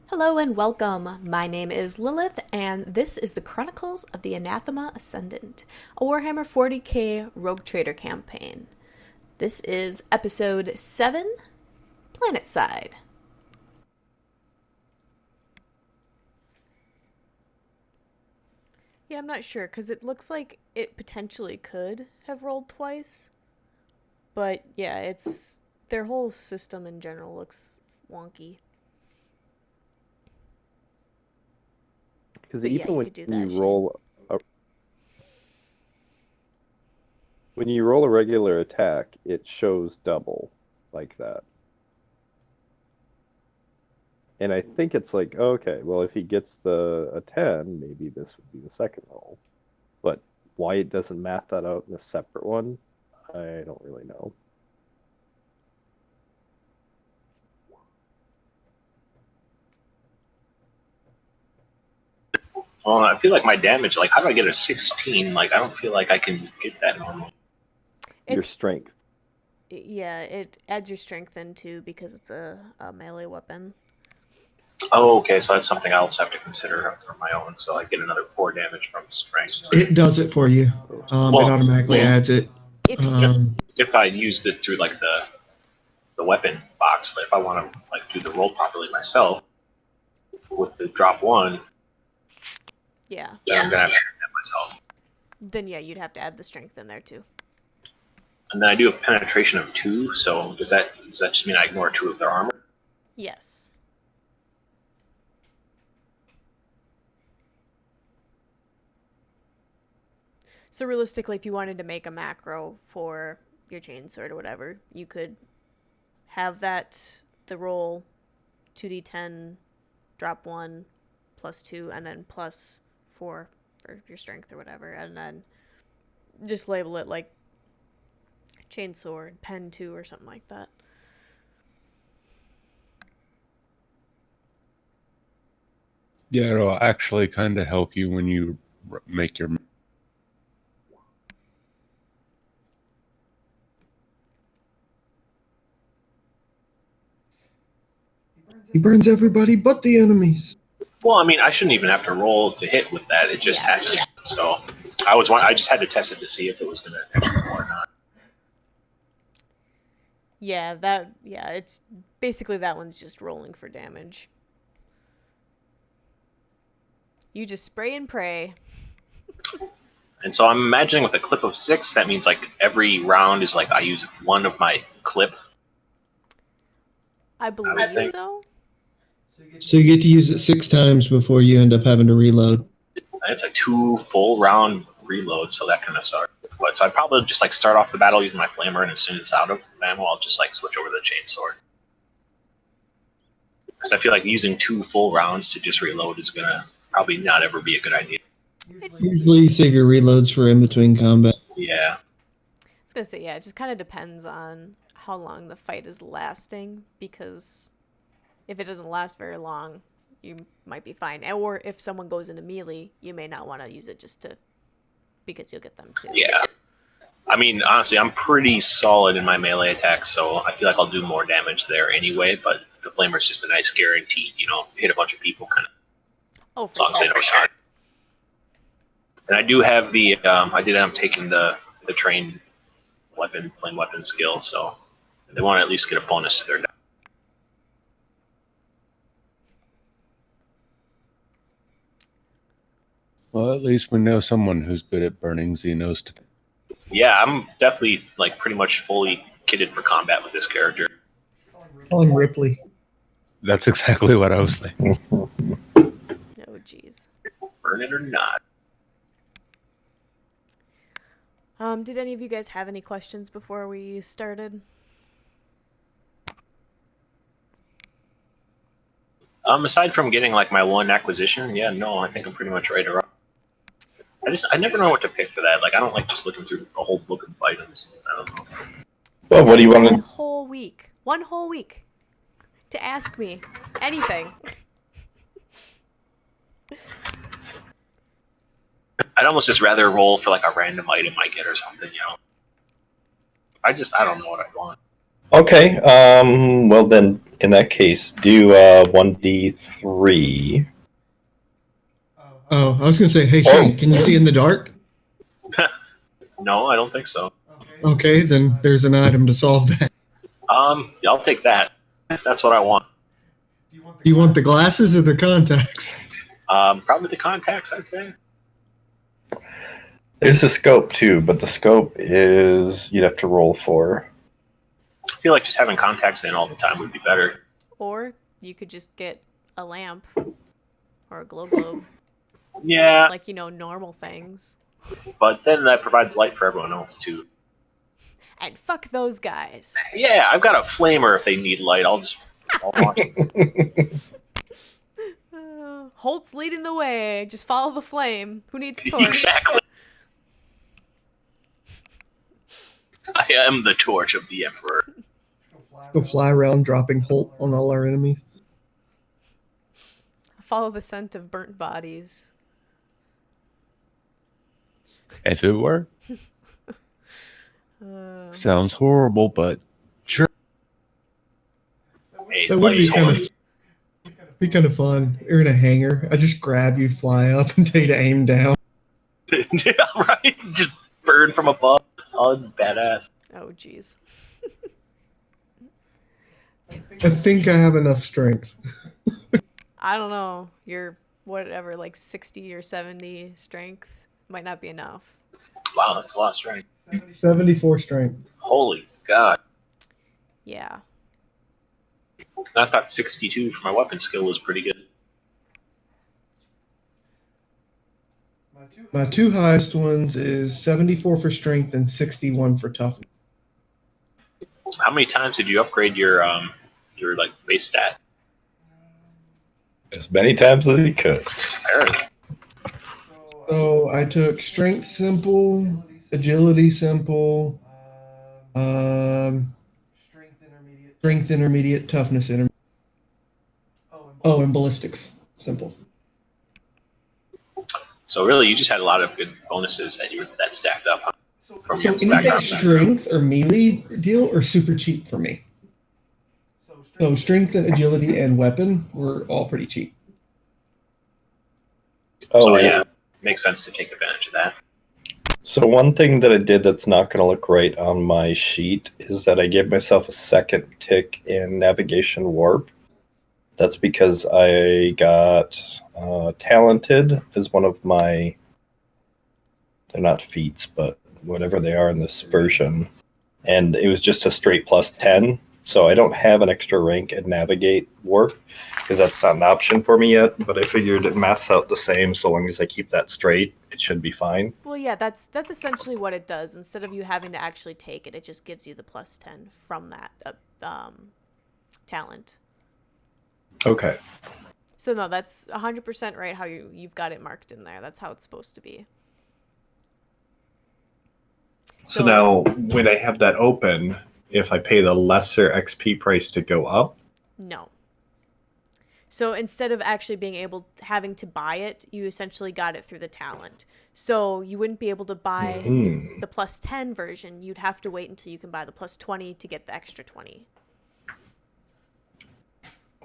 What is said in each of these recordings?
Hello and welcome. My name is Lilith, and this is the Chronicles of the Anathaema Ascendant, a Warhammer 40k Rogue Trader campaign. This is episode 7, Planetside. Yeah, I'm not sure, because it looks like it potentially could have rolled twice. But yeah, their whole system in general looks wonky. Because But yeah, even you when could do you that, Shane. roll a regular attack, it shows double like that. And I think it's like, okay, well, if he gets a 10, maybe this would be the second roll. But why it doesn't math that out in a separate one, I don't really know. Well, I feel like my damage, like, how do I get a 16? Like, I don't feel like I can get that normal. Your It's strength. Yeah, it adds your strength in too because it's a melee weapon. Oh, okay, so that's something I'll have to consider for my own. So I get another 4 damage from strength. It does it for you. It automatically adds it. If you, If I used it through like the weapon box, but if I want to like do the roll properly myself with the drop 1, yeah, then I'm gonna have to do that myself. then yeah, you'd have to add the strength in there too. And then I do a penetration of 2. So does that just mean I ignore 2 of their armor? Yes. So realistically, if you wanted to make a macro for your chainsword or whatever, you could have the roll 2d10, drop 1, plus 2, and then plus 4 for your strength or whatever, and then just label it like chainsword, pen 2, or something like that. Yeah, it'll actually kind of help you when you make your. He burns everybody but the enemies. Well, I mean, I shouldn't even have to roll to hit with that. It just happened. So I just had to test it to see if it was going to actually roll or not. Yeah, it's basically that one's just rolling for damage. You just spray and pray. And so I'm imagining with a clip of 6, that means like every round is like I use 1 of my clip. I believe so. So you get to use it 6 times before you end up having to reload. And it's like 2 full round reloads, so that kind of sucks. But so I'd probably just like start off the battle using my flamer, and as soon as it's out of ammo, I'll just like switch over to the chainsword. Because I feel like using 2 full rounds to just reload is gonna probably not ever be a good idea. Usually you save your reloads for in between combat. Yeah. I was gonna say, yeah, it just kind of depends on how long the fight is lasting, because if it doesn't last very long, you might be fine. Or if someone goes into melee, you may not want to use it because you'll get them too. Yeah. I mean, honestly, I'm pretty solid in my melee attacks, so I feel like I'll do more damage there anyway, but the flamer's just a nice guarantee, hit a bunch of people kind of. Oh, As long as they don't charge. And I do have I did end up taking the trained flame weapon skill, so they want to at least get a bonus to their die. Well, at least we know someone who's good at burning Xenos. Yeah, I'm definitely like pretty much fully kitted for combat with this character. Call him Ripley. That's exactly what I was thinking. Oh, jeez. Burn it or not. Did any of you guys have any questions before we started? Aside from getting like my 1 acquisition, yeah, no, I think I'm pretty much right around. I never know what to pick for that. Like, I don't like just looking through a whole book of items. I don't know. Well, what do you want One whole week to ask me anything. I'd almost just rather roll for like a random item I get or something, I don't know what I want. Okay. Well then, in that case, do 1d3. Oh, I was gonna say, hey Shane, can you see in the dark? No, I don't think so. Okay, then there's an item to solve that. Yeah, I'll take that. That's what I want. Do you want the glasses or the contacts? Probably the contacts, I'd say. There's the scope too, but the scope is you'd have to roll for. I feel like just having contacts in all the time would be better. Or you could just get a lamp or a glow globe. Yeah, Like, normal things. but then that provides light for everyone else too. And fuck those guys. Yeah, I've got a flamer if they need light. I'll watch it. Holt's leading the way. Just follow the flame. Who needs torch? Exactly. I am the torch of the Emperor. Go fly around dropping Holt on all our enemies. Follow the scent of burnt bodies. Everywhere. Sounds horrible, but sure. Hey, That would be light. kind of fun. You're in a hangar. I just grab you, fly up, and tell you to aim down. Yeah, right? Just burn from above. Oh, badass. Oh, jeez. I think I have enough strength. I don't know. You're whatever, like 60 or 70 strength. Might not be enough. Wow, that's a lot of strength. 74 strength. Holy God. Yeah. I thought 62 for my weapon skill was pretty good. My two highest ones is 74 for strength and 61 for toughness. How many times did you upgrade your like base stat? As many times as you could. Apparently. So I took strength simple, agility simple, strength intermediate, toughness intermediate. Oh, and ballistics simple. So really, you just had a lot of good bonuses that stacked up. Huh? From So your stack anything up. strength or melee deal or super cheap for me. So strength and agility and weapon were all pretty cheap. So yeah, makes sense to take advantage of that. So one thing that I did that's not going to look right on my sheet is that I gave myself a second tick in navigation warp. That's because I got talented as one of my, they're not feats, but whatever they are in this version. And it was just a straight plus 10. So I don't have an extra rank at navigate warp because that's not an option for me yet. But I figured it maths out the same. So long as I keep that straight, it should be fine. Well, yeah, that's essentially what it does. Instead of you having to actually take it, it just gives you the plus 10 from that talent. Okay. So no, that's 100% right how you've got it marked in there. That's how it's supposed to be. So now, when I have that open, if I pay the lesser XP price to go up? No. So instead of actually having to buy it, you essentially got it through the talent. So you wouldn't be able to buy the plus 10 version. You'd have to wait until you can buy the plus 20 to get the extra 20.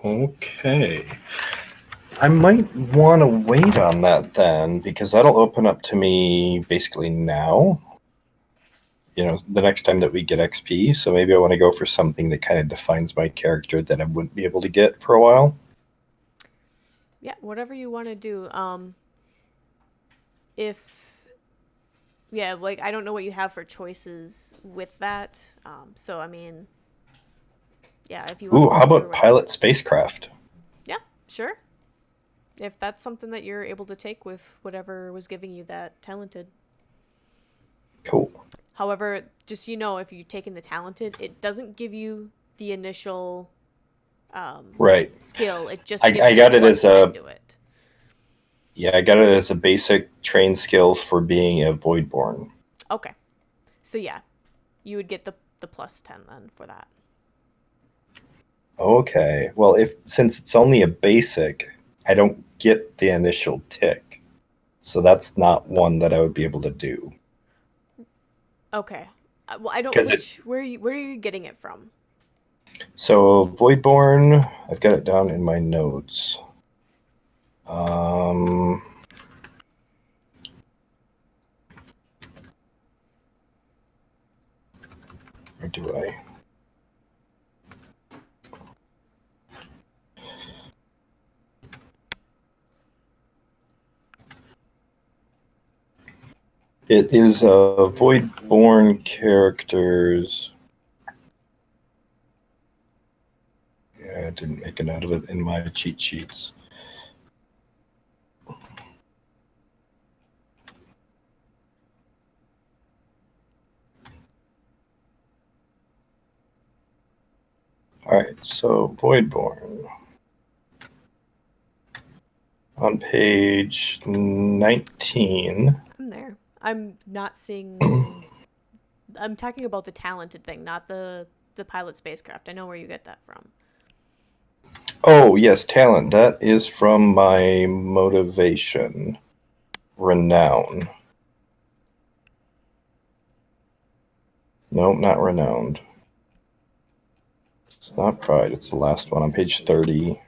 Okay. I might want to wait on that then, because that'll open up to me basically now. You know, the next time that we get XP. So maybe I want to go for something that kind of defines my character that I wouldn't be able to get for a while. Yeah, whatever you want to do. Like, I don't know what you have for choices with that. So, I mean, yeah, if you want Ooh, how about pilot spacecraft? Yeah, sure. If that's something that you're able to take with whatever was giving you that talented. Cool. However, just so you know, if you're taking the talented, it doesn't give you the initial skill. It just gives I got you it as +10 to it. Yeah, I got it as a basic train skill for being a Voidborn. Okay. So yeah, you would get the plus 10 then for that. Okay. Well, since it's only a basic, I don't get the initial tick. So that's not one that I would be able to do. Okay. Well, I don't. Where are you getting it from? So Voidborn, I've got it down in my notes. Or do I? It is Voidborn characters. Yeah, I didn't make a note of it in my cheat sheets. All right, so Voidborn. On page 19. I'm there. I'm not seeing. I'm talking about the talented thing, not the pilot spacecraft. I know where you get that from. Oh, yes, talent. That is from my motivation. Renown. No, not renowned. It's not pride. It's the last one on page 30.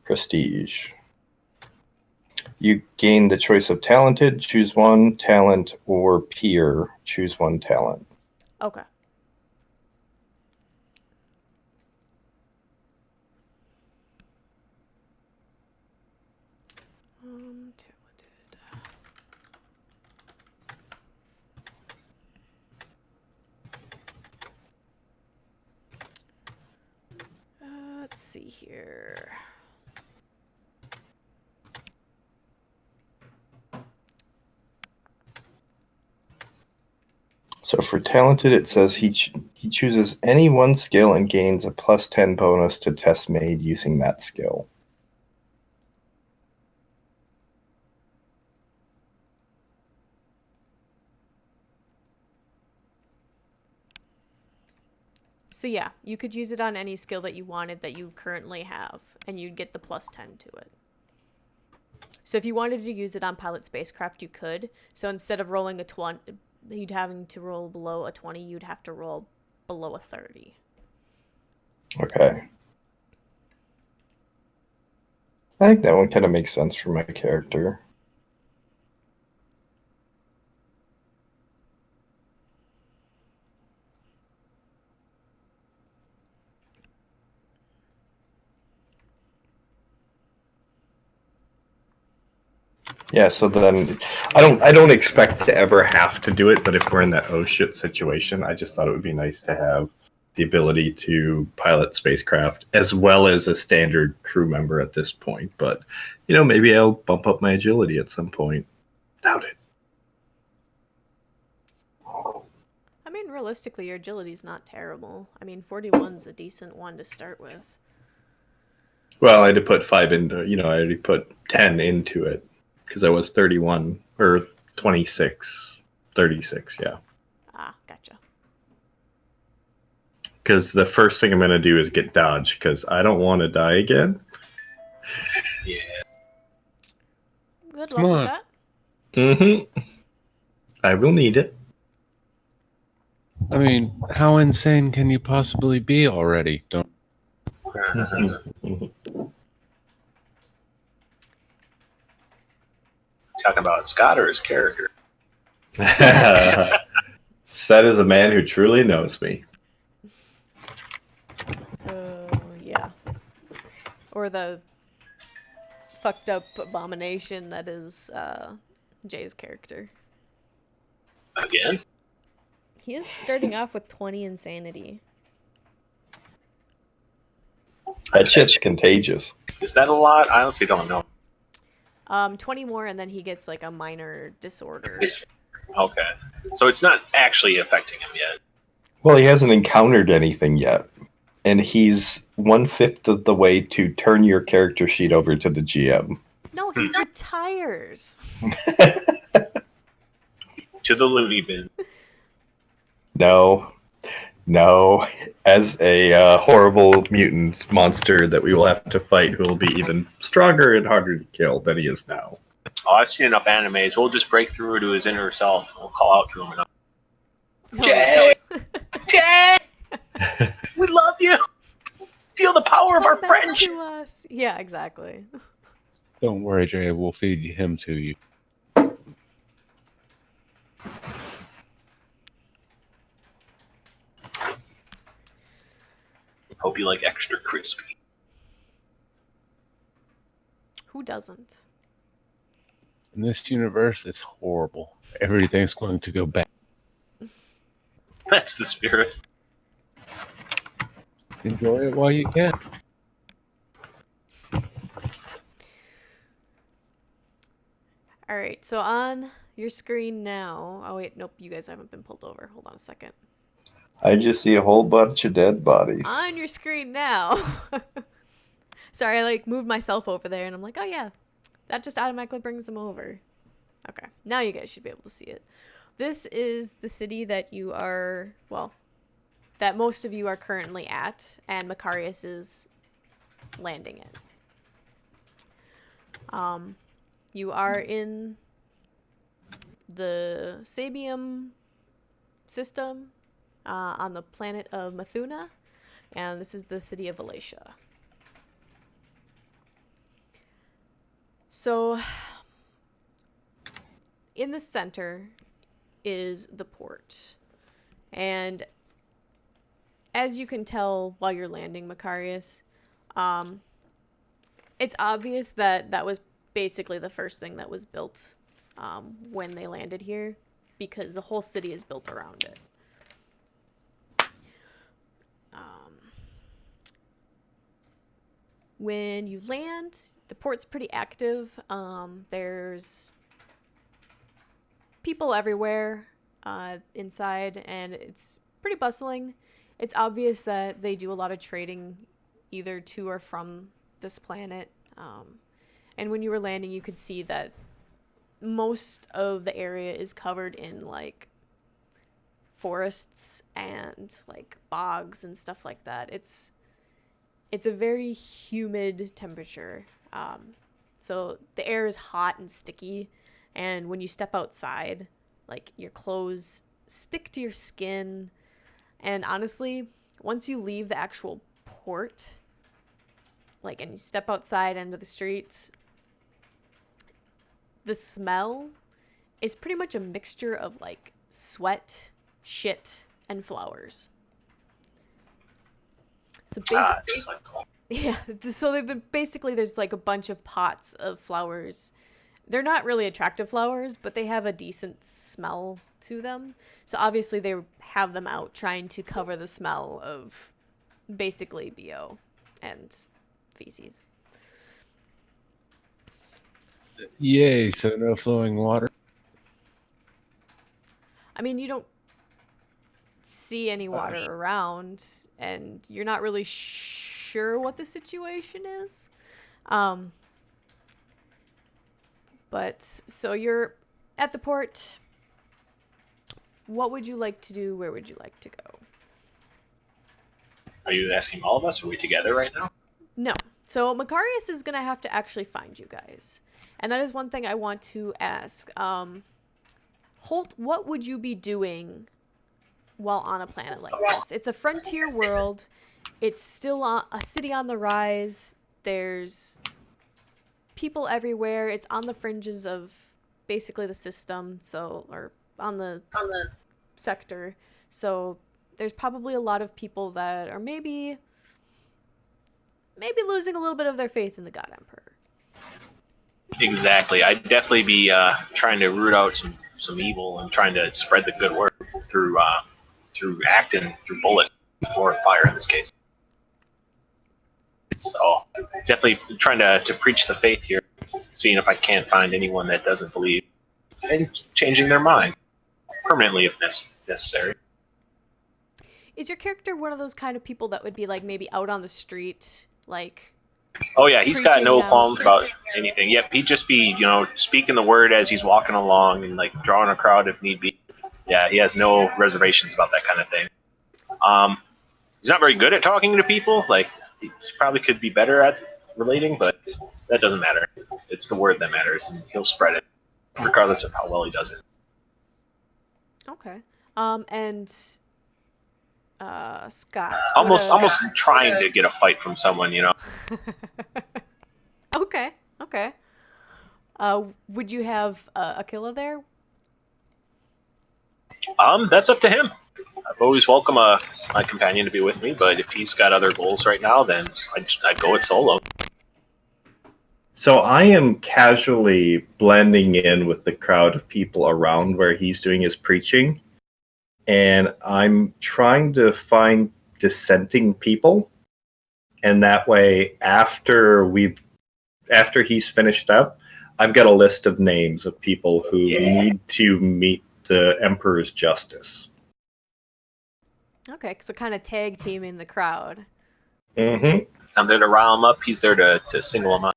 Prestige. You gain the choice of talented, choose one, talent, or peer, choose one talent. Okay. Talented. Let's see here. So for talented, it says he chooses any one skill and gains a +10 bonus to test made using that skill. So yeah, you could use it on any skill that you wanted that you currently have, and you'd get the +10 to it. So if you wanted to use it on pilot spacecraft, you could. So instead of rolling a 20, you'd having to roll below a 20, you'd have to roll below a 30. Okay. I think that one kind of makes sense for my character. Yeah, so then I don't expect to ever have to do it, but if we're in that oh shit situation, I just thought it would be nice to have the ability to pilot spacecraft as well as a standard crew member at this point. But, you know, maybe I'll bump up my agility at some point. Doubt it. I mean, realistically, your agility's not terrible. I mean, 41's a decent one to start with. Well, I had to put 5 into, I already put 10 into it because I was 31 or 26, 36, yeah. Ah, gotcha. Because the first thing I'm going to do is get dodge because I don't want to die again. Yeah. Good Come luck with on. that. Mm-hmm. I will need it. I mean, how insane can you possibly be already? Don't. Talking about Scott or his character? Said as a man who truly knows me. Yeah. Or the fucked up abomination that is Jay's character. Again? He is starting off with 20 insanity. That shit's contagious. Is that a lot? I honestly don't know. 20 more, and then he gets like a minor disorder. Okay. So it's not actually affecting him yet. Well, he hasn't encountered anything yet. And he's 1/5 of the way to turn your character sheet over to the GM. No, he retires. To the loony bin. No. As a horrible mutant monster that we will have to fight who will be even stronger and harder to kill than he is now. Oh, I've seen enough animes. We'll just break through to his inner self. We'll call out to him. And No, Jay! Jay! We love you! feel the power of our Come back friendship. to us. Yeah, exactly. Don't worry, Jay. We'll feed him to you. Hope you like extra crispy. Who doesn't? In this universe, it's horrible. Everything's going to go bad. That's the spirit. Enjoy it while you can. All right, so on your screen now. Oh wait, nope, you guys haven't been pulled over. Hold on a second. I just see a whole bunch of dead bodies. On your screen now. Sorry, I like moved myself over there, and I'm like, oh yeah, that just automatically brings them over. Okay, now you guys should be able to see it. This is the city that you are, well, that most of you are currently at, and Mecharius is landing in. You are in the Sabium system on the planet of Mathuna, and this is the city of Valatia. So, in the center is the port, and as you can tell while you're landing, Mecharius, it's obvious that that was basically the first thing that was built when they landed here, because the whole city is built around it. When you land, the port's pretty active. There's people everywhere inside, and it's pretty bustling. It's obvious that they do a lot of trading either to or from this planet. And when you were landing, you could see that most of the area is covered in like forests and like bogs and stuff like that. It's a very humid temperature. So the air is hot and sticky, and when you step outside, like your clothes stick to your skin. And honestly, once you leave the actual port, like, and you step outside into the streets, the smell is pretty much a mixture of like sweat, shit, and flowers. So basically, yeah. So they've been basically, there's like a bunch of pots of flowers. They're not really attractive flowers, but they have a decent smell to them. So obviously they have them out trying to cover the smell of basically BO and feces. Yay, so no flowing water. I mean, you don't see any water around, and you're not really sure what the situation is. But so you're at the port. What would you like to do? Where would you like to go? Are you asking all of us? Are we together right now? No. So Mecharius is going to have to actually find you guys. And that is one thing I want to ask. Holt, what would you be doing while on a planet like this? It's a frontier world. It's still a city on the rise. There's people everywhere. It's on the fringes of basically the system, so, or on the sector. So there's probably a lot of people that are maybe losing a little bit of their faith in the God Emperor. Exactly. I'd definitely be trying to root out some evil and trying to spread the good word through act and through bullet or fire in this case. So definitely trying to preach the faith here, seeing if I can't find anyone that doesn't believe, and changing their mind permanently if necessary. Is your character one of those kind of people that would be like maybe out on the street, like? Oh yeah, he's got no preaching qualms about anything. Yep, he'd just be, speaking the word as he's walking along and like drawing a crowd if need be. Yeah, he has no reservations about that kind of thing. He's not very good at talking to people. Like, he probably could be better at relating, but that doesn't matter. It's the word that matters, and he'll spread it, regardless of how well he does it. Okay. And Scott. Almost trying to get a fight from someone, you know. Okay. Would you have Aquila there? That's up to him. I've always welcome my companion to be with me, but if he's got other goals right now, then I'd go it solo. So I am casually blending in with the crowd of people around where he's doing his preaching, and I'm trying to find dissenting people, and that way after he's finished up, I've got a list of names of people who need to meet the Emperor's justice. Okay, so kind of tag teaming the crowd. Mm-hmm. I'm there to rile him up. He's there to single him out.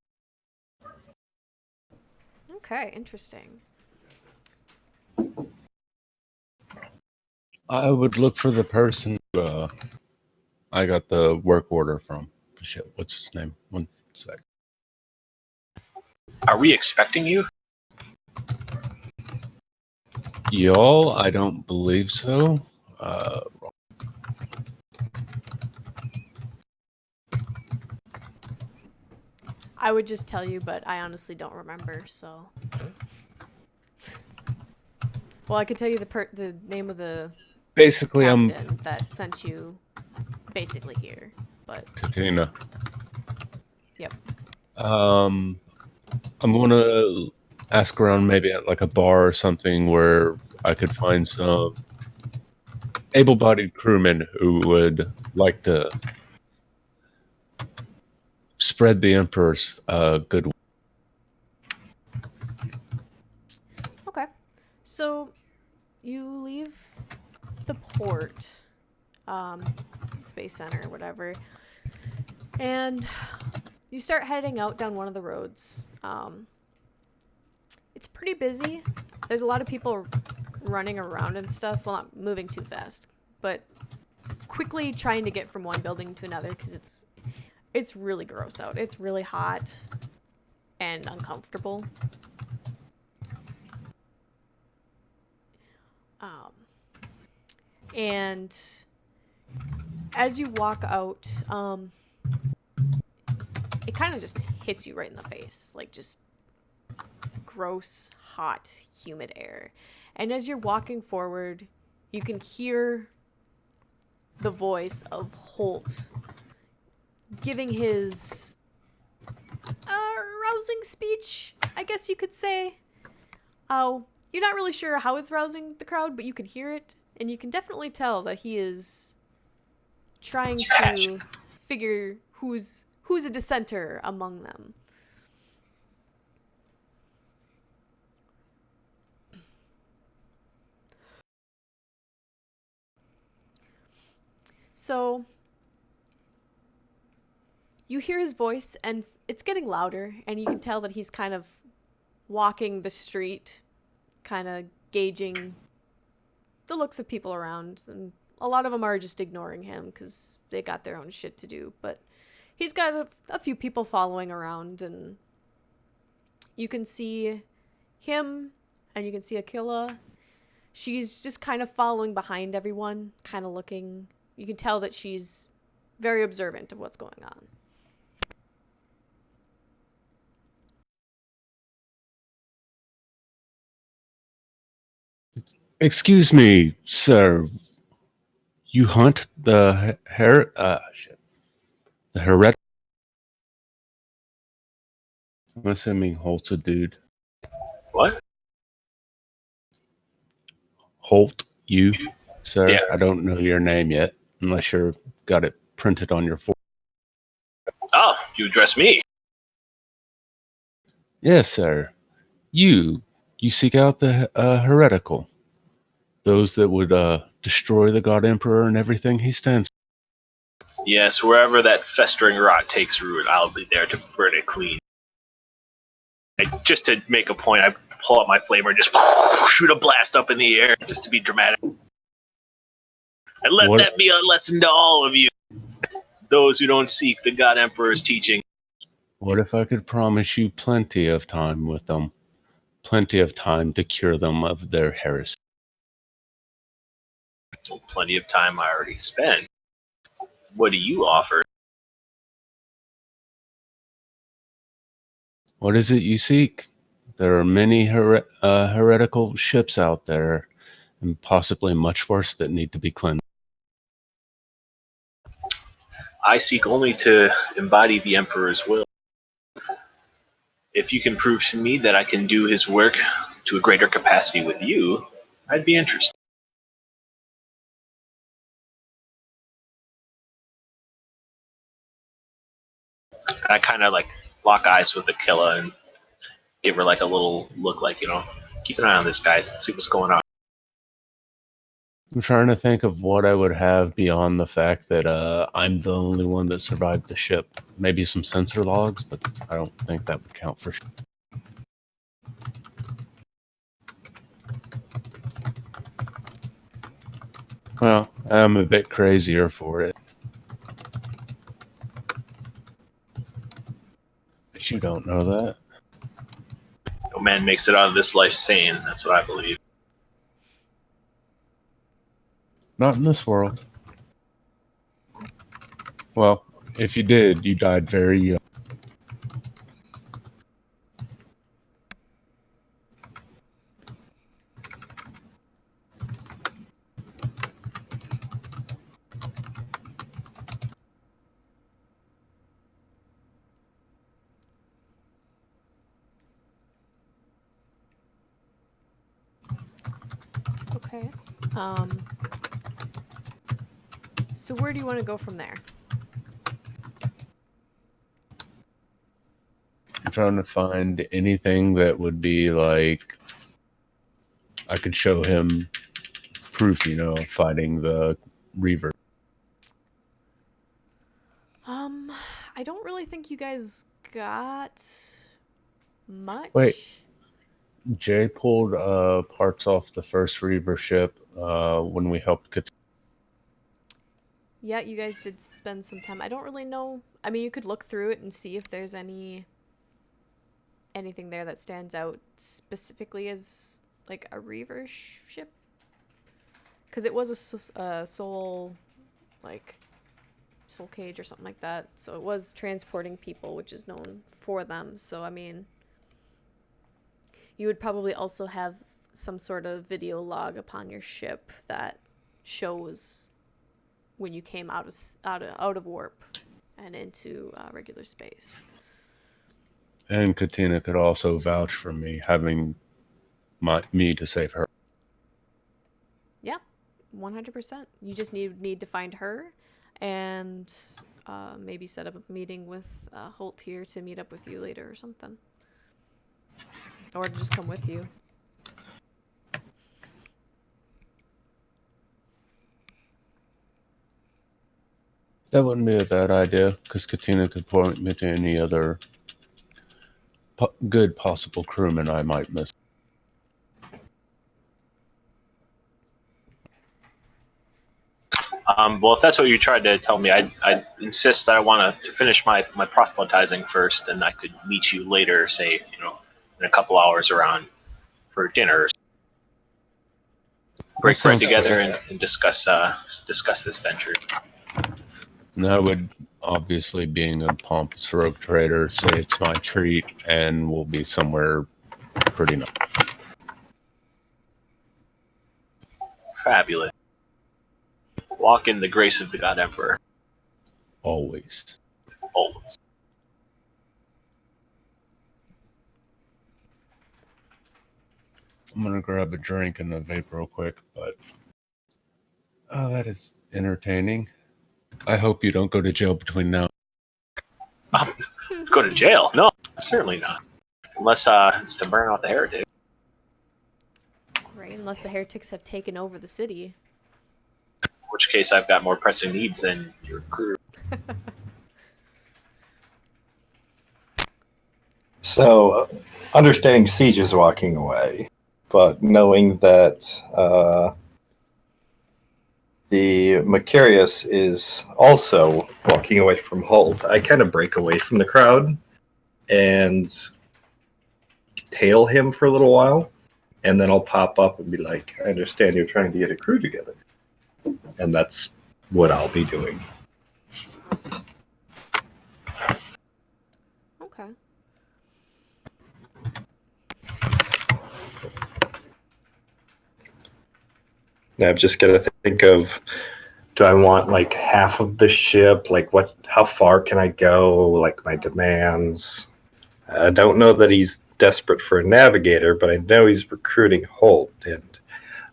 Okay, interesting. I would look for the person I got the work order from. Shit, what's his name? One sec. Are we expecting you? Y'all, I don't believe so. I would just tell you, but I honestly don't remember, so. Well, I could tell you the name of the Basically, captain that sent you basically here, but. Katina. Yep. I'm gonna ask around maybe at like a bar or something where I could find some able-bodied crewmen who would like to spread the Emperor's good. Okay. So you leave the port, space center, whatever, and you start heading out down one of the roads. It's pretty busy. There's a lot of people running around and stuff. Well, not moving too fast, but quickly trying to get from one building to another because it's really gross out. It's really hot and uncomfortable. And as you walk out, it kind of just hits you right in the face, like just gross, hot, humid air. And as you're walking forward, you can hear the voice of Holt giving his rousing speech, I guess you could say. Oh, you're not really sure how it's rousing the crowd, but you can hear it, and you can definitely tell that he is trying to figure who's a dissenter among them. So you hear his voice, and it's getting louder, and you can tell that he's kind of walking the street, kind of gauging the looks of people around, and a lot of them are just ignoring him because they got their own shit to do, but he's got a few people following around, and you can see him, and you can see Aquila. She's just kind of following behind everyone, kind of looking. You can tell that she's very observant of what's going on. Excuse me, sir. You hunt the the heretic? I'm assuming Holt's a dude. What? Holt, you, sir? Yeah. I don't know your name yet, unless you've got it printed on your forehead. Oh, you address me. Yes, sir. You seek out the heretical. Those that would destroy the God Emperor and everything he stands for. Yes, wherever that festering rot takes root, I'll be there to burn it clean. Just to make a point, I pull out my flamer and just shoot a blast up in the air, just to be dramatic. And let that be a lesson to all of you, those who don't seek the God Emperor's teaching. What if I could promise you plenty of time with them? Plenty of time to cure them of their heresy. plenty of time I already spent. What do you offer? What is it you seek? There are many heretical ships out there, and possibly much worse that need to be cleansed. I seek only to embody the Emperor's will. If you can prove to me that I can do his work to a greater capacity with you, I'd be interested. I kind of like lock eyes with Aquila and give her like a little look, like, keep an eye on this guy, see what's going on. I'm trying to think of what I would have beyond the fact that I'm the only one that survived the ship. Maybe some sensor logs, but I don't think that would count for sure. Well, I'm a bit crazier for it. But you don't know that. No man makes it out of this life sane, that's what I believe. Not in this world. Well, if you did, you died very young. Okay. So where do you want to go from there? I'm trying to find anything that would be like I could show him proof, of fighting the Reaver. I don't really think you guys got much. Wait. Jay pulled parts off the first Reaver ship when we helped Yeah, you guys did spend some time. I don't really know. I mean, you could look through it and see if there's anything there that stands out specifically as like a Reaver ship. Because it was a soul cage or something like that. So it was transporting people, which is known for them. So, I mean, you would probably also have some sort of video log upon your ship that shows when you came out of warp and into regular space. And Katina could also vouch for me having me to save her. Yeah, 100%. You just need to find her and maybe set up a meeting with Holt here to meet up with you later or something. Or to just come with you. That wouldn't be a bad idea, because Katina could point me to any other good possible crewman I might miss. Well, if that's what you tried to tell me, I insist that I want to finish my proselytizing first, and I could meet you later, say, in a couple hours around for dinner. Break bread together and discuss this venture. And I would, obviously, being a pompous rogue trader, say it's my treat, and we'll be somewhere pretty nice. Fabulous. Walk in the grace of the God Emperor. Always. Always. I'm gonna grab a drink and a vape real quick, but that is entertaining. I hope you don't go to jail between now. Go to jail? No, certainly not. Unless it's to burn out the heretic. Right, unless the heretics have taken over the city. In which case I've got more pressing needs than your crew. So, understanding Siege is walking away, but knowing that the Mecharius is also walking away from Holt, I kind of break away from the crowd and tail him for a little while, and then I'll pop up and be like, I understand you're trying to get a crew together. and that's what I'll be doing. Okay. And I've just got to think of, do I want like half of the ship? Like how far can I go? Like my demands. I don't know that he's desperate for a navigator, but I know he's recruiting Holt, and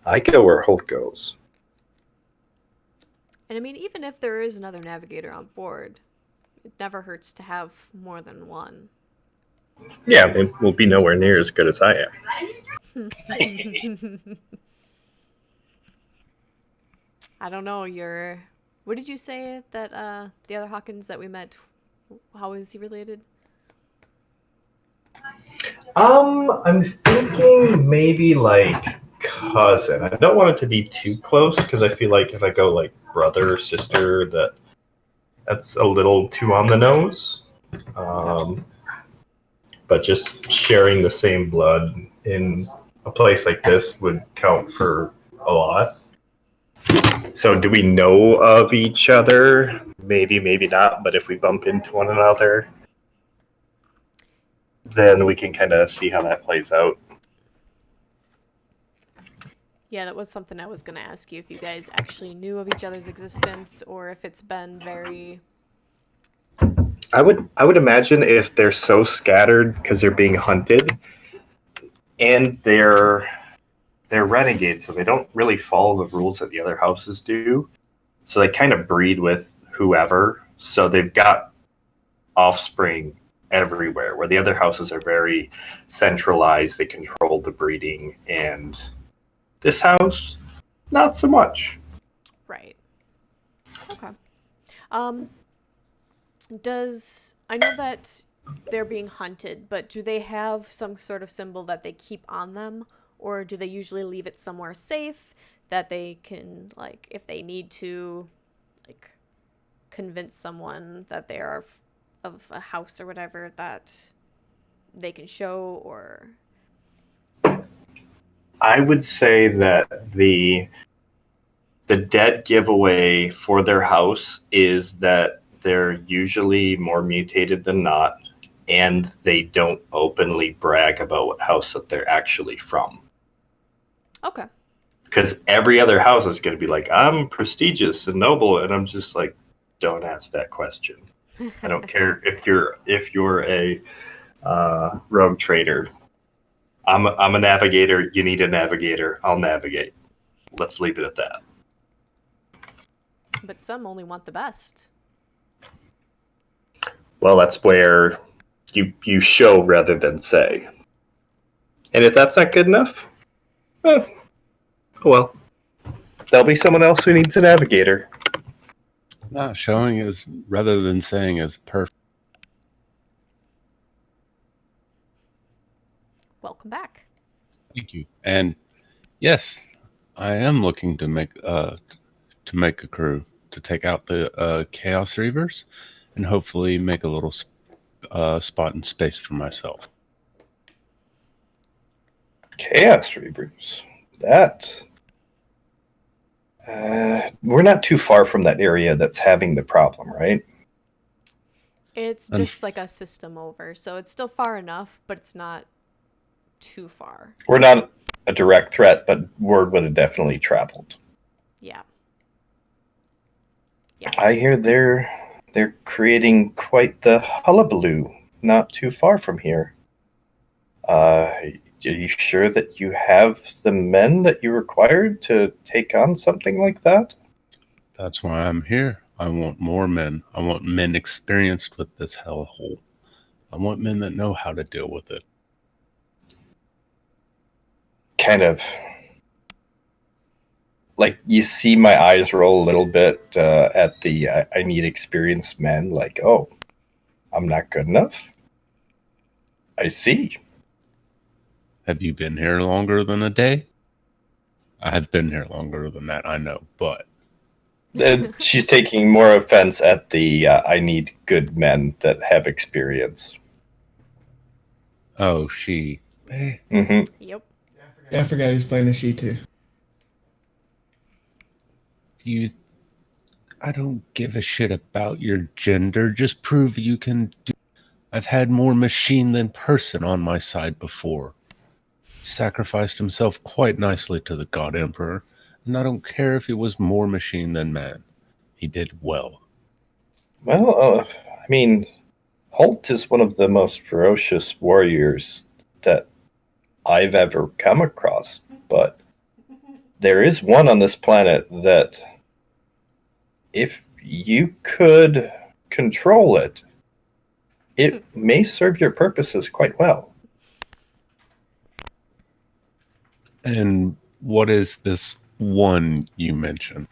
I go where Holt goes. And I mean, even if there is another navigator on board, it never hurts to have more than one. Yeah, they will be nowhere near as good as I am. I don't know, what did you say that the other Hawkins that we met, how is he related? I'm thinking maybe like cousin. I don't want it to be too close because I feel like if I go like brother or sister, that's a little too on the nose. But just sharing the same blood in a place like this would count for a lot. So do we know of each other? Maybe, maybe not. But if we bump into one another, then we can kind of see how that plays out. Yeah, that was something I was going to ask you, if you guys actually knew of each other's existence or if it's been very... I would imagine if they're so scattered because they're being hunted and they're renegades, so they don't really follow the rules that the other houses do. So they kind of breed with whoever. So they've got offspring everywhere, where the other houses are very centralized. They control the breeding, and this house, not so much. Right. Okay. I know that they're being hunted, but do they have some sort of symbol that they keep on them? Or do they usually leave it somewhere safe that they can, like, if they need to, like, convince someone that they are of a house or whatever, that they can show? Or... I would say that the dead giveaway for their house is that they're usually more mutated than not, and they don't openly brag about what house that they're actually from. Okay. Because every other house is going to be like, I'm prestigious and noble, and I'm just like, don't ask that question. I don't care if you're a rogue trader. I'm a navigator. You need a navigator. I'll navigate. Let's leave it at that. But some only want the best. Well, that's where you show rather than say. And if that's not good enough, well, there'll be someone else who needs a navigator. No, showing is rather than saying is perfect. Welcome back. Thank you. And yes, I am looking to make a crew to take out the Chaos Reavers, and hopefully make a little spot in space for myself. Chaos Reavers. That. We're not too far from that area that's having the problem, right? It's just like a system over, so it's still far enough, but it's not too far. We're not a direct threat, but word would have definitely traveled. Yeah. I hear they're creating quite the hullabaloo not too far from here. Are you sure that you have the men that you required to take on something like that? That's why I'm here. I want more men. I want men experienced with this hellhole. I want men that know how to deal with it. Kind of. Like, you see my eyes roll a little bit at the I need experienced men. Like, oh, I'm not good enough? I see. Have you been here longer than a day? I have been here longer than that, I know, but... She's taking more offense at the I need good men that have experience. Oh, she... Mm-hmm. Yep. Yeah, I forgot he's playing a she too. I don't give a shit about your gender. Just prove you can do. I've had more machine than person on my side before. Sacrificed himself quite nicely to the God Emperor, and I don't care if he was more machine than man. He did well. Well, I mean, Holt is one of the most ferocious warriors that I've ever come across, but there is one on this planet that, if you could control it, it may serve your purposes quite well. And what is this one you mentioned?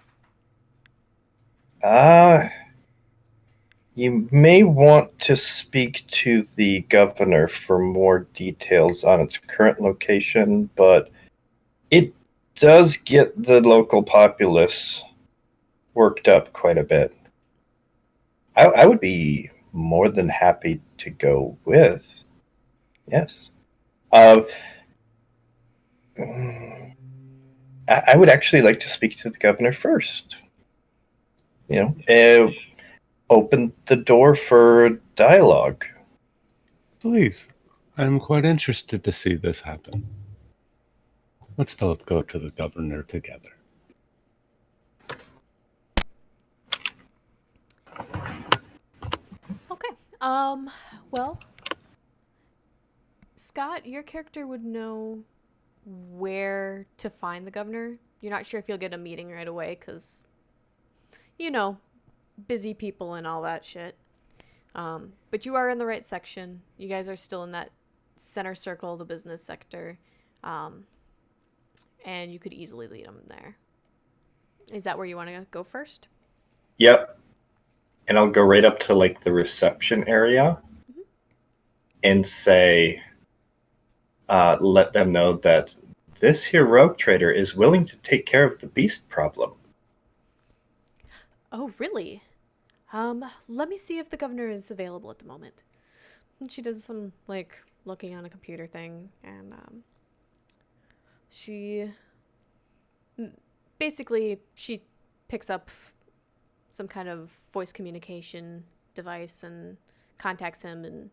You may want to speak to the governor for more details on its current location, but it does get the local populace worked up quite a bit. I would be more than happy to go with. Yes. I would actually like to speak to the governor first. Open the door for dialogue. Please. I'm quite interested to see this happen. Let's both go to the governor together. Okay. Well, Scott, your character would know where to find the governor. You're not sure if you'll get a meeting right away because, busy people and all that shit. But you are in the right section. You guys are still in that center circle, the business sector. And you could easily lead them there. Is that where you want to go first? Yep. And I'll go right up to the reception area and say, let them know that this here rogue trader is willing to take care of the beast problem. Oh, really? Let me see if the governor is available at the moment. And she does some, looking on a computer thing, and, she picks up some kind of voice communication device and contacts him, and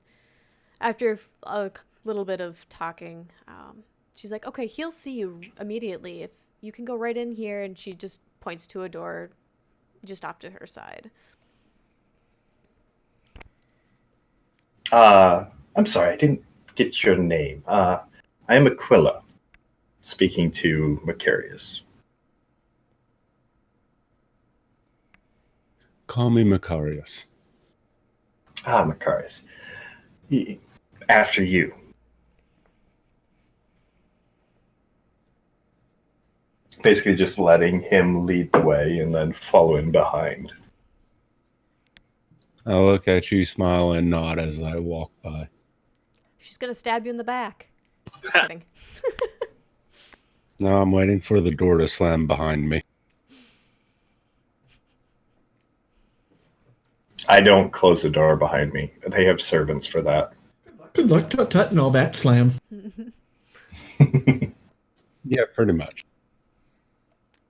after a little bit of talking, she's like, okay, he'll see you immediately if you can go right in here, and she just points to a door just off to her side. I'm sorry, I didn't get your name. I am Aquila, speaking to Mecharius. Call me Mecharius. Mecharius. After you. Basically just letting him lead the way and then following behind. I look at you, smile, and nod as I walk by. She's gonna stab you in the back. Just kidding. Now I'm waiting for the door to slam behind me. I don't close the door behind me. They have servants for that. Good luck, tut-tut, and all that slam. Yeah, pretty much.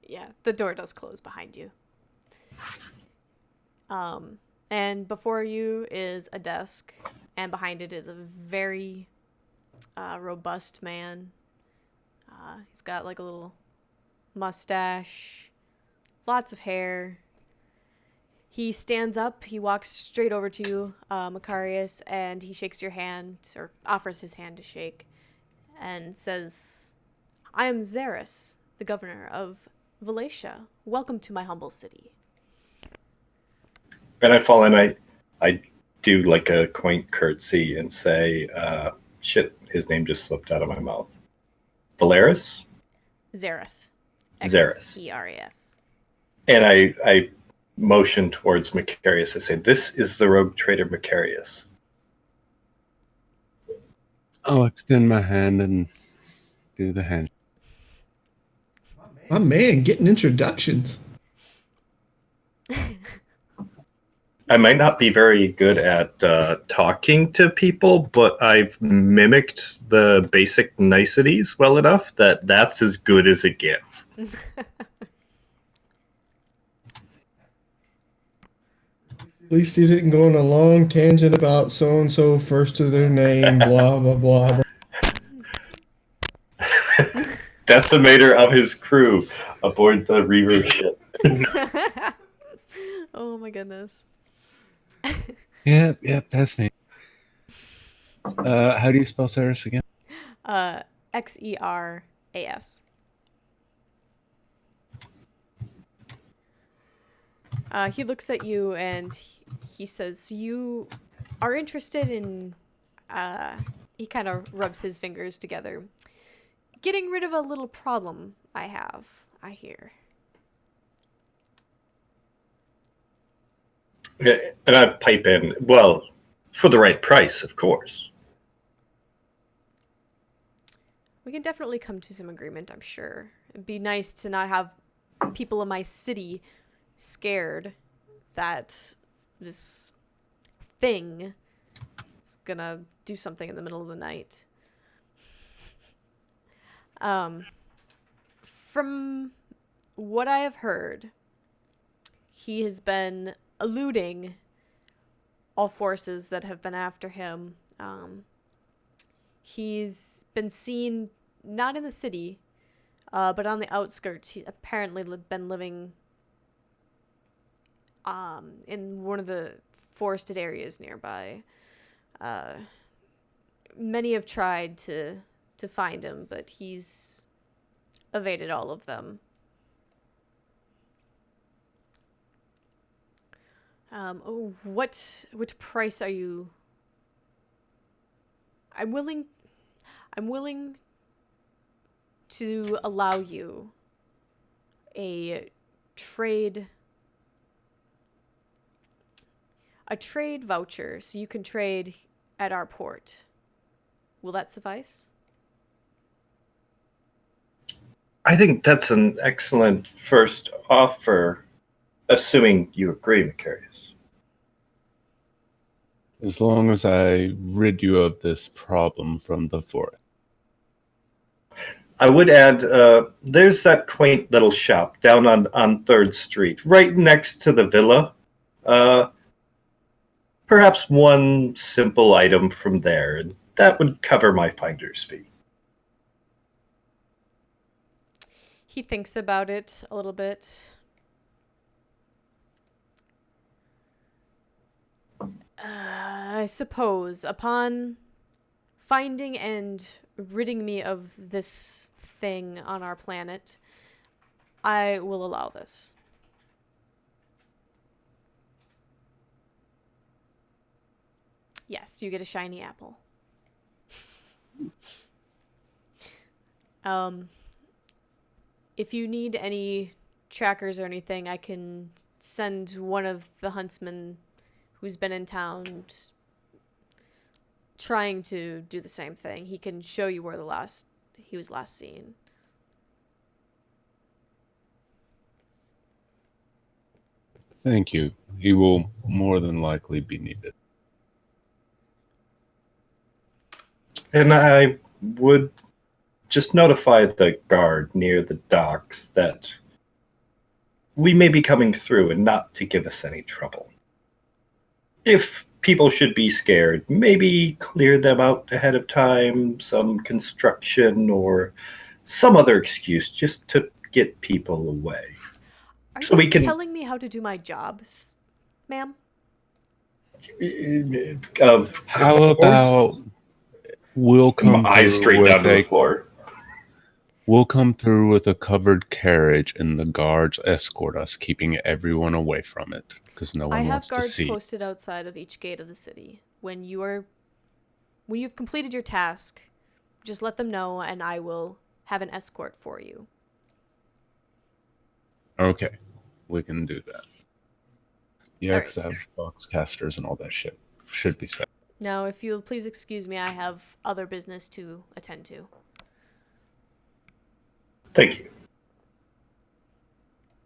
Yeah, the door does close behind you. And before you is a desk, and behind it is a very robust man. He's got a little mustache, lots of hair. He stands up, he walks straight over to you, Mecharius, and he shakes your hand, or offers his hand to shake, and says, I am Xeris, the governor of Valatia. Welcome to my humble city. And I fall in, I do a quaint curtsy and say, shit, his name just slipped out of my mouth. Valeris? Xeris. Xeris. Xeris. And I motion towards Mecharius. I say, this is the rogue trader Mecharius. I'll extend my hand and do the hand. My man, getting introductions. I might not be very good at talking to people, but I've mimicked the basic niceties well enough that that's as good as it gets. At least he didn't go on a long tangent about so and so first to their name, blah blah blah. Decimator of his crew aboard the Reaver ship. Oh my goodness. Yep, that's me. How do you spell Ceres again? Xeras. He looks at you and he says, "You are interested in," he kind of rubs his fingers together, "getting rid of a little problem I have, I hear." And I pipe in, well, for the right price, of course. We can definitely come to some agreement, I'm sure. It'd be nice to not have people in my city scared that this thing is gonna do something in the middle of the night. From what I have heard, he has been eluding all forces that have been after him. He's been seen not in the city, but on the outskirts. He's apparently been living in one of the forested areas nearby. Many have tried to find him, but he's evaded all of them. What price are you? I'm willing to allow you a trade voucher so you can trade at our port. Will that suffice? I think that's an excellent first offer, assuming you agree, Mecharius. As long as I rid you of this problem from the forest. I would add, there's that quaint little shop down on 3rd Street, right next to the villa. Perhaps one simple item from there, and that would cover my finder's fee. He thinks about it a little bit. I suppose upon finding and ridding me of this thing on our planet, I will allow this. Yes, you get a shiny apple. If you need any trackers or anything, I can send one of the huntsmen who's been in town trying to do the same thing. He can show you where he was last seen. Thank you. He will more than likely be needed. And I would just notify the guard near the docks that we may be coming through and not to give us any trouble. If people should be scared, maybe clear them out ahead of time, some construction or some other excuse just to get people away. Are So you we can- telling me how to do my jobs, ma'am? How about we'll come My eyes through straight with down to the a floor. We'll come through with a covered carriage, and the guards escort us, keeping everyone away from it, because no one I have wants to guards see. posted outside of each gate of the city. When you've completed your task, just let them know, and I will have an escort for you. Okay, we can do that. Yeah, because Alright. I have boxcasters and all that shit. Should be set. Now, if you'll please excuse me, I have other business to attend to. Thank you.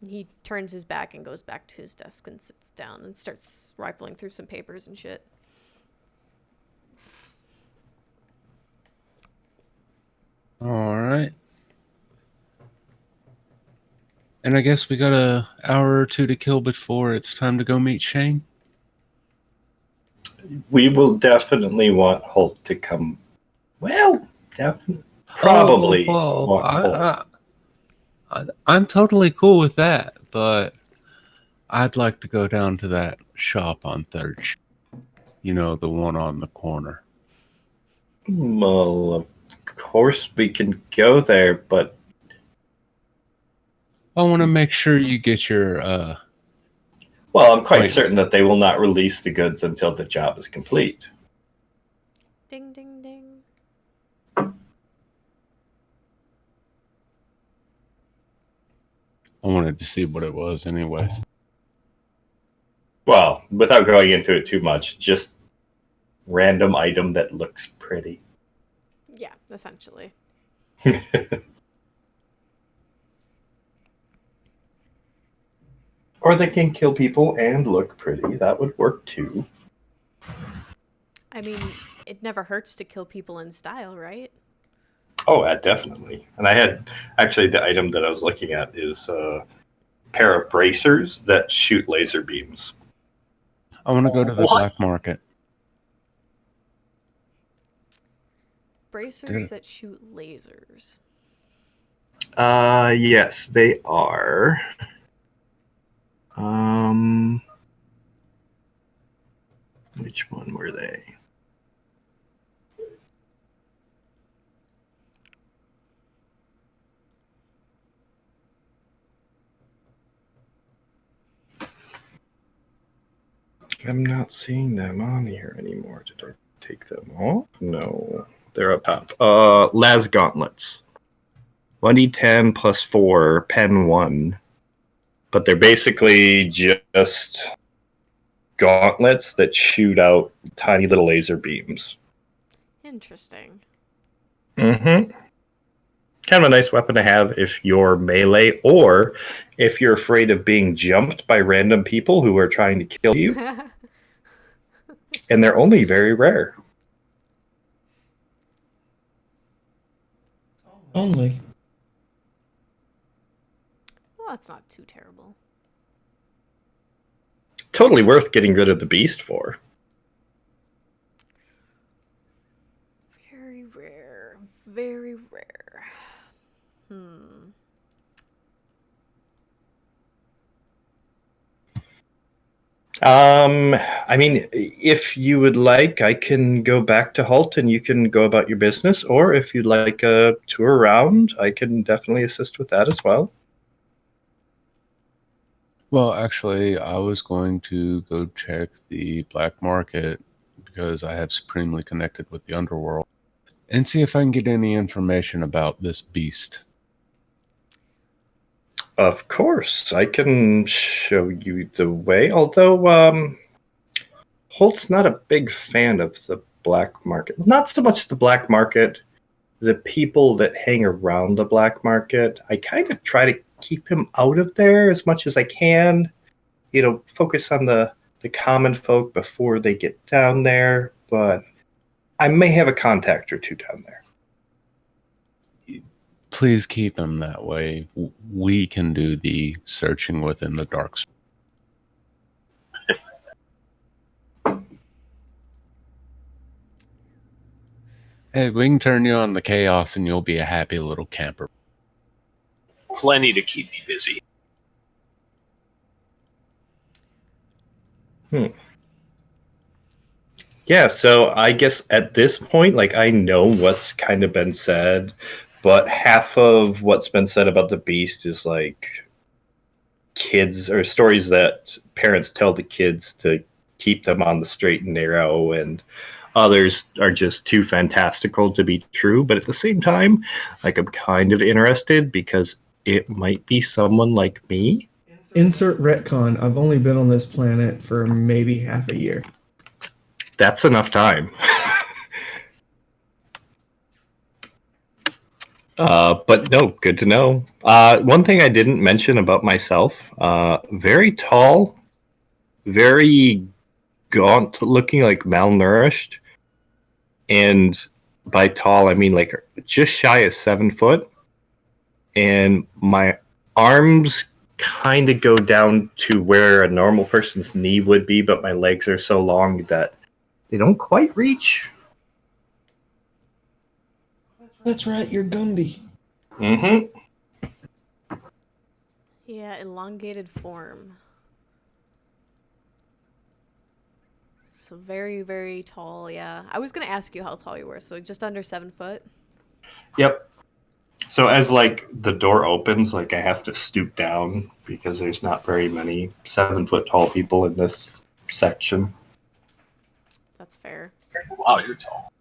He turns his back and goes back to his desk and sits down and starts rifling through some papers and shit. Alright. And I guess we got an hour or two to kill before it's time to go meet Shane. We will definitely want Holt to come. Well, definitely. Probably. want Holt. I'm totally cool with that, but I'd like to go down to that shop on 3rd Street. You know, the one on the corner. Well, of course we can go there, but I want to make sure you get your well, I'm quite Wait. certain that they will not release the goods until the job is complete. Ding, ding, ding. I wanted to see what it was anyways. Well, without going into it too much, just random item that looks pretty. Yeah, essentially. Or they can kill people and look pretty. That would work too. I mean, it never hurts to kill people in style, right? Oh, definitely. And I had actually the item that I was looking at is a pair of bracers that shoot laser beams. I want to go to the black market. Bracers that shoot lasers. Yes, they are. Which one were they? I'm not seeing them on here anymore. Did I take them off? No. They're up top. Las gauntlets. 1d10 plus 4, pen 1. But they're basically just gauntlets that shoot out tiny little laser beams. Interesting. Mm-hmm. Kind of a nice weapon to have if you're melee, or if you're afraid of being jumped by random people who are trying to kill you. And they're only very rare. Only. Well, that's not too terrible. Totally worth getting rid of the beast for. Very rare. Very rare. I mean, if you would like, I can go back to Halt and you can go about your business. Or if you'd like a tour around, I can definitely assist with that as well. Well, actually, I was going to go check the black market because I have supremely connected with the underworld and see if I can get any information about this beast. Of course, I can show you the way. Although Holt's not a big fan of the black market. Not so much the black market, the people that hang around the black market. I kind of try to keep him out of there as much as I can. You know, focus on the common folk before they get down there. But I may have a contact or two down there. Please keep him that way. We can do the searching within the dark space. Hey, we can turn you on the chaos and you'll be a happy little camper. Plenty to keep me busy. Yeah, so I guess at this point, like, I know what's kind of been said, but half of what's been said about the beast is like kids or stories that parents tell the kids to keep them on the straight and narrow, and others are just too fantastical to be true. But at the same time, like, I'm kind of interested because it might be someone like me. Insert retcon. I've only been on this planet for maybe half a year. That's enough time. But no, good to know. One thing I didn't mention about myself, very tall, very gaunt, looking like malnourished. And by tall, I mean like just shy of 7 foot. And my arms kind of go down to where a normal person's knee would be, but my legs are so long that They don't quite reach. That's right, you're Gumby. Mm-hmm. Yeah, elongated form. So very, very tall, yeah. I was going to ask you how tall you were, so just under 7 foot? Yep. So as like the door opens, like I have to stoop down because there's not very many 7-foot tall people in this section. That's fair. Wow, you're tall.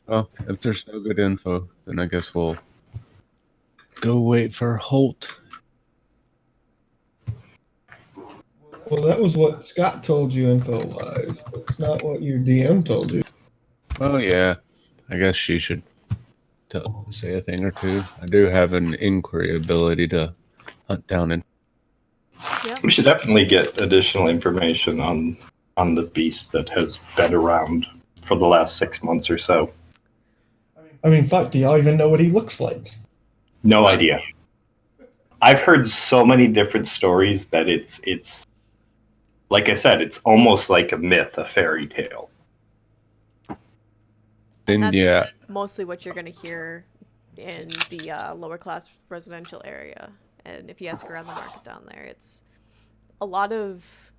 Well, if there's no good info, then I guess we'll go wait for Holt. Well, that was what Scott told you info-wise, but not what your DM told you. Oh yeah, I guess she should say a thing or two. I do have an inquiry ability to hunt down and. Yep. We should definitely get additional information on the beast that has been around for the last 6 months or so. I mean, fuck, do y'all even know what he looks like? No idea. I've heard so many different stories that it's like I said, it's almost like a myth, a fairy tale. And that's Yeah, mostly what you're going to hear in the lower class residential area. And if you ask around the market down there, it's a lot of...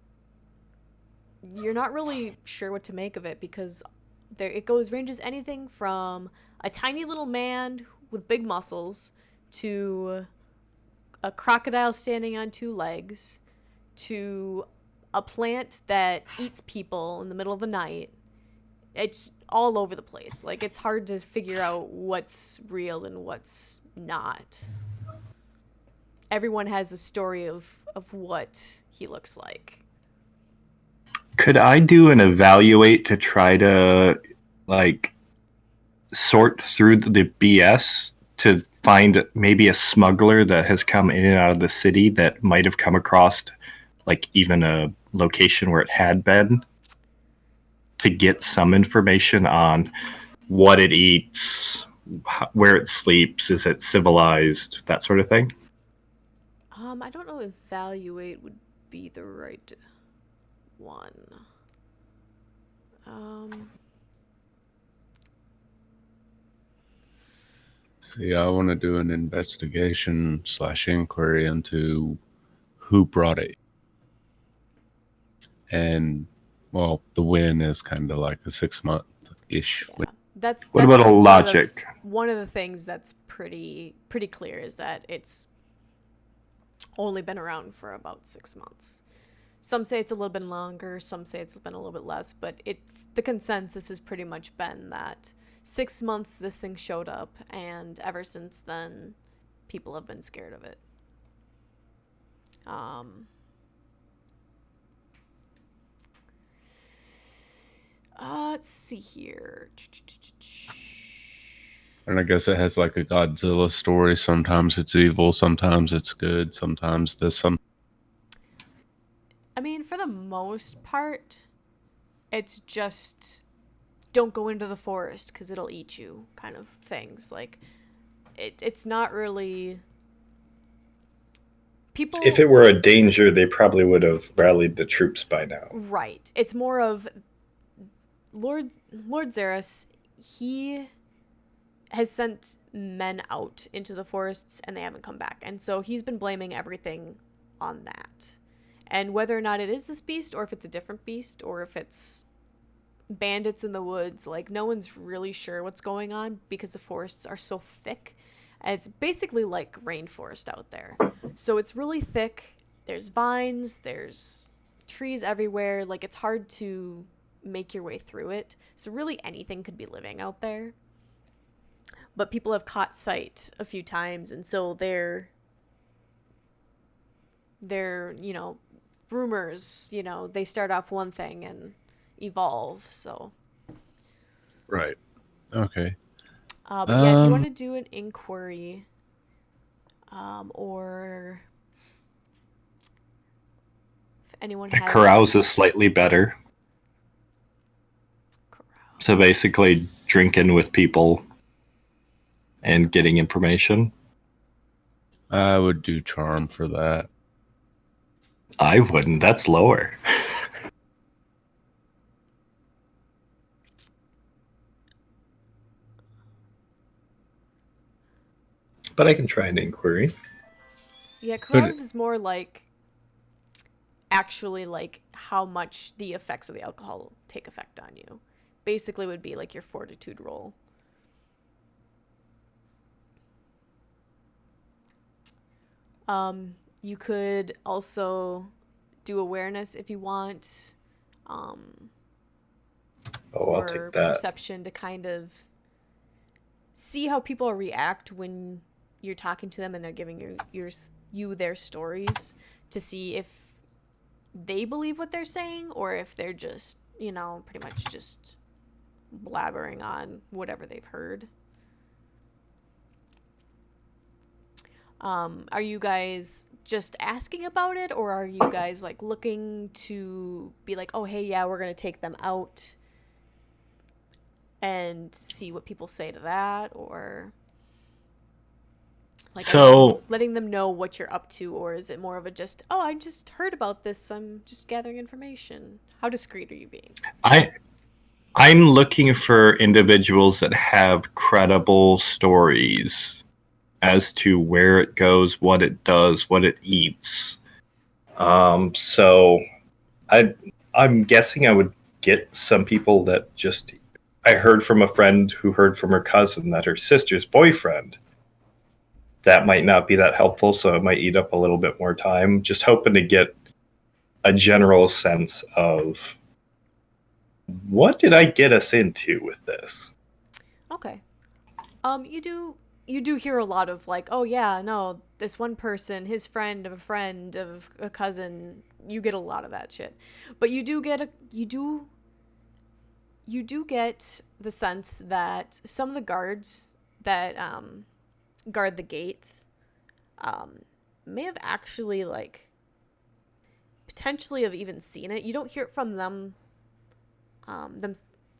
You're not really sure what to make of it because ranges anything from a tiny little man with big muscles to a crocodile standing on 2 legs to a plant that eats people in the middle of the night. It's all over the place. Like, it's hard to figure out what's real and what's not. Everyone has a story of what he looks like. Could I do an evaluate to try to like sort through the BS to find maybe a smuggler that has come in and out of the city that might have come across like even a location where it had been, to get some information on what it eats, where it sleeps, is it civilized, that sort of thing? I don't know if evaluate would be the right one. See, I want to do an investigation / inquiry into who brought it. And, well, the win is kind of like a 6-month-ish win. That's What about a logic? One of the things that's pretty clear is that it's only been around for about 6 months. Some say it's a little bit longer, some say it's been a little bit less, but the consensus has pretty much been that 6 months this thing showed up, and ever since then, people have been scared of it. Let's see here. And I guess it has like a Godzilla story. Sometimes it's evil, sometimes it's good, sometimes there's some. I mean, for the most part, it's just don't go into the forest because it'll eat you kind of things. Like, it's not really... People... If it were a danger, they probably would have rallied the troops by now. Right. It's more of Lord Xeris, he has sent men out into the forests and they haven't come back. And so he's been blaming everything on that. And whether or not it is this beast, or if it's a different beast, or if it's bandits in the woods, like, no one's really sure what's going on because the forests are so thick. And it's basically like rainforest out there. So it's really thick. There's vines, there's trees everywhere. Like, it's hard to make your way through it. So really anything could be living out there. But people have caught sight a few times, and so they're rumors, they start off one thing and evolve, so. Right. Okay. But yeah, if you want to do an inquiry, or if anyone has... Carouse is slightly better. Carouse. So basically drinking with people and getting information. I would do charm for that. I wouldn't. That's lower. But I can try an inquiry. Yeah, But carouse is more like actually like how much the effects of the alcohol take effect on you. Basically would be like your fortitude roll. You could also do awareness if you want. Oh, I'll Or take that. perception to kind of see how people react when you're talking to them and they're giving you their stories, to see if they believe what they're saying or if they're just, pretty much just blabbering on whatever they've heard. Are you guys just asking about it, or are you guys like looking to be like, oh hey, yeah, we're gonna take them out and see what people say to that, or like So- letting them know what you're up to, or is it more of a just, oh, I just heard about this, I'm just gathering information? How discreet are you being? I'm looking for individuals that have credible stories as to where it goes, what it does, what it eats. So I'm guessing I would get some people that just, I heard from a friend who heard from her cousin that her sister's boyfriend. That might not be that helpful, so it might eat up a little bit more time. Just hoping to get a general sense of what did I get us into with this. Okay. You do hear a lot of like, oh yeah, no, this one person, his friend of a cousin. You get a lot of that shit, but you do get the sense that some of the guards that guard the gates may have actually like potentially have even seen it. You don't hear it from them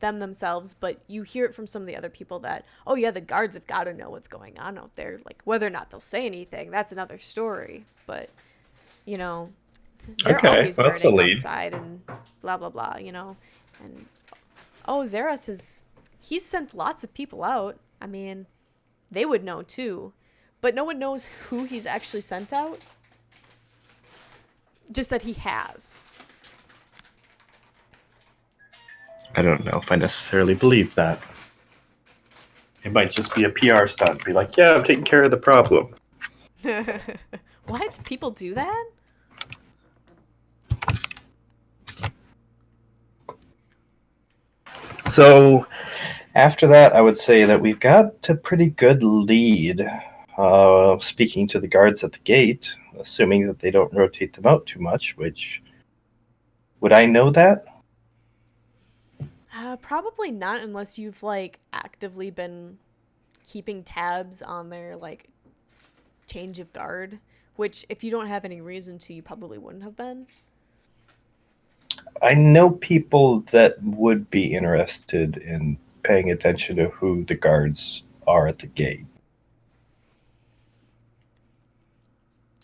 themselves, but you hear it from some of the other people that, oh yeah, the guards have got to know what's going on out there. Like, whether or not they'll say anything, that's another story. But they're Okay, always that's a guarding lead. outside and blah blah blah. And oh, Xeros he's sent lots of people out. I mean, they would know too, but no one knows who he's actually sent out. Just that he has. I don't know if I necessarily believe that. It might just be a PR stunt. Be like, yeah, I'm taking care of the problem. What? People do that? So after that, I would say that we've got a pretty good lead. Speaking to the guards at the gate, assuming that they don't rotate them out too much, which would I know that? Probably not, unless you've like actively been keeping tabs on their like change of guard, which if you don't have any reason to, you probably wouldn't have been. I know people that would be interested in paying attention to who the guards are at the gate.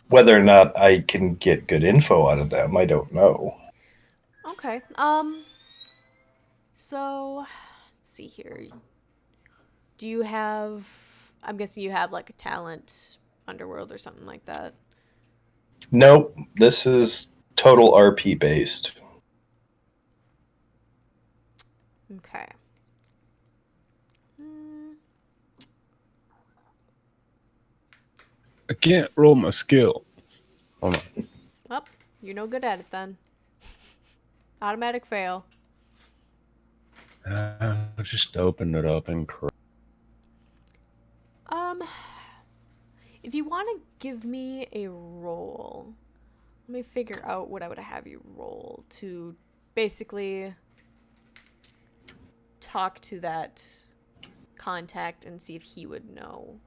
Whether or not I can get good info out of them, I don't know. Okay. So let's see here. Do you have, I'm guessing you have like a talent underworld or something like that? Nope, this is total RP based. Okay. I can't roll my skill. Hold on. Well, you're no good at it then. Automatic fail. I'll just open it up and If you want to give me a roll, let me figure out what I would have you roll to basically talk to that contact and see if he would know.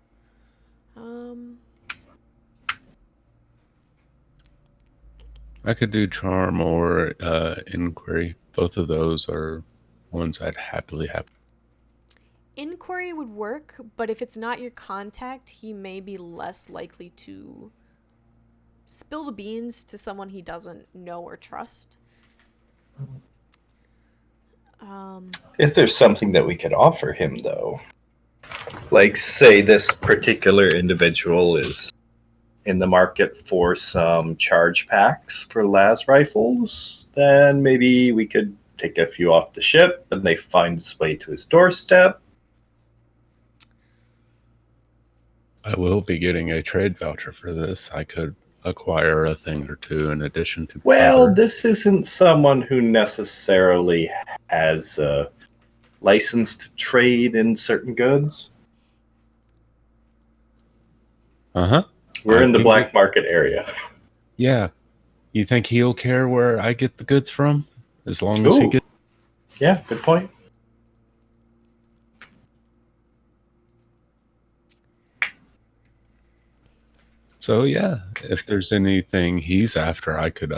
I could do charm or inquiry. Both of those are ones I'd happily have. inquiry would work, but if it's not your contact, he may be less likely to spill the beans to someone he doesn't know or trust. If there's something that we could offer him, though, like say this particular individual is in the market for some charge packs for las rifles, then maybe we could take a few off the ship and they find its way to his doorstep. I will be getting a trade voucher for this. I could acquire a thing or two in addition to. Well, powder. this isn't someone who necessarily has a license to trade in certain goods. Uh-huh. We're I in the think black market area. Yeah. You think he'll care where I get the goods from? As long as he Ooh. gets... Yeah, good point. So, yeah, if there's anything he's after, I could...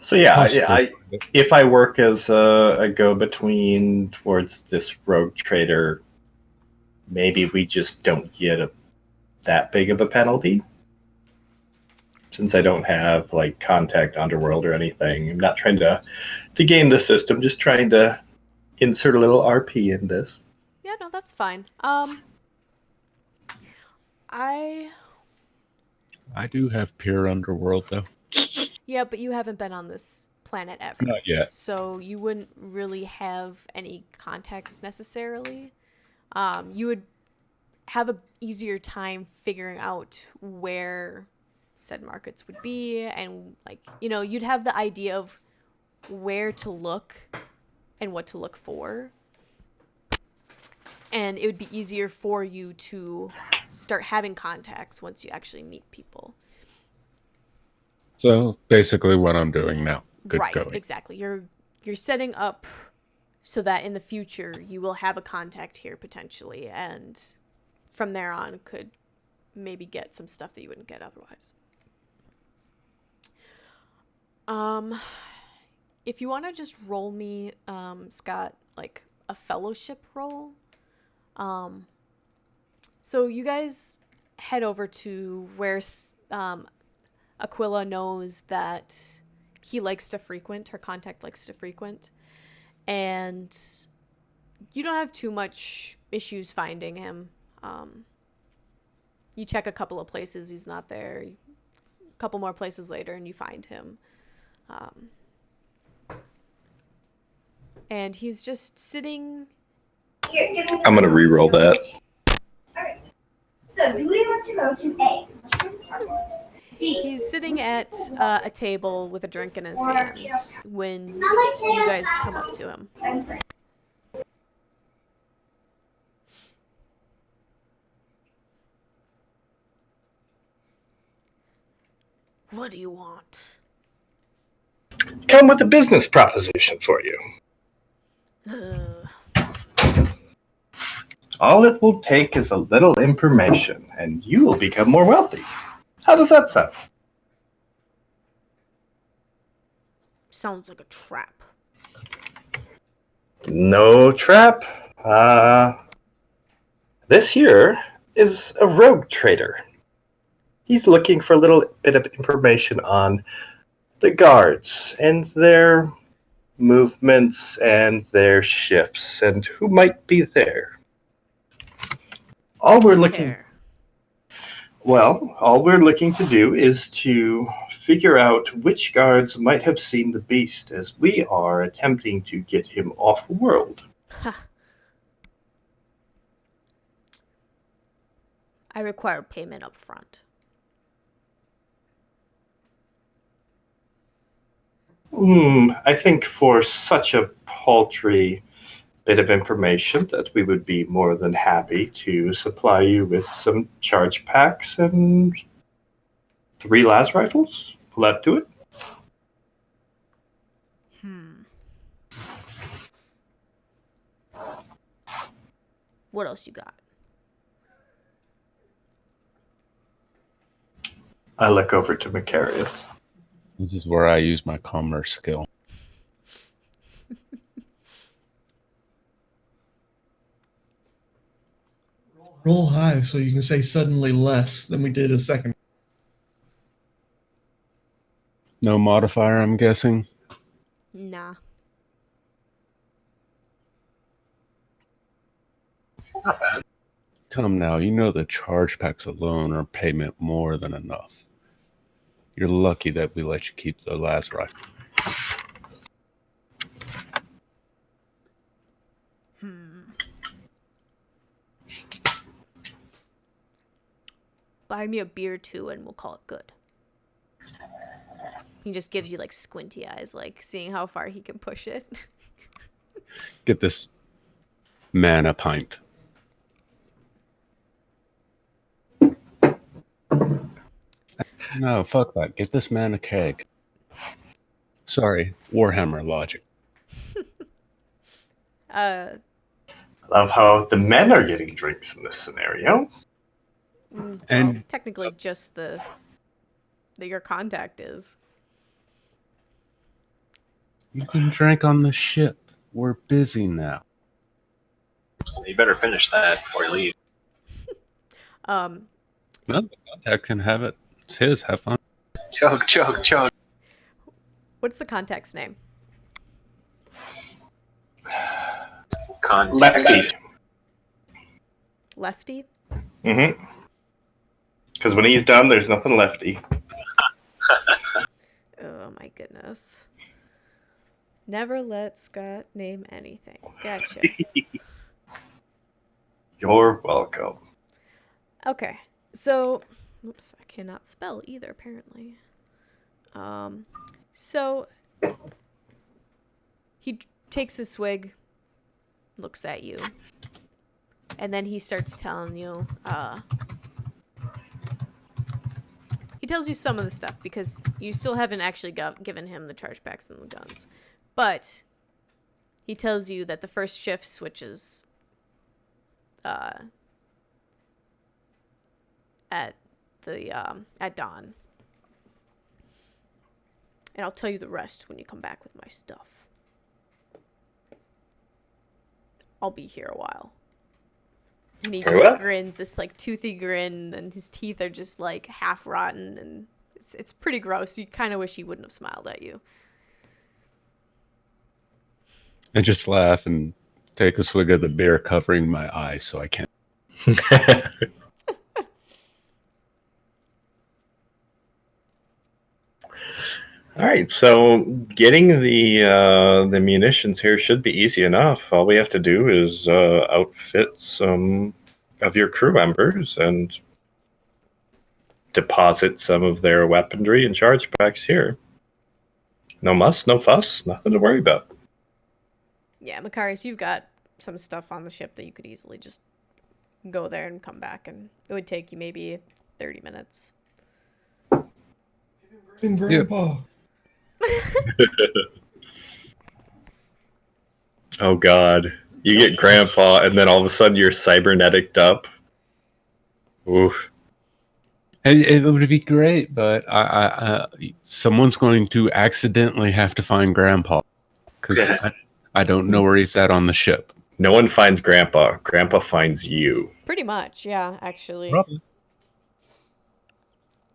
So yeah, possibly- if I work as a go-between towards this rogue trader, maybe we just don't get that big of a penalty. Since I don't have like contact underworld or anything, I'm not trying to game the system. Just trying to insert a little RP in this. Yeah, no, that's fine. I do have pure underworld, though. Yeah, but you haven't been on this planet ever. Not yet. So you wouldn't really have any context necessarily. You would have a easier time figuring out where said markets would be, and like, you know, you'd have the idea of where to look and what to look for. And it would be easier for you to start having contacts once you actually meet people. So, basically what I'm doing now. Good Right, going. exactly. You're setting up so that in the future you will have a contact here potentially, and from there on could maybe get some stuff that you wouldn't get otherwise. If you want to just roll me, Scott, like a fellowship roll. So you guys head over to where Aquila knows that he likes to frequent, her contact likes to frequent, and you don't have too much issues finding him. You check a couple of places, he's not there. A couple more places later, and you find him. And he's just sitting. I'm gonna re-roll that. Alright. So, do we want to go to A? B. He's sitting at a table with a drink in his hand when you guys come up to him. What do you want? Come with a business proposition for you. All it will take is a little information, and you will become more wealthy. How does that sound? Sounds like a trap. No trap. This here is a rogue trader. He's looking for a little bit of information on the guards and their movements and their shifts and who might be there. All we're looking to do is to figure out which guards might have seen the beast, as we are attempting to get him off-world. I require payment up front. I think for such a paltry bit of information that we would be more than happy to supply you with some charge packs and 3 las rifles. Will that do it? What else you got? I look over to Mecharius. This is where I use my commerce skill. Roll high so you can say suddenly less than we did a second. No modifier, I'm guessing. Nah. Not bad. Come now, you know the charge packs alone are payment more than enough. You're lucky that we let you keep the last rifle. Buy me a beer too, and we'll call it good. He just gives you like squinty eyes, like seeing how far he can push it. Get this man a pint. No, fuck that. Get this man a keg. Sorry, Warhammer logic. Love how the men are getting drinks in this scenario. And- well, technically just the your contact is. You can drink on the ship. We're busy now. You better finish that before you leave. No, the contact can have it. It's his. Have fun. Chug, chug, chug. What's the contact's name? Lefty. Lefty? Mm-hmm. Because when he's done, there's nothing lefty. Oh my goodness. Never let Scott name anything. Gotcha. You're welcome. Okay, so, oops, I cannot spell either, apparently. So, he takes a swig, looks at you, and then he starts telling you, he tells you some of the stuff, because you still haven't actually given him the charge packs and the guns. But, he tells you that the first shift switches, at dawn. And I'll tell you the rest when you come back with my stuff. I'll be here a while. And he just grins, this like toothy grin, and his teeth are just like half rotten, and it's pretty gross. You kind of wish he wouldn't have smiled at you. I just laugh and take a swig of the beer covering my eyes so I can't. All right, so getting the munitions here should be easy enough. All we have to do is outfit some of your crew members and deposit some of their weaponry and charge packs here. No muss, no fuss, nothing to worry about. Yeah, Mecharius, you've got some stuff on the ship that you could easily just go there and come back, and it would take you maybe 30 minutes. Grandpa. Oh God, you get Grandpa, and then all of a sudden you're cybernetic up. Oof. It would be great, but someone's going to accidentally have to find Grandpa because I don't know where he's at on the ship. No one finds Grandpa. Grandpa finds you. Pretty much, yeah, actually. Probably.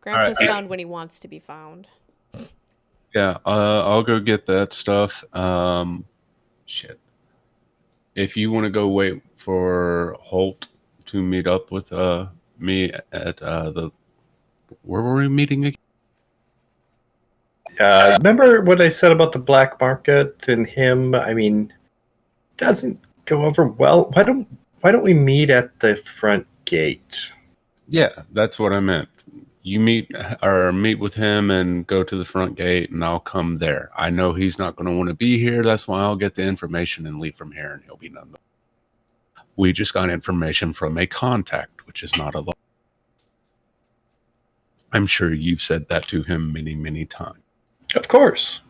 Grandpa's found when he wants to be found. Yeah, I'll go get that stuff. Shit. If you want to go wait for Holt to meet up with me at the... Where were we meeting again? Remember what I said about the black market and him? I mean, doesn't go over well. Why don't we meet at the front gate? Yeah, that's what I meant. You meet with him and go to the front gate, and I'll come there. I know he's not going to want to be here. That's why I'll get the information and leave from here, and he'll be none. We just got information from a contact, which is not a lot. I'm sure you've said that to him many, many times. Of course.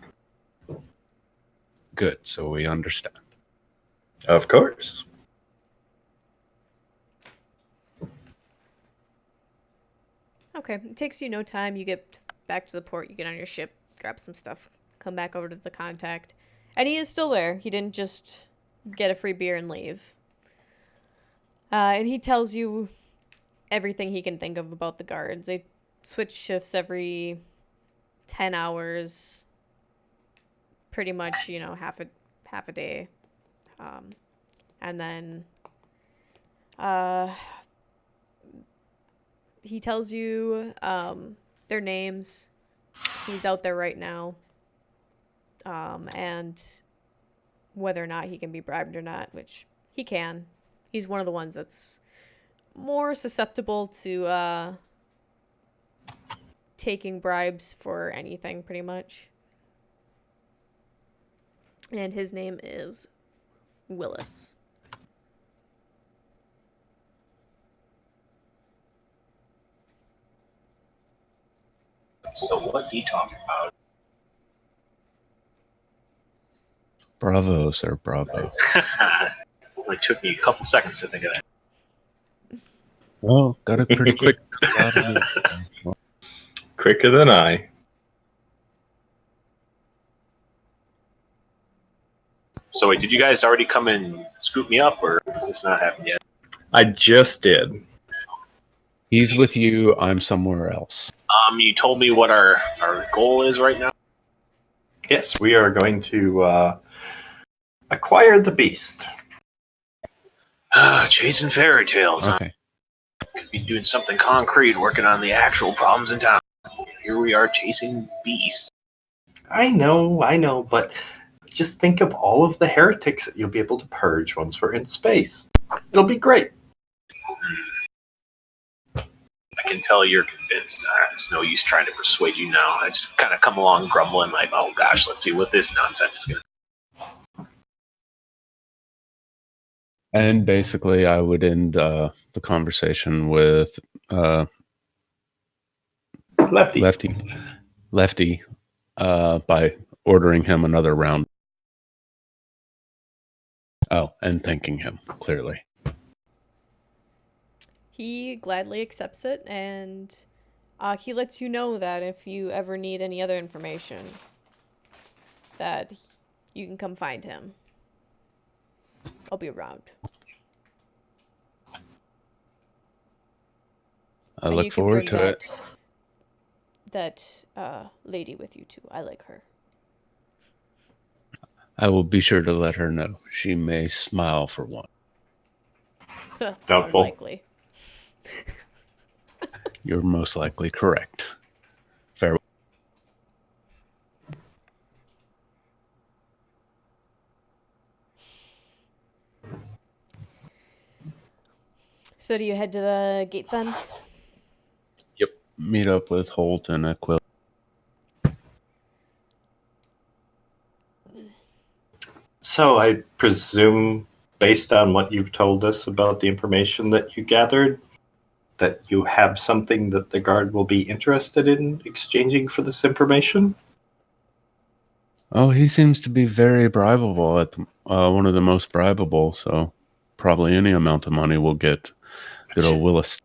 Good, so we understand. Of course. Okay, it takes you no time. You get back to the port, you get on your ship, grab some stuff, come back over to the contact. And he is still there. He didn't just get a free beer and leave. And he tells you everything he can think of about the guards. They switch shifts every 10 hours, pretty much, you know, half a day. And then he tells you their names. He's out there right now. And whether or not he can be bribed or not, which he can. He's one of the ones that's more susceptible to taking bribes for anything, pretty much. And his name is Willis. So what are you talking about? Bravo, sir, bravo. Only took me a couple seconds to think of that. Well, got it pretty quick. Quicker than I. So wait, did you guys already come and scoop me up, or does this not happen yet? I just did. He's with you. I'm somewhere else. You told me what our goal is right now. Yes, we are going to acquire the beast. Chasing fairy tales. Okay. Could be doing something concrete, working on the actual problems in town. Here we are chasing beasts. I know, but just think of all of the heretics that you'll be able to purge once we're in space. It'll be great. I can tell you're convinced. There's no use trying to persuade you now. I just kind of come along grumbling like, oh gosh, let's see what this nonsense is going to be. And basically, I would end the conversation with Lefty by ordering him another round. Oh, and thanking him, clearly. He gladly accepts it, and he lets you know that if you ever need any other information, that you can come find him. I'll be around. I And look you can forward bring to it. that lady with you too. I like her. I will be sure to let her know. She may smile for one. Doubtful. Unlikely. You're most likely correct. Farewell. So do you head to the gate then? Yep. Meet up with Holt and Aquila. So I presume, based on what you've told us about the information that you gathered, that you have something that the guard will be interested in exchanging for this information? Oh, he seems to be very bribable, at one of the most bribable, so probably any amount of money will get good old Willis.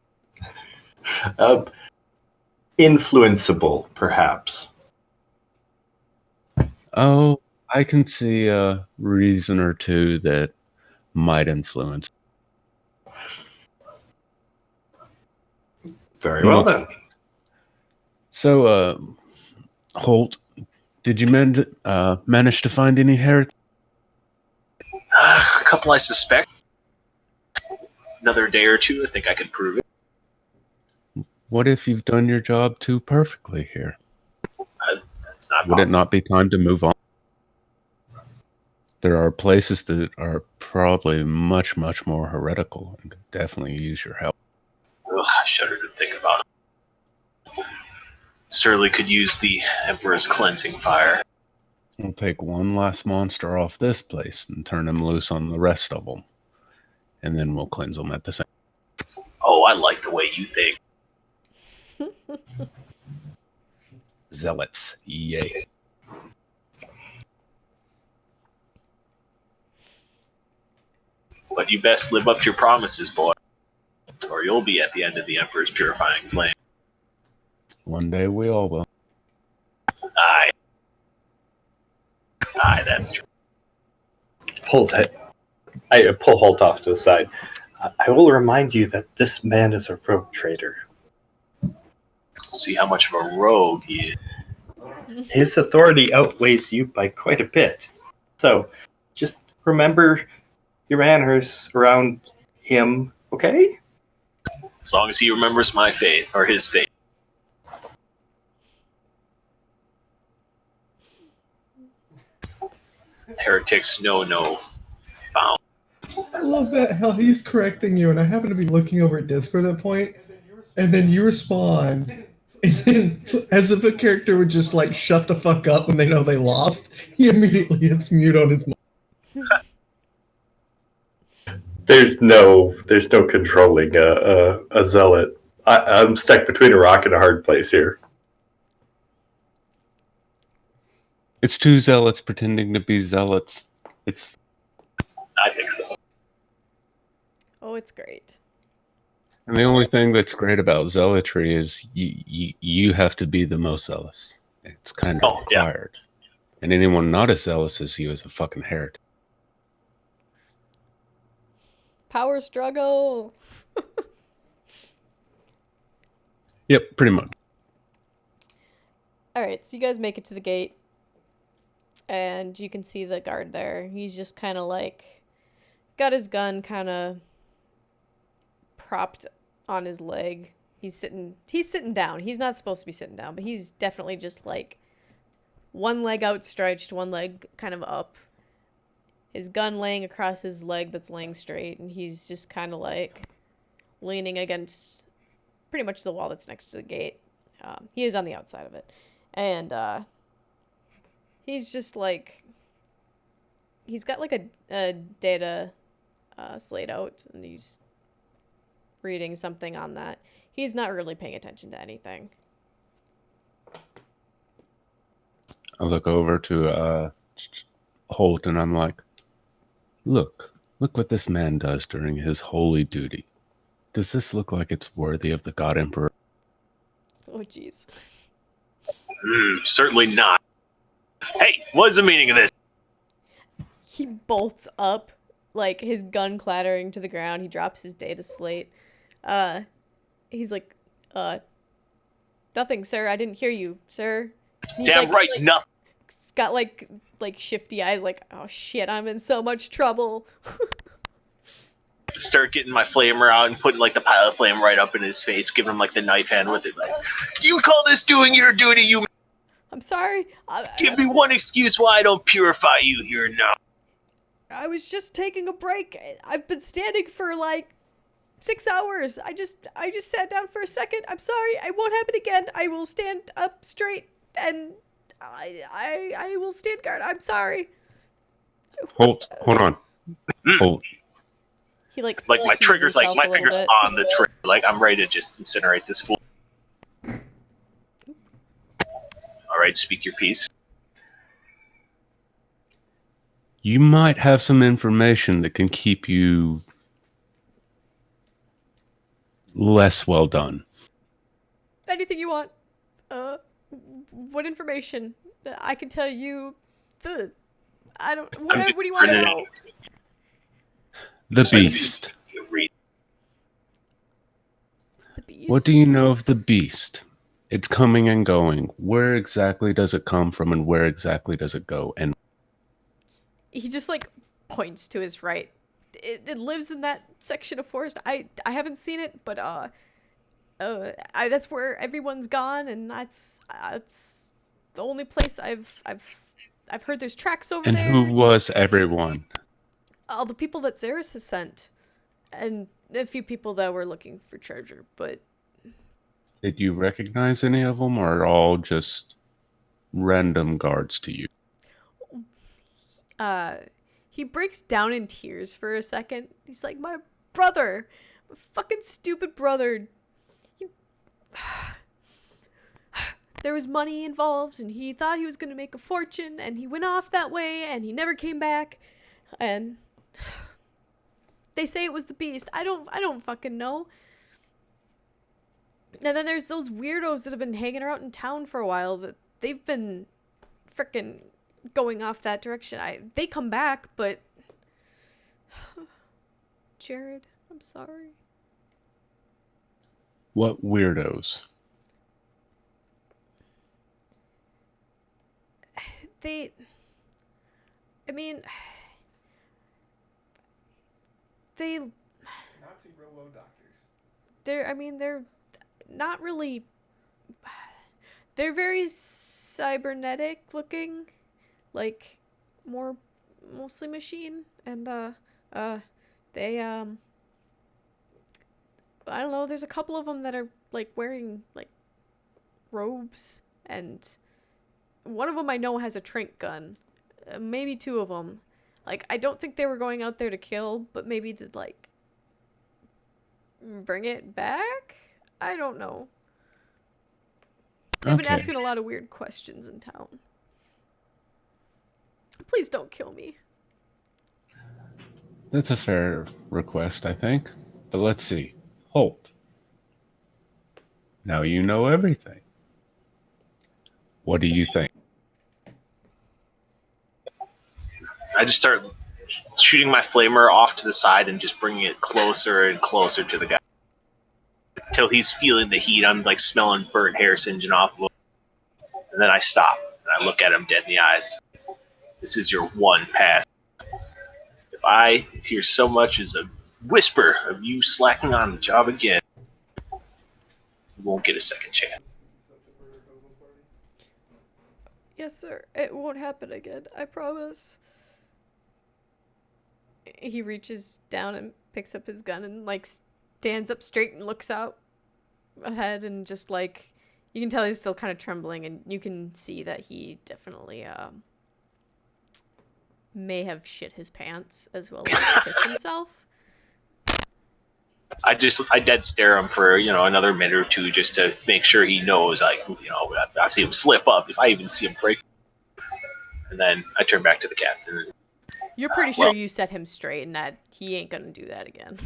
Influenceable, perhaps. Oh, I can see a reason or two that might influence. Very well, then. So, Holt, did you manage to find any heretics? A couple, I suspect. Another day or two, I think I could prove it. What if you've done your job too perfectly here? That's not Would possible. it not be time to move on? There are places that are probably much, much more heretical and could definitely use your help. Ugh, I shudder to think about it. Certainly could use the Emperor's cleansing fire. We'll take one last monster off this place and turn him loose on the rest of them. And then we'll cleanse them at the same time. Oh, I like the way you think. Zealots, yay. But you best live up to your promises, boy, or you'll be at the end of the Emperor's purifying flame. One day we all will. Aye, that's true. Holt, I pull Holt off to the side. I will remind you that this man is a rogue trader. See how much of a rogue he is. His authority outweighs you by quite a bit. So, just remember your manners around him, okay? As long as he remembers my fate, or his fate. Heretics, no. Found. I love that how he's correcting you, and I happen to be looking over at Discord at that point, and then you respond, and then as if a character would just like shut the fuck up when they know they lost, he immediately hits mute on his mic. There's no controlling a zealot. I'm stuck between a rock and a hard place here. It's two zealots pretending to be zealots. I think so. Oh, it's great. And the only thing that's great about zealotry is you have to be the most zealous. It's kind of required. Yeah. And anyone not as zealous as you is a fucking heretic. Power struggle. Yep, pretty much. Alright, so you guys make it to the gate. And you can see the guard there. He's just kind of like... got his gun kind of propped on his leg. He's sitting down. He's not supposed to be sitting down, but he's definitely just like one leg outstretched, one leg kind of up. His gun laying across his leg that's laying straight, and he's just kind of like leaning against pretty much the wall that's next to the gate. He is on the outside of it. And he's just like... he's got like a data slate out, and he's reading something on that. He's not really paying attention to anything. I look over to Holt and I'm like, look what this man does during his holy duty. Does this look like it's worthy of the God Emperor? Oh, jeez. Certainly not. Hey, what's the meaning of this? He bolts up, like his gun clattering to the ground. He drops his data slate. He's like, nothing, sir. I didn't hear you, sir. He's damn like, right, nothing. He's got like shifty eyes, like, oh shit, I'm in so much trouble. Start getting my flamer out and putting like the pilot flame right up in his face, giving him like the knife hand with it. Like, you call this doing your duty? You. I'm sorry. Give me one excuse why I don't purify you here now. I was just taking a break. I've been standing for like 6 hours. I just sat down for a second. I'm sorry. It won't happen again. I will stand up straight and I will stand guard. I'm sorry. Hold on. Hold. He like my trigger's like my finger's bit. on the trigger. Like I'm ready to just incinerate this fool. All right, speak your piece. You might have some information that can keep you less well done. Anything you want. What information? I can tell you what do you want to know? The beast. The beast? What do you know of the beast? It's coming and going. Where exactly does it come from and where exactly does it go? And he just like points to his right. It lives in that section of forest. I haven't seen it, but that's where everyone's gone, and that's the only place I've heard there's tracks over and there. who was everyone? All the people that Xeris has sent, and a few people that were looking for treasure. But did you recognize any of them, or are all just random guards to you? He breaks down in tears for a second. He's like, my brother, my fucking stupid brother. There was money involved, and he thought he was going to make a fortune, and he went off that way, and he never came back. And they say it was the beast. I don't fucking know. And then there's those weirdos that have been hanging around in town for a while that they've been frickin' going off that direction. They come back, but Jared, I'm sorry. What weirdos? I mean, they Nazi robo doctors. they're not really, they're very cybernetic looking, like mostly machine, and they I don't know, there's a couple of them that are like wearing like robes, and one of them I know has a tranq gun. Maybe two of them. Like, I don't think they were going out there to kill, but maybe to like bring it back? I don't know. They've been Okay. asking a lot of weird questions in town. Please don't kill me. That's a fair request, I think. But let's see. Holt. Now you know everything. What do you think? I just start shooting my flamer off to the side and just bringing it closer and closer to the guy until he's feeling the heat. I'm like smelling burnt hair singeing off of him, and then I stop and I look at him dead in the eyes. This is your one pass. If I hear so much as a whisper of you slacking on the job again, you won't get a second chance. Yes, sir. It won't happen again. I promise. He reaches down and picks up his gun and like stands up straight and looks out ahead, and just like, you can tell he's still kind of trembling, and you can see that he definitely may have shit his pants as well as pissed himself. I dead stare him for another minute or two just to make sure he knows. Like, I see him slip up, if I even see him break, and then I turn back to the captain. You're pretty sure you set him straight and that he ain't gonna do that again.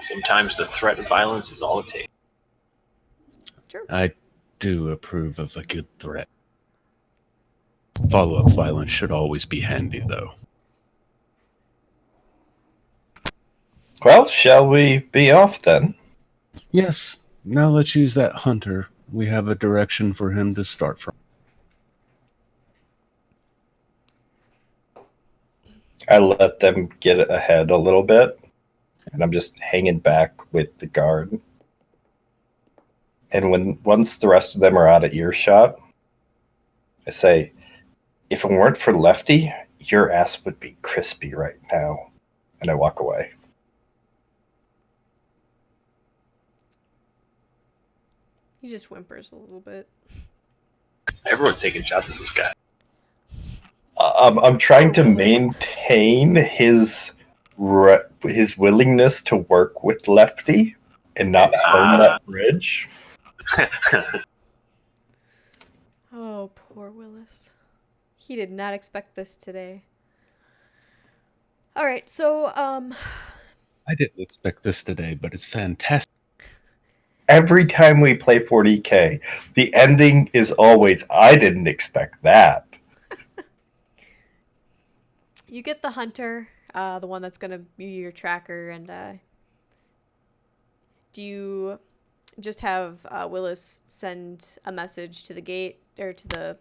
Sometimes the threat of violence is all it takes. Sure. I do approve of a good threat. Follow-up violence should always be handy, though. Well, shall we be off then? Yes. Now let's use that hunter. We have a direction for him to start from. I let them get ahead a little bit, and I'm just hanging back with the guard. And once the rest of them are out of earshot, I say, if it weren't for Lefty, your ass would be crispy right now. And I walk away. He just whimpers a little bit. Everyone's taking shots at this guy. I'm trying to maintain his willingness to work with Lefty and not burn that bridge. Oh, poor Willis. He did not expect this today. Alright, so, I didn't expect this today, but it's fantastic. Every time we play 40k, the ending is always, I didn't expect that. you get the hunter, the one that's gonna be your tracker, and, do you just have Willis send a message to the gate, or to the,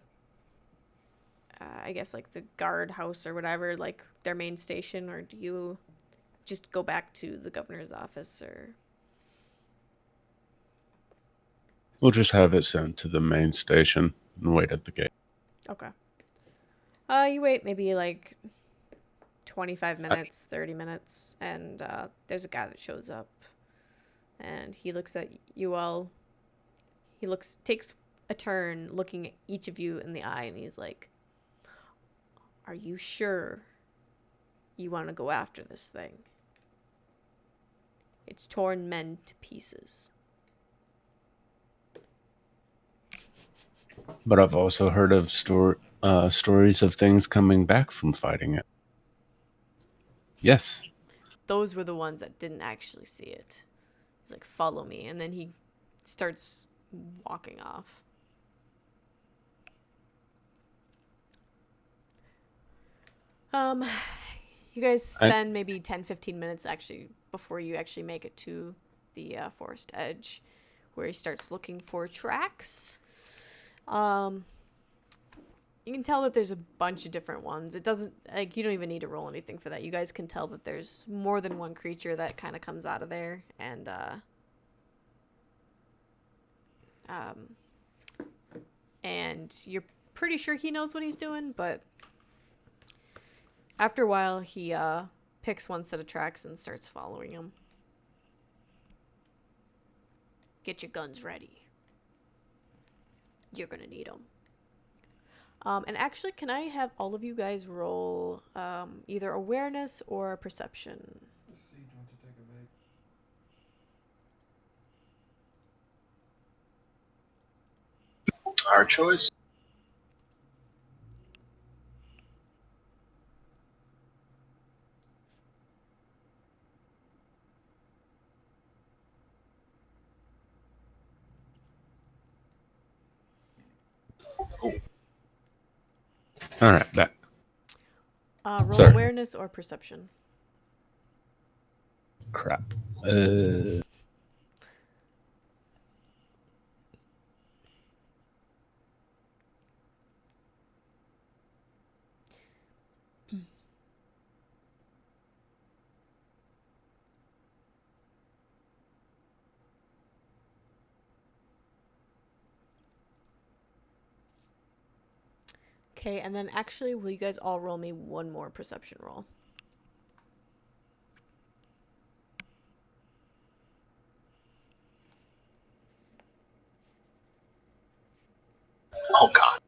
I guess, like, the guard house or whatever, like, their main station, or do you just go back to the governor's office, or... We'll just have it sent to the main station and wait at the gate. Okay. You wait maybe like 25 minutes, 30 minutes, and there's a guy that shows up, and he looks at you all. He takes a turn looking at each of you in the eye, and he's like, "Are you sure you want to go after this thing? It's torn men to pieces." But I've also heard of stories of things coming back from fighting it. Yes. Those were the ones that didn't actually see it. He's like, "Follow me," and then he starts walking off. Um, you guys spend maybe 10-15 minutes actually before you actually make it to the forest edge, where he starts looking for tracks. You can tell that there's a bunch of different ones. It doesn't, like, you don't even need to roll anything for that. You guys can tell that there's more than one creature that kind of comes out of there, and you're pretty sure he knows what he's doing, but after a while, he picks one set of tracks and starts following them. Get your guns ready. You're gonna need them. And actually, can I have all of you guys roll either awareness or perception? Our choice. All right, back. Roll Sorry. awareness or perception. Crap. Okay, and then actually, will you guys all roll me one more perception roll? Oh God.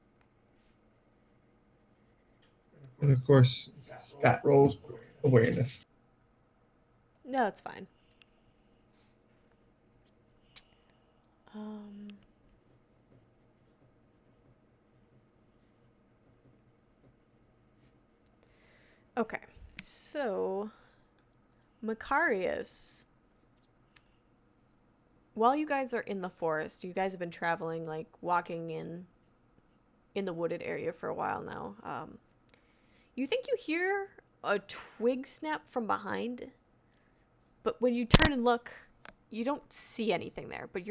And of course, Scott rolls awareness. No, it's fine. Okay, so Mecharius, while you guys are in the forest, you guys have been traveling, like walking in the wooded area for a while now. You think you hear a twig snap from behind, but when you turn and look, you don't see anything there. But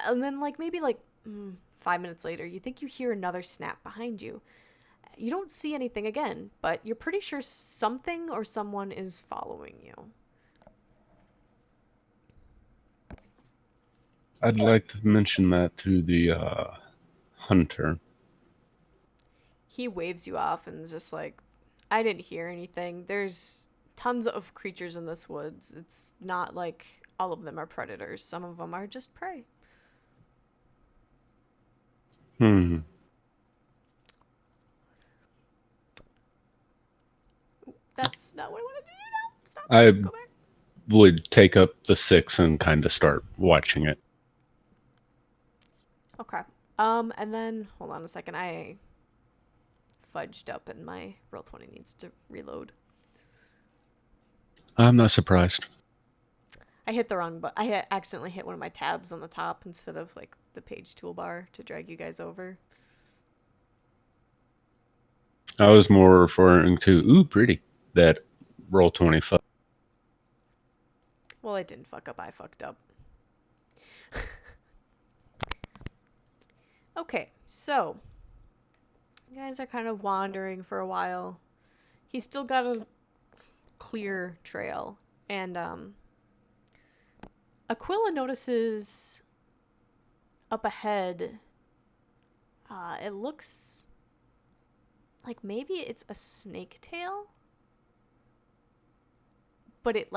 and then maybe 5 minutes later, you think you hear another snap behind you. You don't see anything again, but you're pretty sure something or someone is following you. I'd like to mention that to the hunter. He waves you off and is just like, I didn't hear anything. There's tons of creatures in this woods. It's not like all of them are predators. Some of them are just prey. That's not what I wanted to do now. Stop. I Go back. would take up the 6 and kind of start watching it. Okay. And then, hold on a second. I fudged up and my Roll20 needs to reload. I'm not surprised. I hit the wrong button. I accidentally hit one of my tabs on the top instead of the page toolbar to drag you guys over. I was more referring to, ooh, pretty, that Roll20. Well, it didn't fuck up. I fucked up. Okay, so you guys are kind of wandering for a while. He's still got a clear trail, and Aquila notices up ahead. It looks like maybe it's a snake tail, but it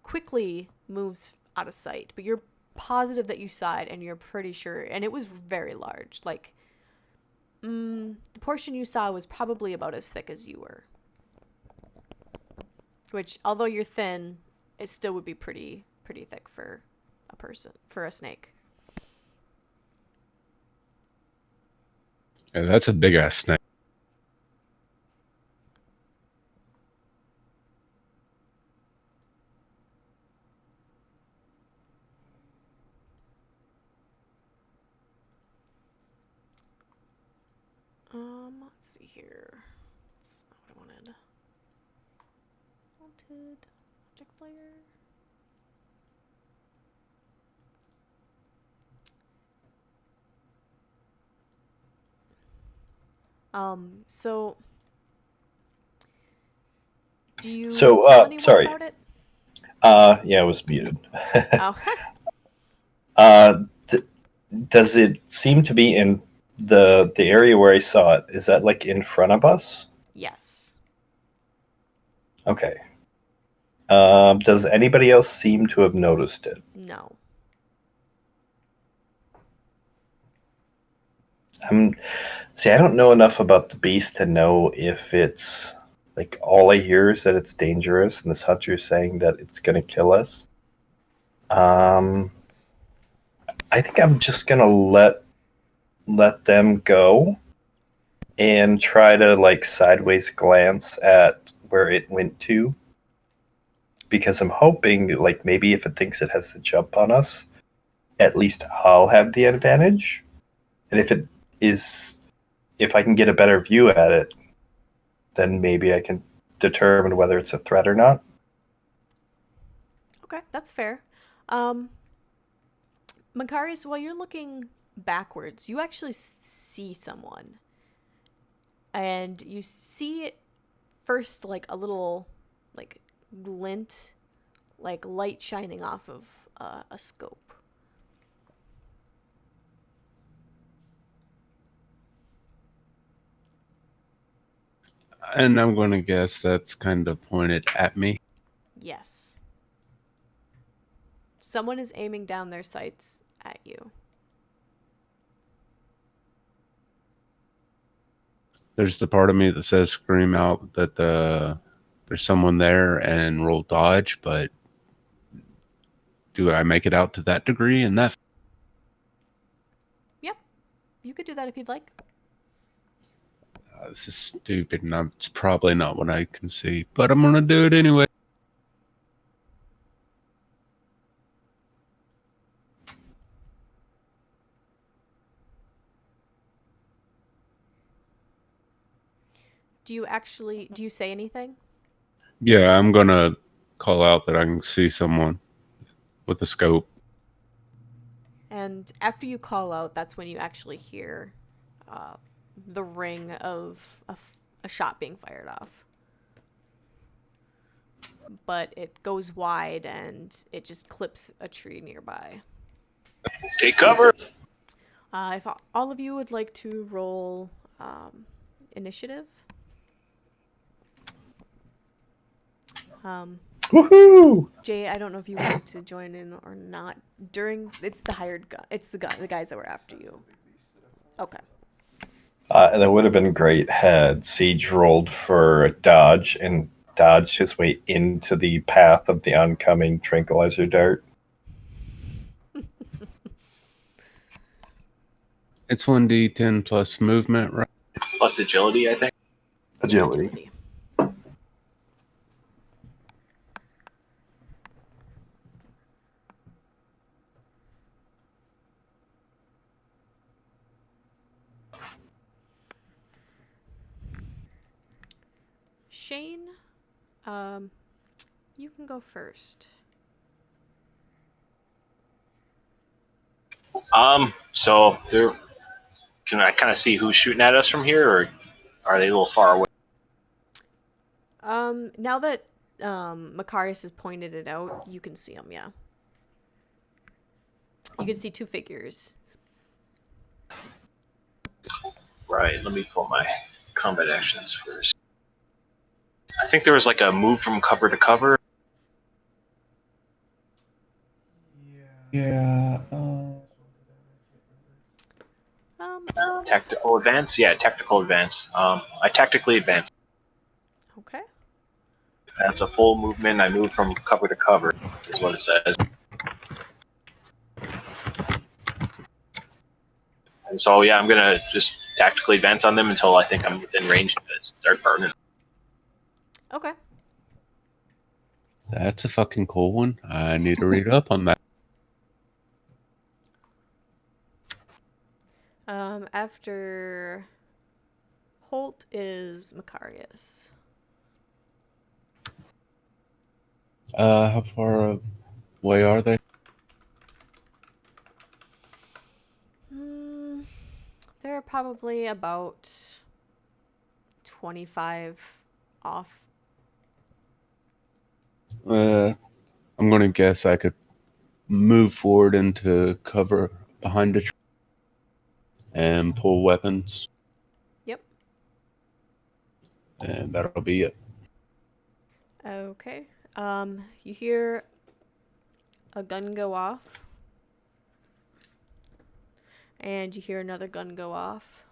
quickly moves out of sight. But you're positive that you saw it, and you're pretty sure, and it was very large. The portion you saw was probably about as thick as you were. Which, although you're thin, it still would be pretty thick for a snake. Yeah, that's a big ass snake. Let's see here. So what I wanted. Haunted object layer. So do you So, tell anyone sorry. about it? Yeah, I was muted. Oh. Does it seem to be in the area where I saw it? Is that like in front of us? Yes. Okay. Does anybody else seem to have noticed it? No. See, I don't know enough about the beast to know if it's like all I hear is that it's dangerous, and this hunter is saying that it's going to kill us. I think I'm just going to let them go and try to like sideways glance at where it went to, because I'm hoping like maybe if it thinks it has the jump on us, at least I'll have the advantage, and if I can get a better view at it, then maybe I can determine whether it's a threat or not. Okay, that's fair. Mecharius, while you're looking backwards, you actually see someone. And you see first like a little like glint, like light shining off of a scope. And I'm going to guess that's kind of pointed at me. Yes. Someone is aiming down their sights at you. There's the part of me that says scream out that there's someone there and roll dodge, but do I make it out to that degree? And that Yep. You could do that if you'd like. this is stupid, and it's probably not what I can see, but I'm gonna do it anyway. Do you say anything? Yeah, I'm gonna call out that I can see someone with a scope. And after you call out, that's when you actually hear the ring of a shot being fired off. But it goes wide and it just clips a tree nearby. Take cover. If all of you would like to roll initiative. Woohoo! Jay, I don't know if you want to join in or not. It's the hired guy. It's the guys that were after you. Okay. That would have been great had Siege rolled for dodge and dodged his way into the path of the oncoming tranquilizer dart. It's 1d10 plus movement, right? Plus agility, I think. Agility. Shane, you can go first. So can I kind of see who's shooting at us from here, or are they a little far away? Now that Mecharius has pointed it out, you can see them, yeah. You can see two figures. Right, let me pull my combat actions first. I think there was like a move from cover to cover. Yeah. Tactical advance? Yeah, tactical advance. I tactically advance. Okay. That's a full movement. I move from cover to cover, is what it says. And so, yeah, I'm going to just tactically advance on them until I think I'm within range to start burning. Okay. That's a fucking cool one. I need to read up on that. After Holt is Mecharius. How far away are they? They're probably about 25 off. I'm going to guess I could move forward into cover behind a tree and pull weapons, Yep. and that'll be it. Okay. You hear a gun go off. And you hear another gun go off.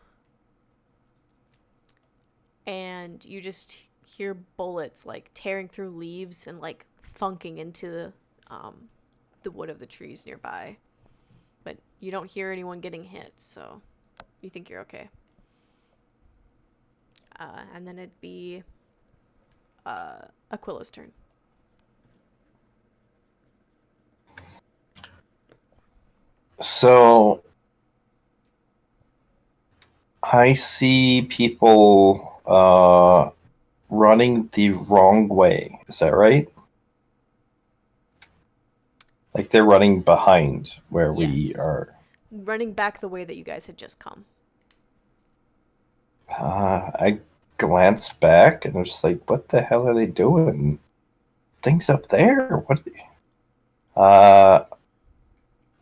And you just hear bullets like tearing through leaves and like thunking into the wood of the trees nearby. But you don't hear anyone getting hit, so you think you're okay. And then it'd be Aquila's turn. So I see people running the wrong way. Is that right? Like they're running behind where we Yes. are. Running back the way that you guys had just come. I glance back and I'm just like, what the hell are they doing? Things up there? What?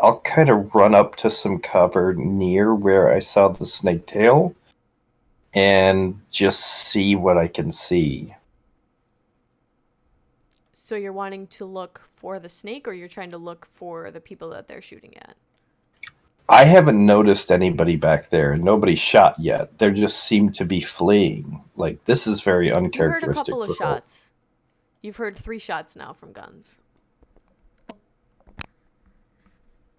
I'll kind of run up to some cover near where I saw the snake tail and just see what I can see. So you're wanting to look for the snake, or you're trying to look for the people that they're shooting at? I haven't noticed anybody back there, and nobody shot yet. There just seem to be fleeing. Like, this is very You uncharacteristic. heard a couple of for shots. You've heard 3 shots now from guns.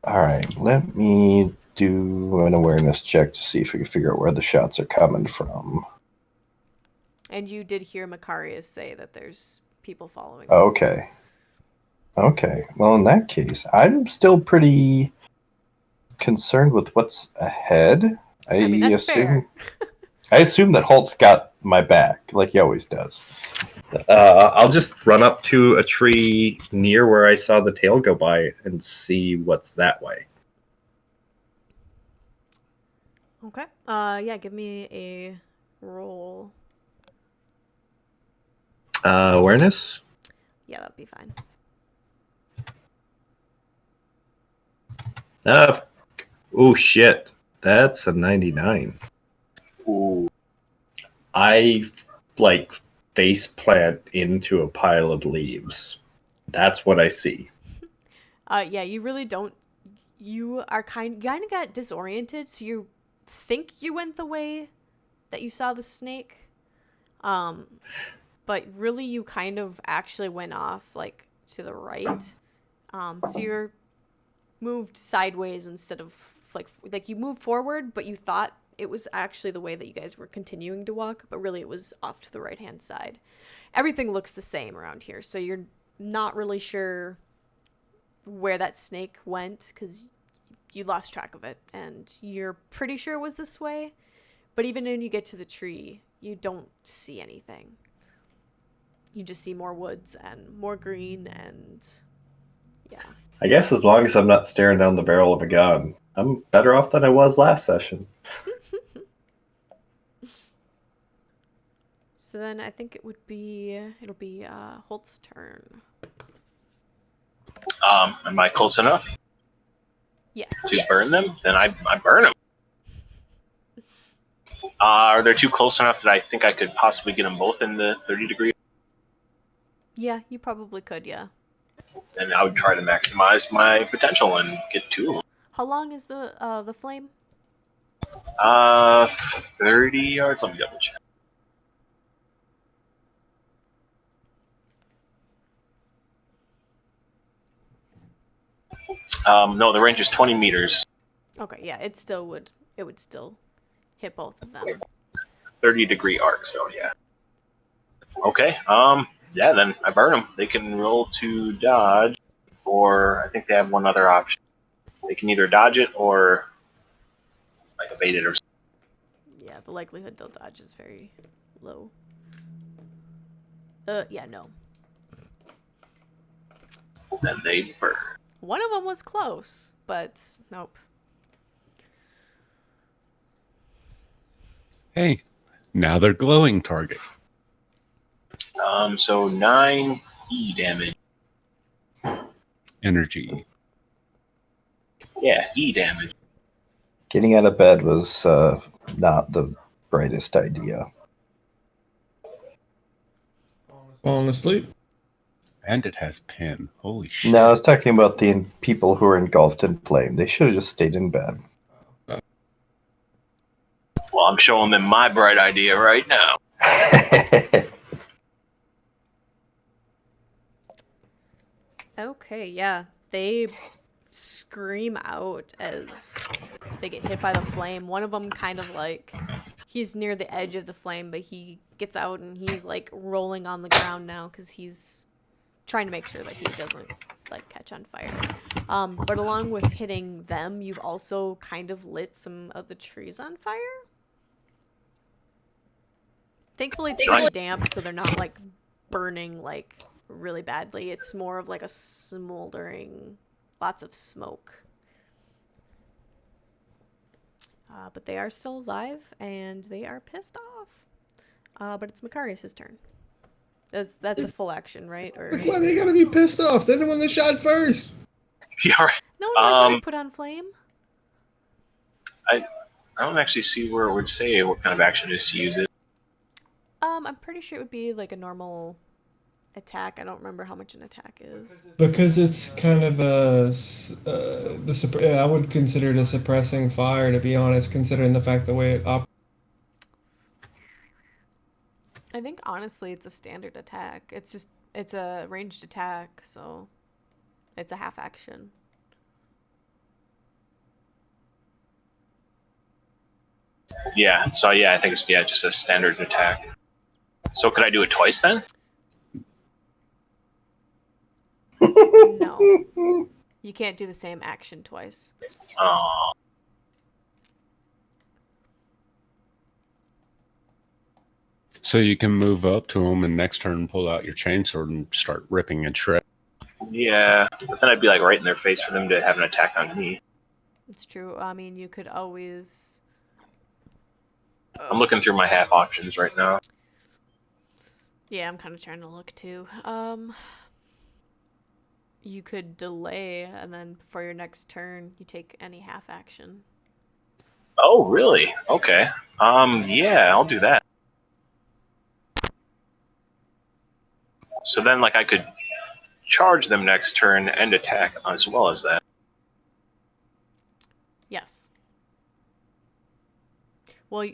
All right, let me do an awareness check to see if we can figure out where the shots are coming from. And you did hear Mecharius say that there's people following us. Okay. Okay. Well, in that case, I'm still pretty concerned with what's ahead. I mean, that's fair. I assume that Holt's got my back, like he always does. I'll just run up to a tree near where I saw the tail go by and see what's that way. Okay. Yeah, give me a roll. Awareness? Yeah, that'd be fine. Oh, shit. That's a 99. Ooh. I, face plant into a pile of leaves. That's what I see. Yeah, you really don't. You kind of got disoriented, so you think you went the way that you saw the snake. But really you kind of actually went off, like, to the right. So you're moved sideways instead of, like you moved forward, but you thought it was actually the way that you guys were continuing to walk, but really it was off to the right-hand side. Everything looks the same around here, so you're not really sure where that snake went, because you lost track of it, and you're pretty sure it was this way, but even when you get to the tree, you don't see anything. You just see more woods and more green, and yeah. I guess as long as I'm not staring down the barrel of a gun, I'm better off than I was last session. So then I think it'll be Holt's turn. Am I close enough Yes. to burn them? Then I burn them. Are there 2 close enough that I think I could possibly get them both in the 30 degree? Yeah, you probably could, yeah. And I would try to maximize my potential and get 2 of them. How long is the flame? 30 yards. Let me double check. No, the range is 20 meters. Okay, yeah, it would still hit both of them. 30 degree arc, so yeah. Okay, yeah, then I burn them. They can roll to dodge, or I think they have one other option. They can either dodge it or like evade it or something. Yeah, the likelihood they'll dodge is very low. Yeah, no. Then they burn. One of them was close, but nope. Hey, now they're glowing target. So 9 E damage. Energy. Yeah, E damage. Getting out of bed was not the brightest idea. Falling asleep. And it has pin. Holy shit. No, I was talking about the people who are engulfed in flame. They should have just stayed in bed. Well, I'm showing them my bright idea right now. Okay, yeah. They scream out as they get hit by the flame. One of them kind of like, he's near the edge of the flame, but he gets out and he's like rolling on the ground now because he's trying to make sure that he doesn't like catch on fire. But along with hitting them, you've also kind of lit some of the trees on fire. Thankfully, it's pretty damp, so they're not like burning like really badly. It's more of like a smoldering, lots of smoke. But they are still alive and they are pissed off. But it's Mecharius' turn. That's a full action, right? Or Why they gotta be pissed off? They're the one that shot first. Yeah, right. no one likes to be put on flame. I don't actually see where it would say what kind of action it is to use it. I'm pretty sure it would be like a normal attack. I don't remember how much an attack is. Because it's kind of I would consider it a suppressing fire, to be honest, considering the fact the way it operates. I think honestly it's a standard attack. It's a ranged attack, so it's a half action. Yeah, so yeah, I think it's just a standard attack. So could I do it twice then? No. You can't do the same action twice. Oh. So you can move up to him and next turn pull out your chainsword and start ripping and shredding. Yeah, but then I'd be like right in their face for them to have an attack on me. It's true. I mean, you could always... I'm looking through my half options right now. Yeah, I'm kind of trying to look too. You could delay, and then for your next turn, you take any half action. Oh, really? Okay. Yeah, I'll do that. So then, like, I could charge them next turn and attack as well as that. Yes. Well,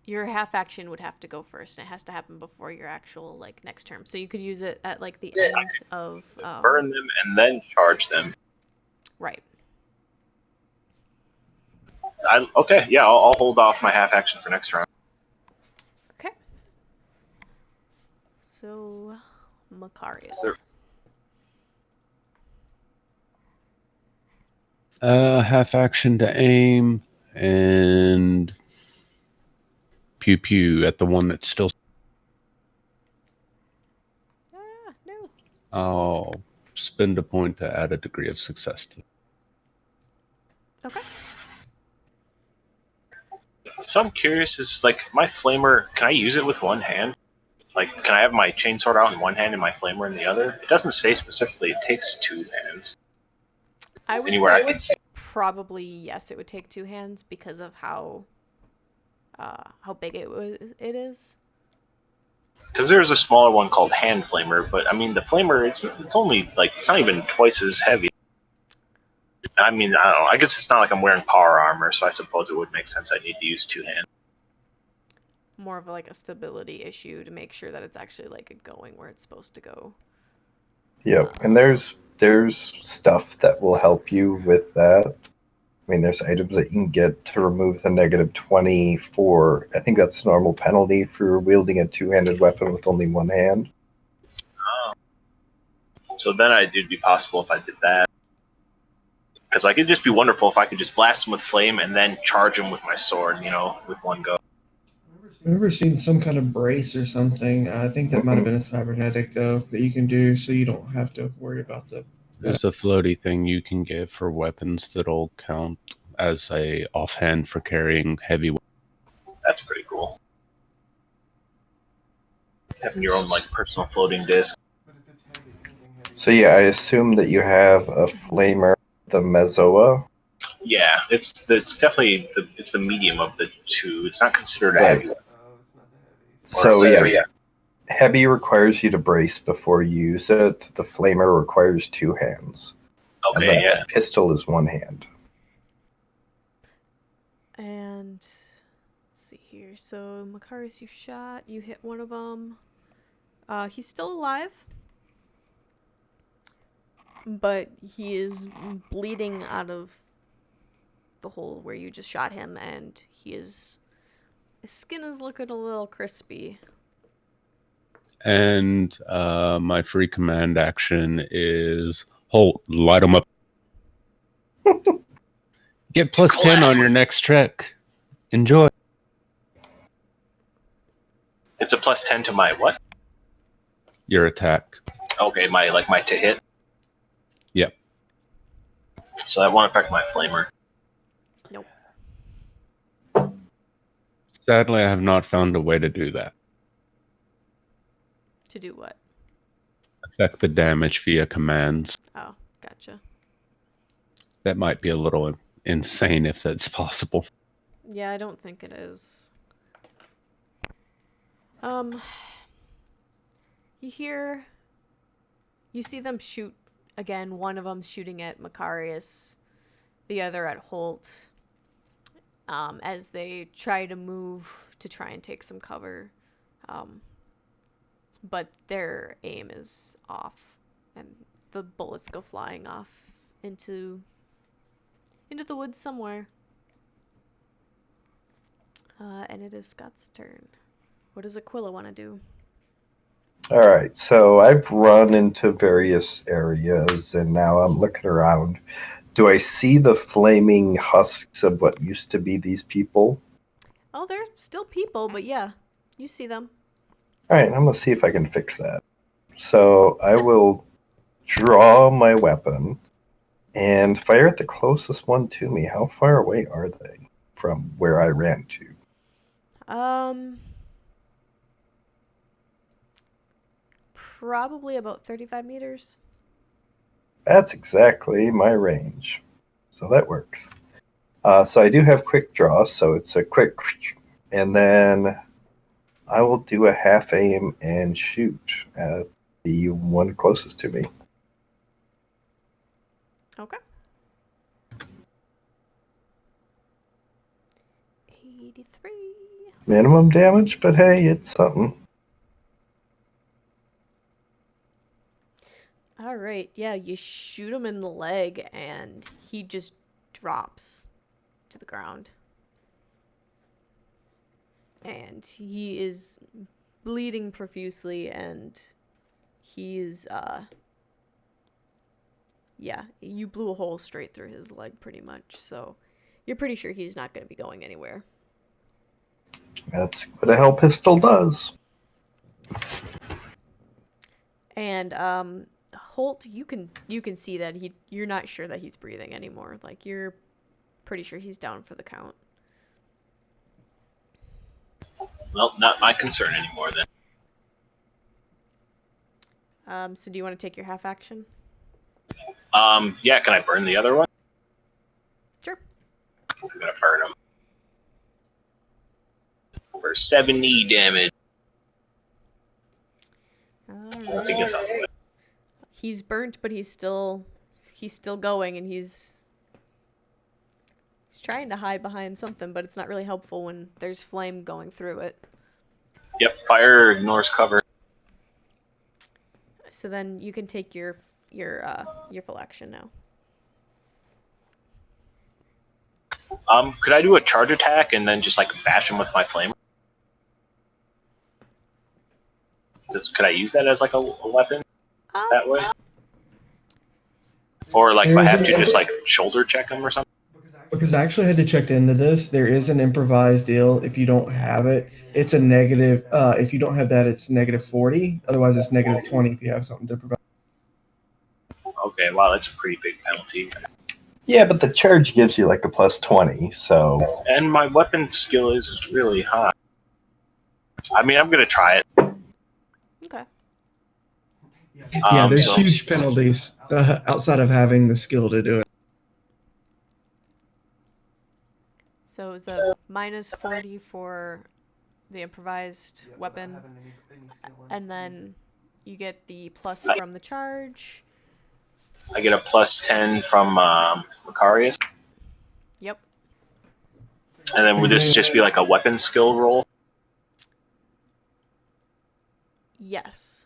your half action would have to go first, and it has to happen before your actual like next turn. So you could use it at like the end of burn them and then charge them. Right. Okay, yeah, I'll hold off my half action for next round. Okay. So, Mecharius. Half action to aim and pew pew at the one that's still. No. I'll spend a point to add a degree of success to. Okay. So I'm curious, is like my flamer, can I use it with one hand? Like, can I have my chainsword out in one hand and my flamer in the other? It doesn't say specifically, it takes 2 hands. I would say probably yes, it would take 2 hands because of how big it is. Because there's a smaller one called hand flamer, but I mean the flamer, it's only like, it's not even twice as heavy. I mean, I don't know. I guess it's not like I'm wearing power armor, so I suppose it would make sense I need to use 2 hands. More of like a stability issue to make sure that it's actually like going where it's supposed to go. Yep, and there's stuff that will help you with that. I mean, there's items that you can get to remove the -20 for, I think that's normal penalty for wielding a 2-handed weapon with only one hand. Oh. So then it'd be possible if I did that. Because like, it'd just be wonderful if I could just blast him with flame and then charge him with my sword, with one go. I've never seen some kind of brace or something. I think that might have been a cybernetic, though, that you can do so you don't have to worry about the There's a floaty thing you can get for weapons that'll count as a offhand for carrying heavy weapons. That's pretty cool. Having your own like personal floating disc. So yeah, I assume that you have a flamer, the Mezzoa. Yeah, it's definitely the medium of the two. It's not considered a Right. heavy weapon. So yeah, heavy requires you to brace before you use it. The flamer requires 2 hands. And Okay, the yeah. pistol is 1 hand. And let's see here. So Mecharius, you hit one of them. He's still alive, but he is bleeding out of the hole where you just shot him, and his skin is looking a little crispy. And my free command action is Holt, light them up. Get plus 10 on your next trek. Enjoy. It's a plus 10 to my what? Your attack. Okay, my to hit. Yep. So that won't affect my flamer. Nope. Sadly, I have not found a way to do that. To do what? Affect the damage via commands. Oh, gotcha. That might be a little insane if that's possible. Yeah, I don't think it is. You see them shoot again. One of them's shooting at Mecharius, the other at Holt, as they try to move to try and take some cover. But their aim is off, and the bullets go flying off into the woods somewhere. And it is Scott's turn. What does Aquila want to do? All right, so I've run into various areas, and now I'm looking around. Do I see the flaming husks of what used to be these people? Oh, they're still people, but yeah, you see them. All right, I'm going to see if I can fix that. So I will draw my weapon and fire at the closest one to me. How far away are they from where I ran to? Probably about 35 meters. That's exactly my range. So that works. So I do have quick draw, so it's a quick, and then I will do a half aim and shoot at the one closest to me. Okay. 83. Minimum damage, but hey, it's something. All right. Yeah, you shoot him in the leg, and he just drops to the ground. And he is bleeding profusely, and he's, yeah, you blew a hole straight through his leg pretty much, so you're pretty sure he's not going to be going anywhere. That's what a hell pistol does. And, Holt, you can see that you're not sure that he's breathing anymore. Like, you're pretty sure he's down for the count. Well, not my concern anymore then. So do you want to take your half action? Yeah, can I burn the other one? Sure. I'm gonna burn him. For 70 damage. Once he gets out of the way. He's burnt, but he's still going, and he's trying to hide behind something, but it's not really helpful when there's flame going through it. Yep, fire ignores cover. So then you can take your full action now. Could I do a charge attack and then just like bash him with my flamer? Could I use that as like a weapon that way? Or like if I have to just like shoulder check him or something? Because I actually had to check into this. There is an improvised deal. If you don't have it, it's a negative. If you don't have that, it's negative 40. Otherwise, it's negative 20 if you have something to provide. Okay, wow, that's a pretty big penalty. Yeah, but the charge gives you like a plus 20, so. And my weapon skill is really high. I mean, I'm gonna try it. Okay. Yeah, there's So- huge penalties outside of having the skill to do it. So it was a minus 40 for the improvised weapon, and then you get the plus from the charge. I get a plus 10 from Mecharius. Yep. And then would this just be like a weapon skill roll? Yes,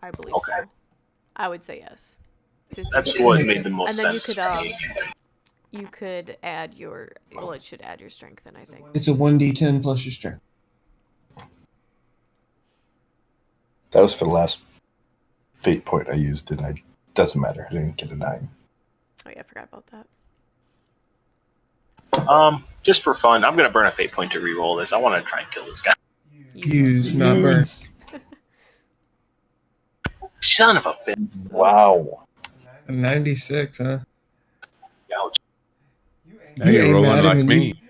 I believe Okay. so. I would say yes. That's what made the most And then you sense could to me. you could add your, well, it should add your strength then, I think. It's a 1d10 plus your strength. That was for the last fate point I used, and I doesn't matter. I didn't get a 9. Oh yeah, I forgot about that. Just for fun, I'm gonna burn a fate point to re-roll this. I want to try and kill this guy. Use, not burn. Son of a bitch! Wow. A 96, huh? Ouch. Now you're aim rolling at him like and me.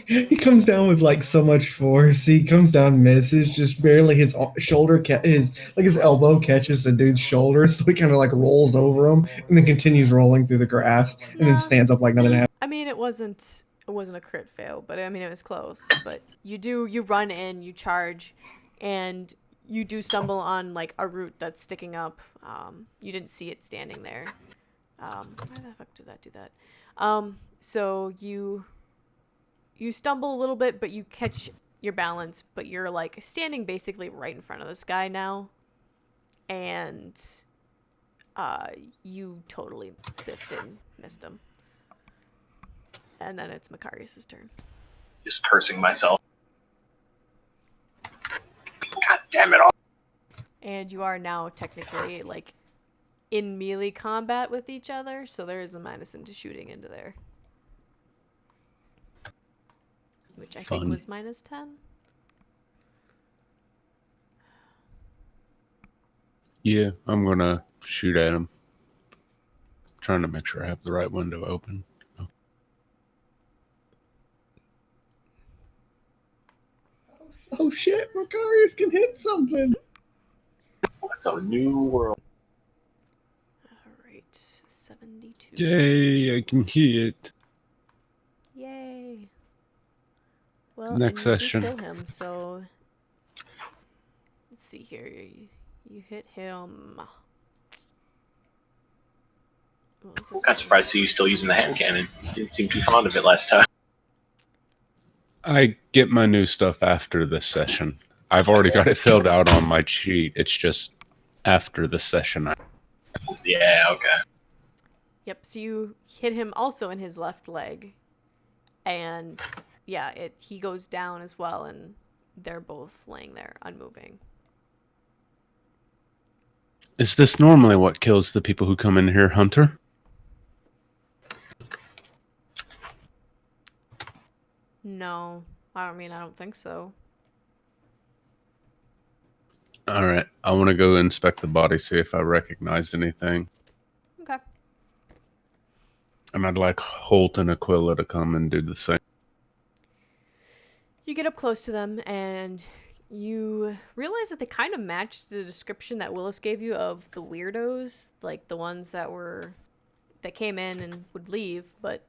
He comes down with like so much force. He comes down, misses, just barely his shoulder, his elbow catches the dude's shoulder, so he kind of like rolls over him and then continues rolling through the grass and then stands up like nothing happened. I mean, it wasn't a crit fail, but I mean it was close. But you run in, you charge, and you do stumble on like a root that's sticking up. You didn't see it standing there. Why the fuck did that do that? So you stumble a little bit, but you catch your balance, but you're like standing basically right in front of this guy now, and you totally biffed and missed him. And then it's Mecharius' turn. Just cursing myself. God damn it all. And you are now technically like in melee combat with each other, so there is a minus into shooting into there. Which I think was minus 10. Yeah, I'm gonna shoot at him. Trying to make sure I have the right window open. Oh shit, Mecharius can hit something. That's a new world. Alright, 72. Yay, I can hit. Yay. Well, Next and you session. do kill him, so let's see here. You hit him. What was it? Kind of surprised to see you still using the hand cannon. You didn't seem too fond of it last time. I get my new stuff after this session. I've already got it filled out on my sheet. It's just after the session. Yeah, okay. Yep, so you hit him also in his left leg. And yeah, he goes down as well, and they're both laying there, unmoving. Is this normally what kills the people who come in here, Hunter? No, I don't think so. Alright, I want to go inspect the body, see if I recognize anything. Okay. And I'd like Holt and Aquila to come and do the same. You get up close to them, and you realize that they kind of match the description that Willis gave you of the weirdos, like the ones that came in and would leave, but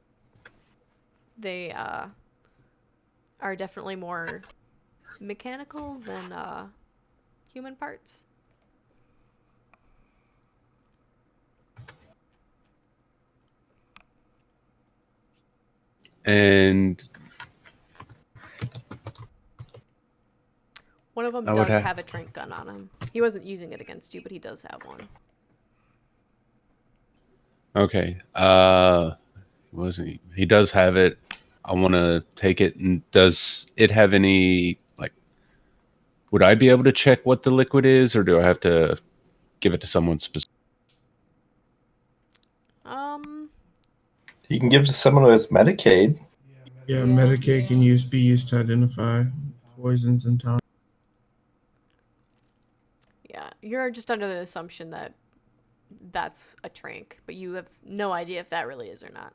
they are definitely more mechanical than human parts. And One of them I would does have- have a trank gun on him. He wasn't using it against you, but he does have one. okay, wasn't he? He does have it. I want to take it. And does it have any, like, would I be able to check what the liquid is, or do I have to give it to someone specific? You can give to someone who has Medicaid. Yeah, Medicaid can be used to identify poisons and toxins. Yeah, you're just under the assumption that that's a trank, but you have no idea if that really is or not.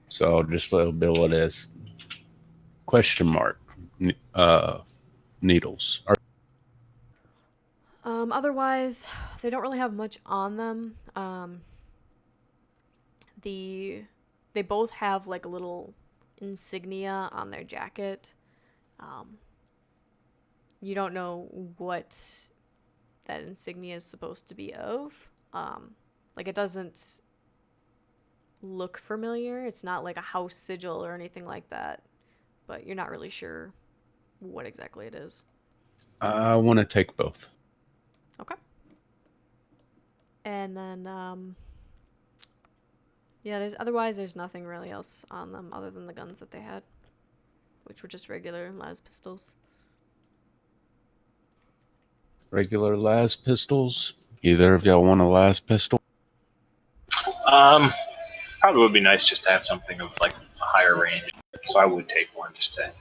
So I'll just label it as question mark needles. Otherwise, they don't really have much on them. They both have like a little insignia on their jacket. You don't know what that insignia is supposed to be of. Like, it doesn't look familiar. It's not like a house sigil or anything like that, but you're not really sure what exactly it is. I want to take both. Okay. And then, yeah, there's nothing really else on them other than the guns that they had, which were just regular las pistols. Regular las pistols. Either of y'all want a las pistol? Probably would be nice just to have something of like a higher range. So I would take one just to have.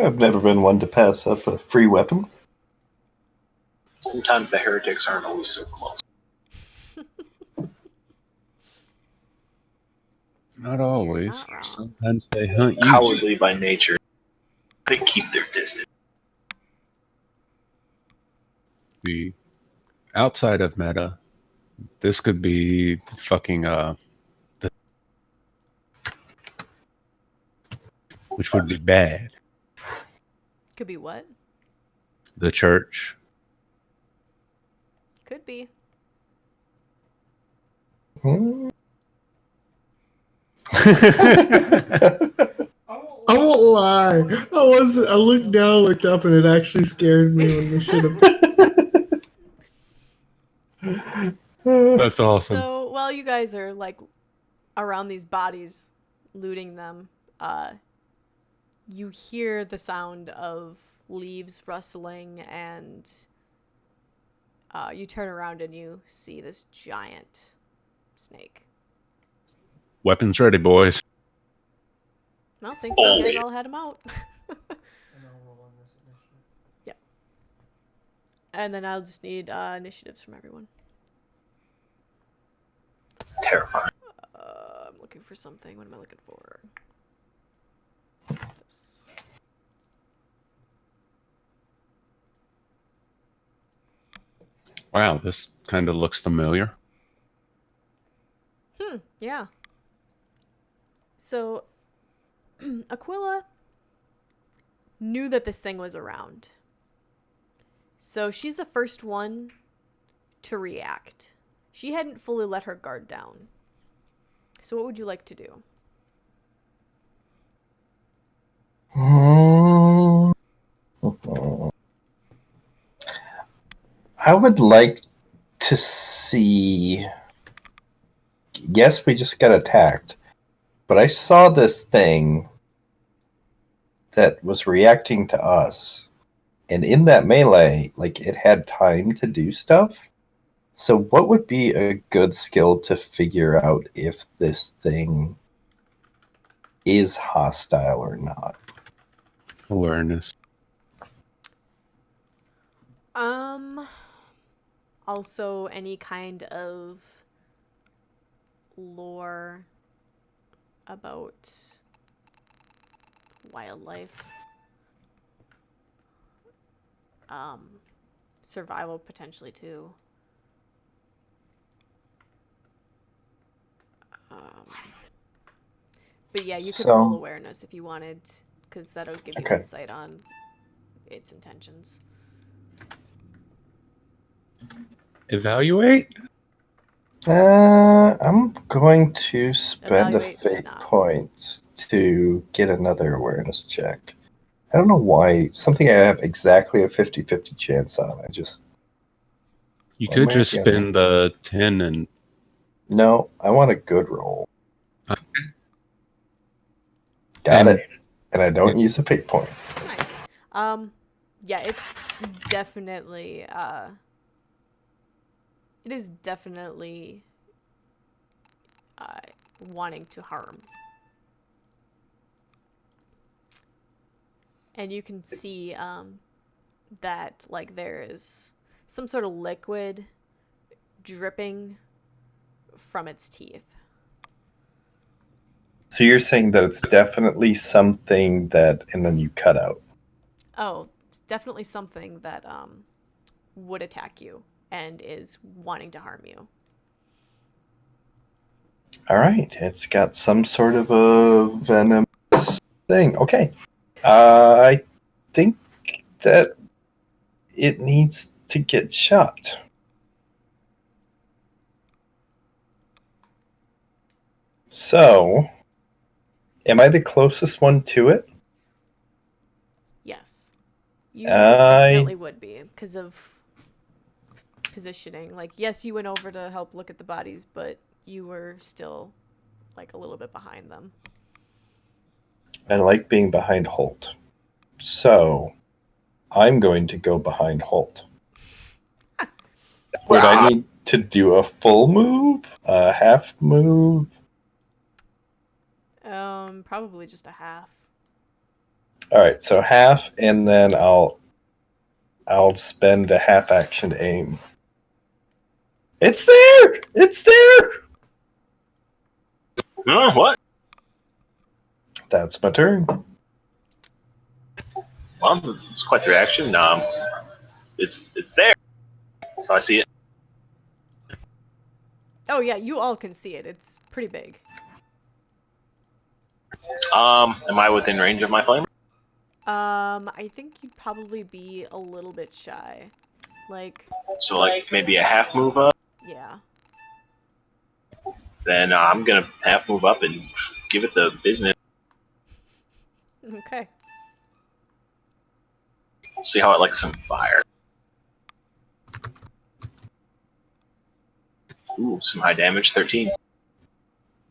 I've never been one to pass up a free weapon. Sometimes the heretics aren't always so close. Not always. Not wrong. Sometimes they hunt you. Cowardly by nature. They keep their distance. The outside of meta, this could be fucking which would be bad. Could be what? The church. Could be. I won't lie. I looked down, looked up, and it actually scared me when we should have. That's awesome. So while you guys are like around these bodies, looting them, you hear the sound of leaves rustling, and you turn around and you see this giant snake. Weapons ready, boys. Well, think you guys all had him out. Yeah. And then I'll just need initiatives from everyone. Terrifying. I'm looking for something. What am I looking for? This. Wow, this kind of looks familiar. Yeah. So, Aquila knew that this thing was around. So she's the first one to react. She hadn't fully let her guard down. So what would you like to do? I would like to see. Yes, we just got attacked, but I saw this thing that was reacting to us, and in that melee, like, it had time to do stuff. So what would be a good skill to figure out if this thing is hostile or not? Awareness. Also any kind of lore about wildlife. Survival potentially too. But yeah, you could roll awareness if you wanted, because that'll give you insight on its intentions. Evaluate? I'm going to spend Evaluate a fate not. point to get another awareness check. I don't know why. Something I have exactly a 50-50 chance on. You could just spend the 10 and... No, I want a good roll. Got it. And I don't use a fate point. Nice. Yeah, it's definitely it is definitely wanting to harm. And you can see that like there is some sort of liquid dripping from its teeth. So you're saying that it's definitely something that, and then you cut out. Oh, it's definitely something that would attack you and is wanting to harm you. All right, it's got some sort of a venom thing. Okay, I think that it needs to get shot. So, am I the closest one to it? Yes. You most definitely would be because of positioning. Like, yes, you went over to help look at the bodies, but you were still like a little bit behind them. I like being behind Holt. So, I'm going to go behind Holt. Would I need to do a full move? A half move? Probably just a half. All right, so half, and then I'll spend a half action to aim. It's there! It's there! Oh, what? That's my turn. Well, it's quite the reaction. It's there. So I see it. Oh yeah, you all can see it. It's pretty big. Am I within range of my flamer? I think you'd probably be a little bit shy. Like, So like maybe a half move up. yeah. Then I'm gonna half move up and give it the business. Okay. See how it likes some fire. Ooh, some high damage, 13.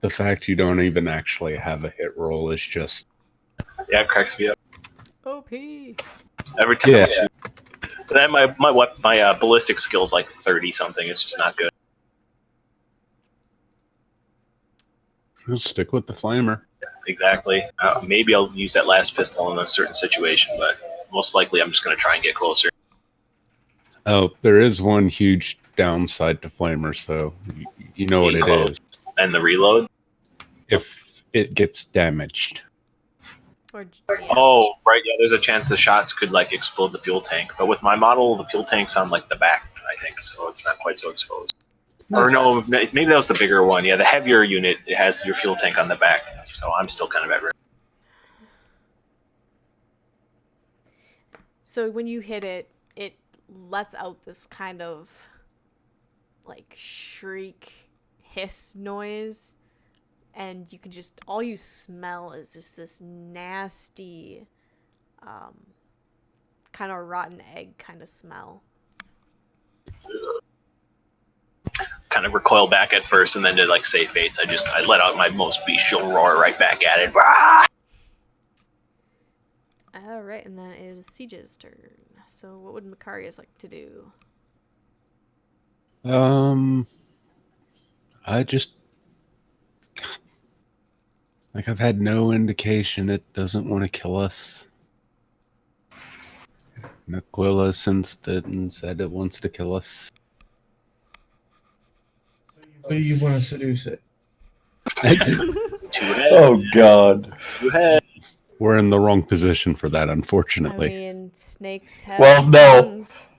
The fact you don't even actually have a hit roll is just... Yeah, it cracks me up. OP. Every time. Yeah. Then my ballistic skill's like 30 something. It's just not good. I'll stick with the flamer. Exactly. Maybe I'll use that last pistol in a certain situation, but most likely I'm just going to try and get closer. Oh, there is one huge downside to flamers, so you know what it is. And the reload? If it gets damaged. Or, Oh, right, yeah, there's a chance the shots could like explode the fuel tank. But with my model, the fuel tank's on like the back, I think, so it's not quite so exposed. Or no, maybe that was the bigger one. Yeah, the heavier unit, it has your fuel tank on the back, so I'm still kind of at risk. So when you hit it, it lets out this kind of like shriek, hiss noise, and you can just, all you smell is just this nasty, kind of rotten egg kind of smell. Kind of recoil back at first, and then to like save face, I let out my most bestial roar right back at it. Rah! All right, and then it is Siege's turn. So what would Mecharius like to do? I just... Like, I've had no indication it doesn't want to kill us. Naquilla sensed it and said it wants to kill us. So you want to seduce it? Two heads. Oh, God. Two heads. We're in the wrong position for that, I unfortunately. mean, snakes have Well, no. tongues.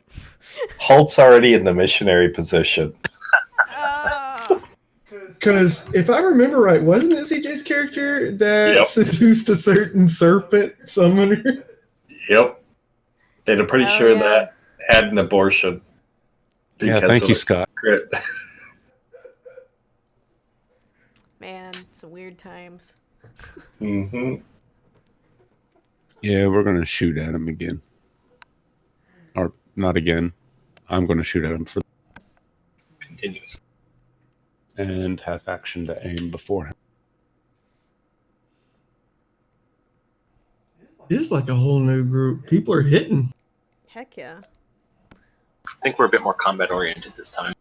Holt's already in the missionary position. Because if I remember right, wasn't it CJ's character that seduced a certain serpent summoner? Yep. And I'm pretty Oh, sure yeah. that had an abortion. Yeah, thank you, Scott. Crit. Man, some weird times. Mm-hmm. Yeah, we're going to shoot at him again. Or, not again. I'm going to shoot at him for... Continues. And half action to aim before him. It's like a whole new group. People are hitting. Heck yeah. I think we're a bit more combat oriented this time.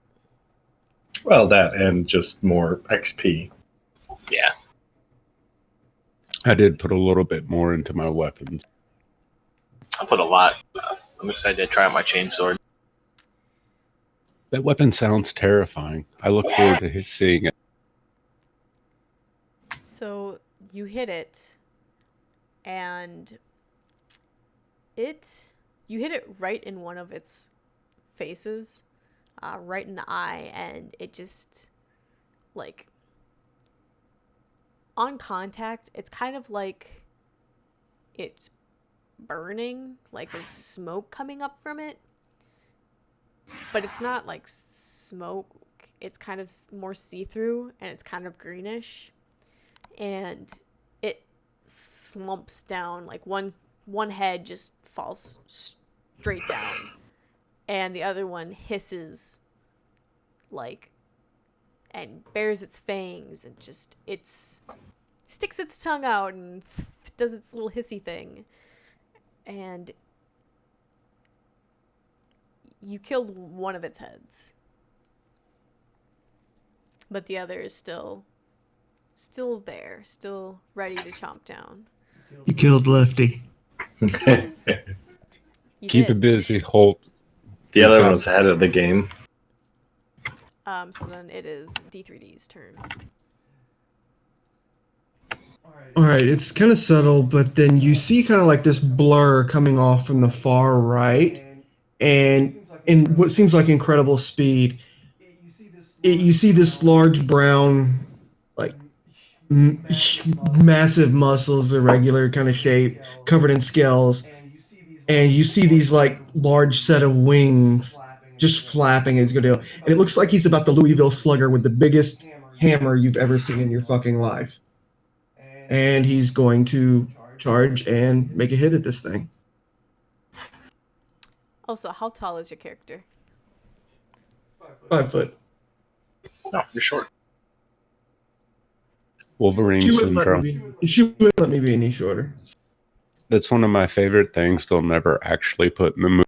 Well, that and just more XP. Yeah. I did put a little bit more into my weapons. I put a lot. I'm excited to try out my chainsword. That weapon sounds terrifying. I look forward to seeing it. So you hit it, and you hit it right in one of its faces, right in the eye, and it just, like, on contact, it's kind of like it's burning, like there's smoke coming up from it, but it's not like smoke. It's kind of more see-through, and it's kind of greenish, and it slumps down. Like one head just falls straight down, and the other one hisses, like, and bares its fangs, and just sticks its tongue out and does its little hissy thing. And you killed one of its heads, but the other is still there, still ready to chomp down. You killed Lefty. You Keep did. it busy, Holt. The other one was ahead of the game. So then it is D3D's turn. All right, it's kind of subtle, but then you see kind of like this blur coming off from the far right, and in what seems like incredible speed, you see this large brown, like massive muscles, irregular kind of shape, covered in scales, and you see these like large set of wings just flapping as good deal, and it looks like he's about the Louisville Slugger with the biggest hammer you've ever seen in your fucking life. And he's going to charge and make a hit at this thing. Also, how tall is your character? 5 foot. No, you're short. Wolverine She wouldn't syndrome. let me be any shorter. That's one of my favorite things they'll never actually put in the movie.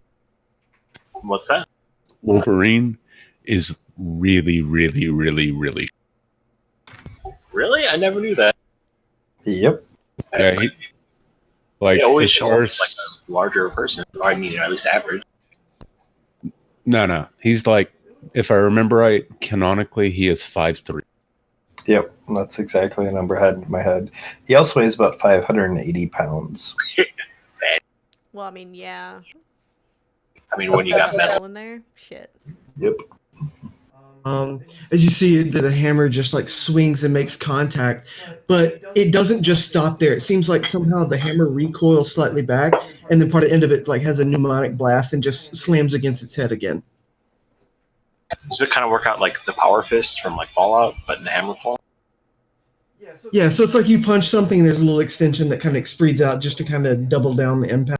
What's that? Wolverine is really, really, really, really. Really? I never knew that. Yep. Yeah, He always as shows far up as, like a larger person. Or, I mean, at least average. no, he's like, if I remember right, canonically he is 5'3". Yep. That's exactly the number I had in my head. He also weighs about 580 pounds. Well, I mean, yeah. I mean, when you got That's metal. metal in there, shit. Yep. As you see, the hammer just like swings and makes contact, but it doesn't just stop there. It seems like somehow the hammer recoils slightly back, and then part of the end of it like has a pneumatic blast and just slams against its head again. Does it kind of work out like the Power Fist from like Fallout, but in hammer form? Yeah, so it's like you punch something, and there's a little extension that kind of spreads out just to kind of double down the impact.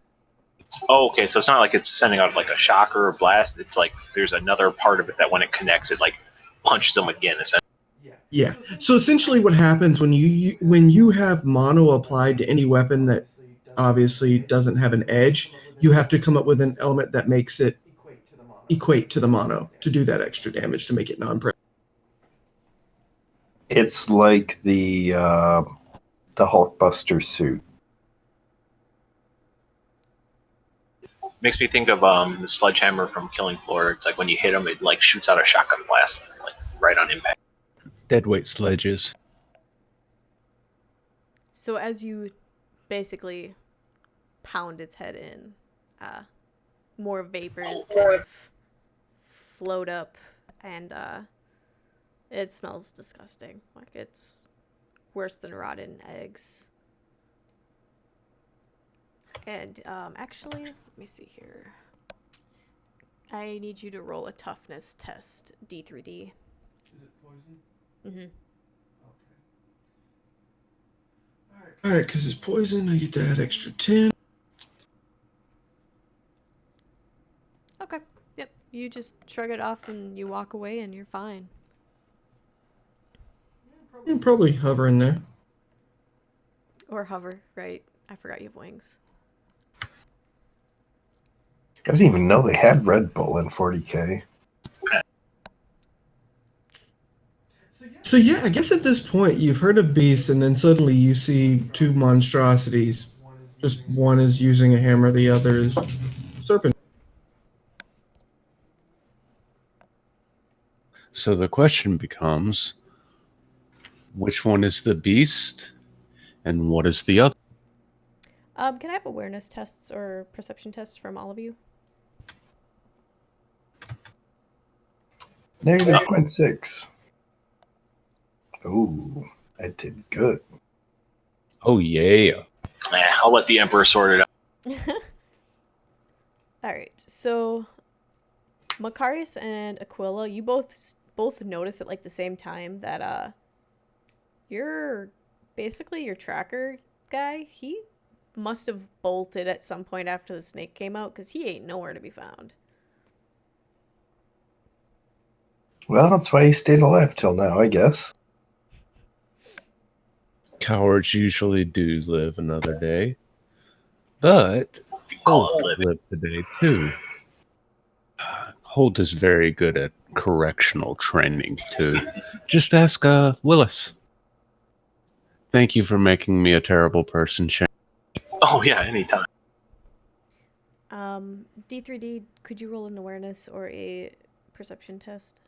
Oh, okay. So it's not like it's sending out like a shocker or blast. It's like there's another part of it that when it connects, it like punches them again. Essentially. Yeah. So essentially, what happens when you have mono applied to any weapon that obviously doesn't have an edge, you have to come up with an element that makes it equate to the mono to do that extra damage to make it non-pressure. It's like the Hulkbuster suit. Makes me think of the sledgehammer from Killing Floor. It's like when you hit them, it like shoots out a shotgun blast, like right on impact. Deadweight sledges. So as you basically pound its head in, more vapors kind of float up, and it smells disgusting. Like it's worse than rotten eggs. And actually, let me see here. I need you to roll a toughness test, D3D. Is it poison? Mm-hmm. All right, because it's poison, I get to add extra 10. Okay. Yep. You just shrug it off and you walk away and you're fine. You can probably hover in there. Or hover, right? I forgot you have wings. I didn't even know they had Red Bull in 40k. So yeah, I guess at this point you've heard of beasts, and then suddenly you see two monstrosities. Just one is using a hammer, the other is serpent. So the question becomes, which one is the beast and what is the other? Can I have awareness tests or perception tests from all of you? -0.6. Ooh, I did good. Oh, yeah. I'll let the Emperor sort it out. Alright, so Mecharius and Aquila, you both notice at like the same time that your basically your tracker guy, he must have bolted at some point after the snake came out because he ain't nowhere to be found. Well, that's why he stayed alive till now, I guess. Cowards usually do live another day. But Holt lived today, too. Holt is very good at correctional training, too. Just ask Willis. Thank you for making me a terrible person, Shane. Oh, yeah, anytime. D3D, could you roll an awareness or a perception test?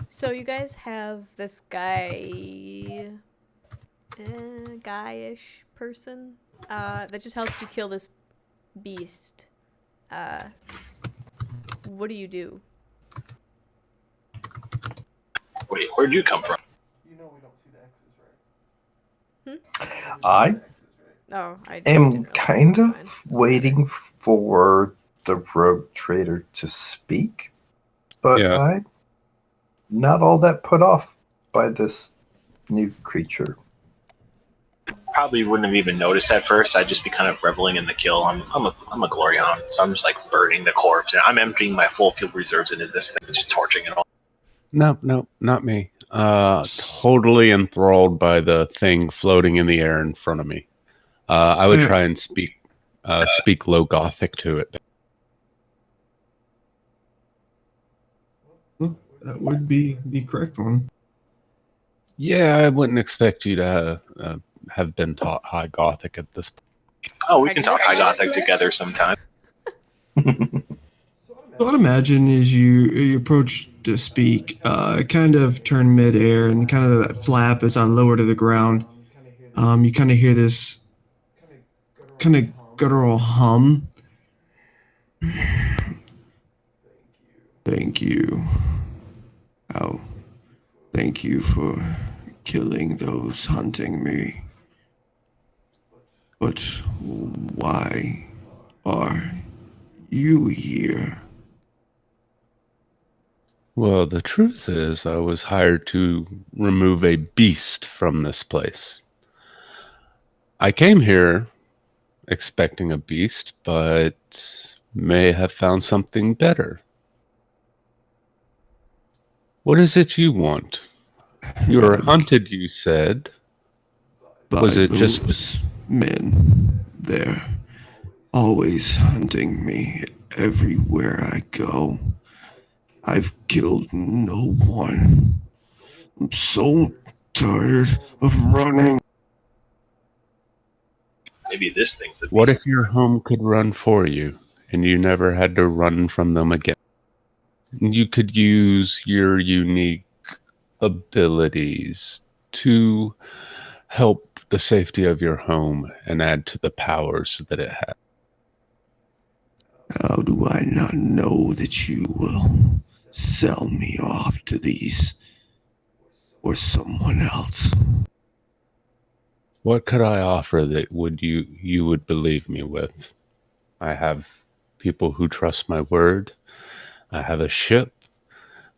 So you guys have this guy, guy-ish person, that just helped you kill this beast. What do you do? Wait, where'd you come from? You know we don't see the X's, right? I Oh, I am didn't kind realize. of That's fine. waiting for the rogue trader to speak, but Yeah. I'm not all that put off by this new creature. Probably wouldn't have even noticed at first. I'd just be kind of reveling in the kill. I'm a glory hound, so I'm just like burning the corpse, and I'm emptying my full fuel reserves into this thing, just torching it all. Nope, not me. Totally enthralled by the thing floating in the air in front of me. I would try and speak low Gothic to it. Well, that would be the correct one. Yeah, I wouldn't expect you to have been taught High Gothic at this point. Oh, we can talk High Gothic together sometime. So I'd imagine as you approach to speak, kind of turn midair and kind of that flap as I lower to the ground. You kind of hear this kind of guttural hum. Thank you. Oh, thank you for killing those hunting me. But why are you here? Well, the truth is, I was hired to remove a beast from this place. I came here expecting a beast, but may have found something better. What is it you want? You were hunted, you said. Was it just those men? They're always hunting me everywhere I go. I've killed no one. I'm so tired of running. Maybe this thing's the What beast. if your home could run for you and you never had to run from them again? You could use your unique abilities to help the safety of your home and add to the powers that it has. How do I not know that you will sell me off to these or someone else? What could I offer that you would believe me with? I have people who trust my word. I have a ship.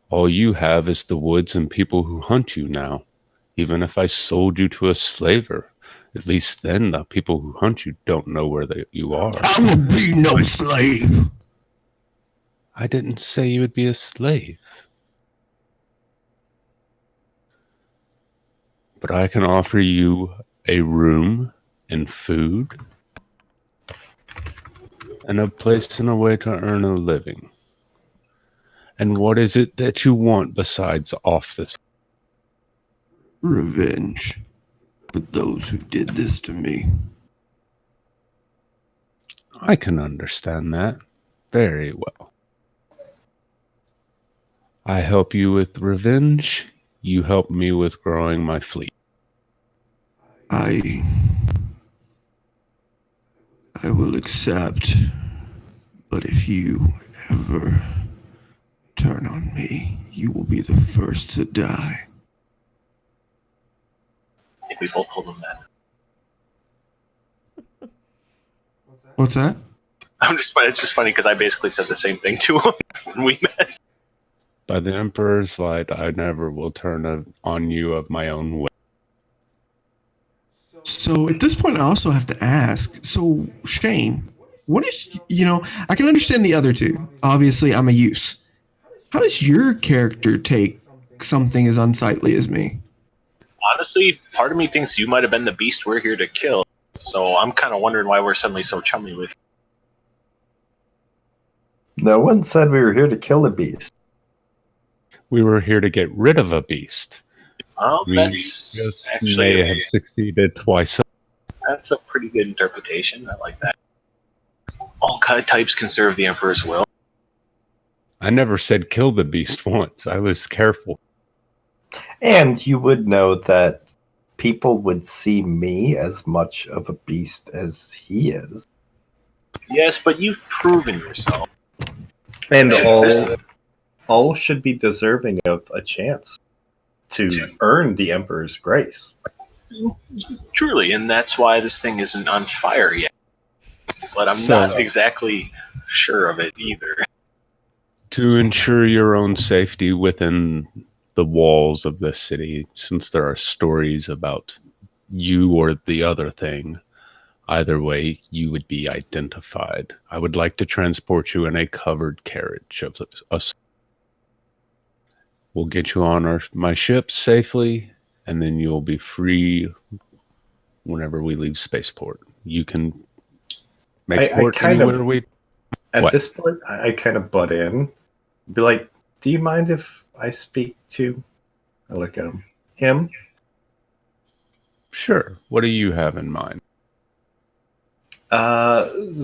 All you have is the woods and people who hunt you now. Even if I sold you to a slaver, at least then the people who hunt you don't know where you are. I will be no slave. I didn't say you would be a slave. But I can offer you a room and food and a place and a way to earn a living. And what is it that you want besides off this? Revenge for those who did this to me. I can understand that very well. I help you with revenge. You help me with growing my fleet. I will accept, but if you ever turn on me, you will be the first to die. I think we both told him that. What's that? It's just funny because I basically said the same thing to him when we met. By the Emperor's light, I never will turn on you of my own will. So at this point, I also have to ask. So Shane, what is I can understand the other two. Obviously, I'm a use. How does your character take something as unsightly as me? Honestly, part of me thinks you might have been the beast we're here to kill. So I'm kind of wondering why we're suddenly so chummy with you. No one said we were here to kill a beast. We were here to get rid of a beast. Oh, We that's just actually may have succeeded twice. that's a pretty good interpretation. I like that. All types can serve the Emperor's will. I never said kill the beast once. I was careful. And you would know that people would see me as much of a beast as he is. Yes, but you've proven yourself. And all should be deserving of a chance to earn the Emperor's grace. Truly, and that's why this thing isn't on fire yet. But I'm not exactly sure of it either. To ensure your own safety within the walls of this city, since there are stories about you or the other thing, either way, you would be identified. I would like to transport you in a covered carriage of us. We'll get you on my ship safely, and then you'll be free whenever we leave spaceport. You can make port anywhere we... At this point, I kind of butt in. Be like, do you mind if I speak to... I look at him. Sure. What do you have in mind?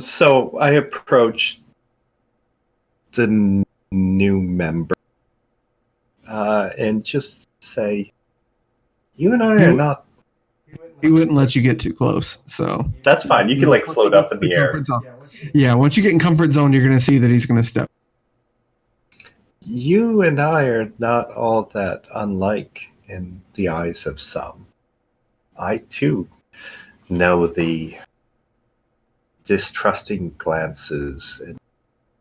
So I approached the new member and just say, you and I are not... He wouldn't let you get too close, so... That's fine. You can, float up in the air. Yeah, once you get in comfort zone, you're going to see that he's going to step. You and I are not all that unlike in the eyes of some. I, too, know the distrusting glances and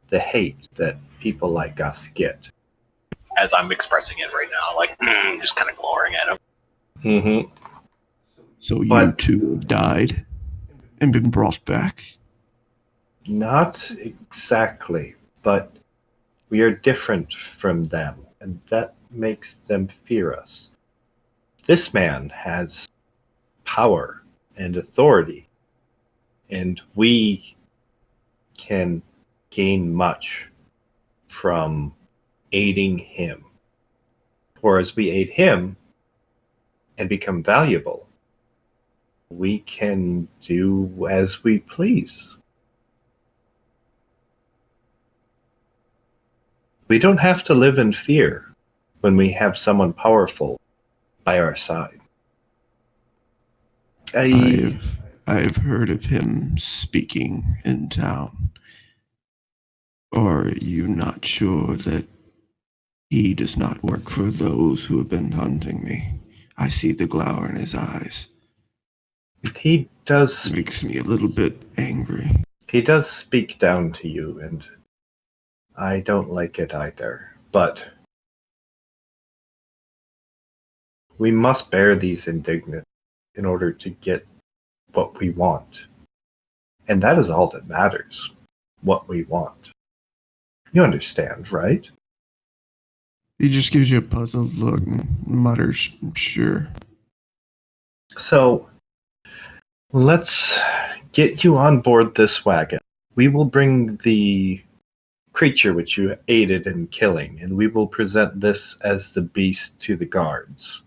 the hate that people like us get. As I'm expressing it right now, just kind of glowering at him. Mm-hmm. So you two have died and been brought back? Not exactly, but we are different from them, and that makes them fear us. This man has power and authority, and we can gain much from aiding him. Or as we aid him and become valuable, we can do as we please. We don't have to live in fear when we have someone powerful by our side. I've heard of him speaking in town. Are you not sure that he does not work for those who have been hunting me? I see the glower in his eyes. He does... It makes me a little bit angry. He does speak down to you, and I don't like it either. But we must bear these indignities in order to get what we want. And that is all that matters. What we want. You understand, right? He just gives you a puzzled look and mutters, sure. So, let's get you on board this wagon. We will bring the creature which you aided in killing, and we will present this as the beast to the guards.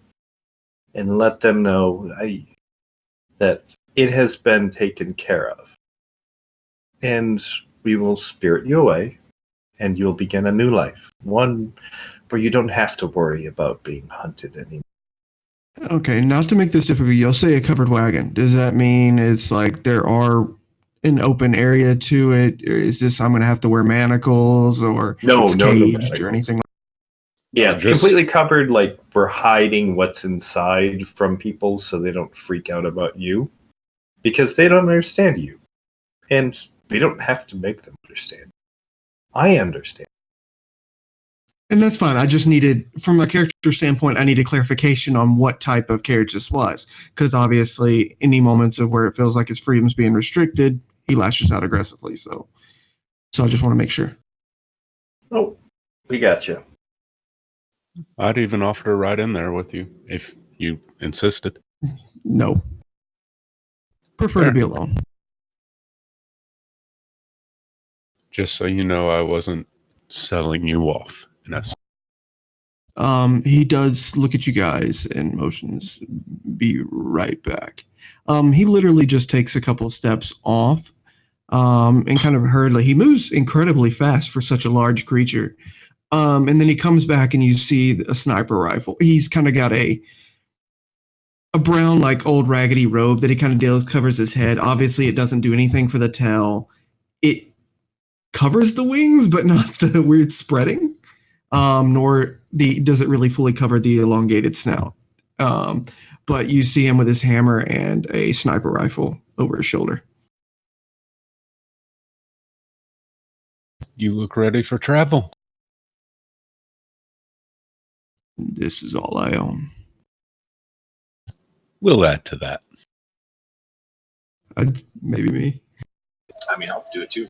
And let them know that it has been taken care of. And we will spirit you away, and you'll begin a new life. One where you don't have to worry about being hunted anymore. Okay, not to make this difficult, you'll say a covered wagon. Does that mean it's like there are an open area to it? Or is this I'm going to have to wear manacles or No, it's no caged manacles. or anything? Yeah, it's completely covered. Like we're hiding what's inside from people so they don't freak out about you because they don't understand you. And we don't have to make them understand. I understand. And that's fine. I just needed, from a character standpoint, I needed clarification on what type of carriage this was. Because obviously, any moments of where it feels like his freedom's being restricted, he lashes out aggressively. So I just want to make sure. Oh, we got you. I'd even offer to ride in there with you if you insisted. No. Prefer Fair. to be alone. Just so you know, I wasn't selling you off. In essence. He does look at you guys and motions, be right back. He literally just takes a couple of steps off and kind of hurriedly. He moves incredibly fast for such a large creature. And then he comes back and you see a sniper rifle. He's kind of got a brown, like old raggedy robe that he kind of covers his head. Obviously, it doesn't do anything for the tail. It covers the wings, but not the weird spreading. Nor does it really fully cover the elongated snout. But you see him with his hammer and a sniper rifle over his shoulder. You look ready for travel. This is all I own. We'll add to that. Maybe me. I mean, I'll do it too.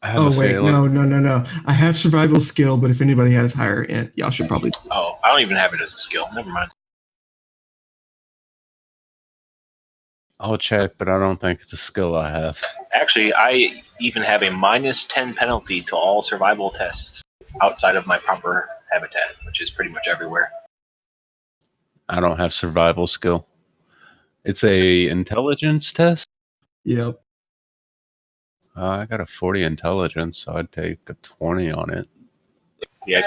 I have a feeling. No. I have survival skill, but if anybody has higher int, y'all should probably. Oh, I don't even have it as a skill. Never mind. I'll check, but I don't think it's a skill I have. Actually, I even have a -10 penalty to all survival tests outside of my proper habitat, which is pretty much everywhere. I don't have survival skill. It's a intelligence test? Yep. I got a 40 intelligence, so I'd take a 20 on it. Yeah.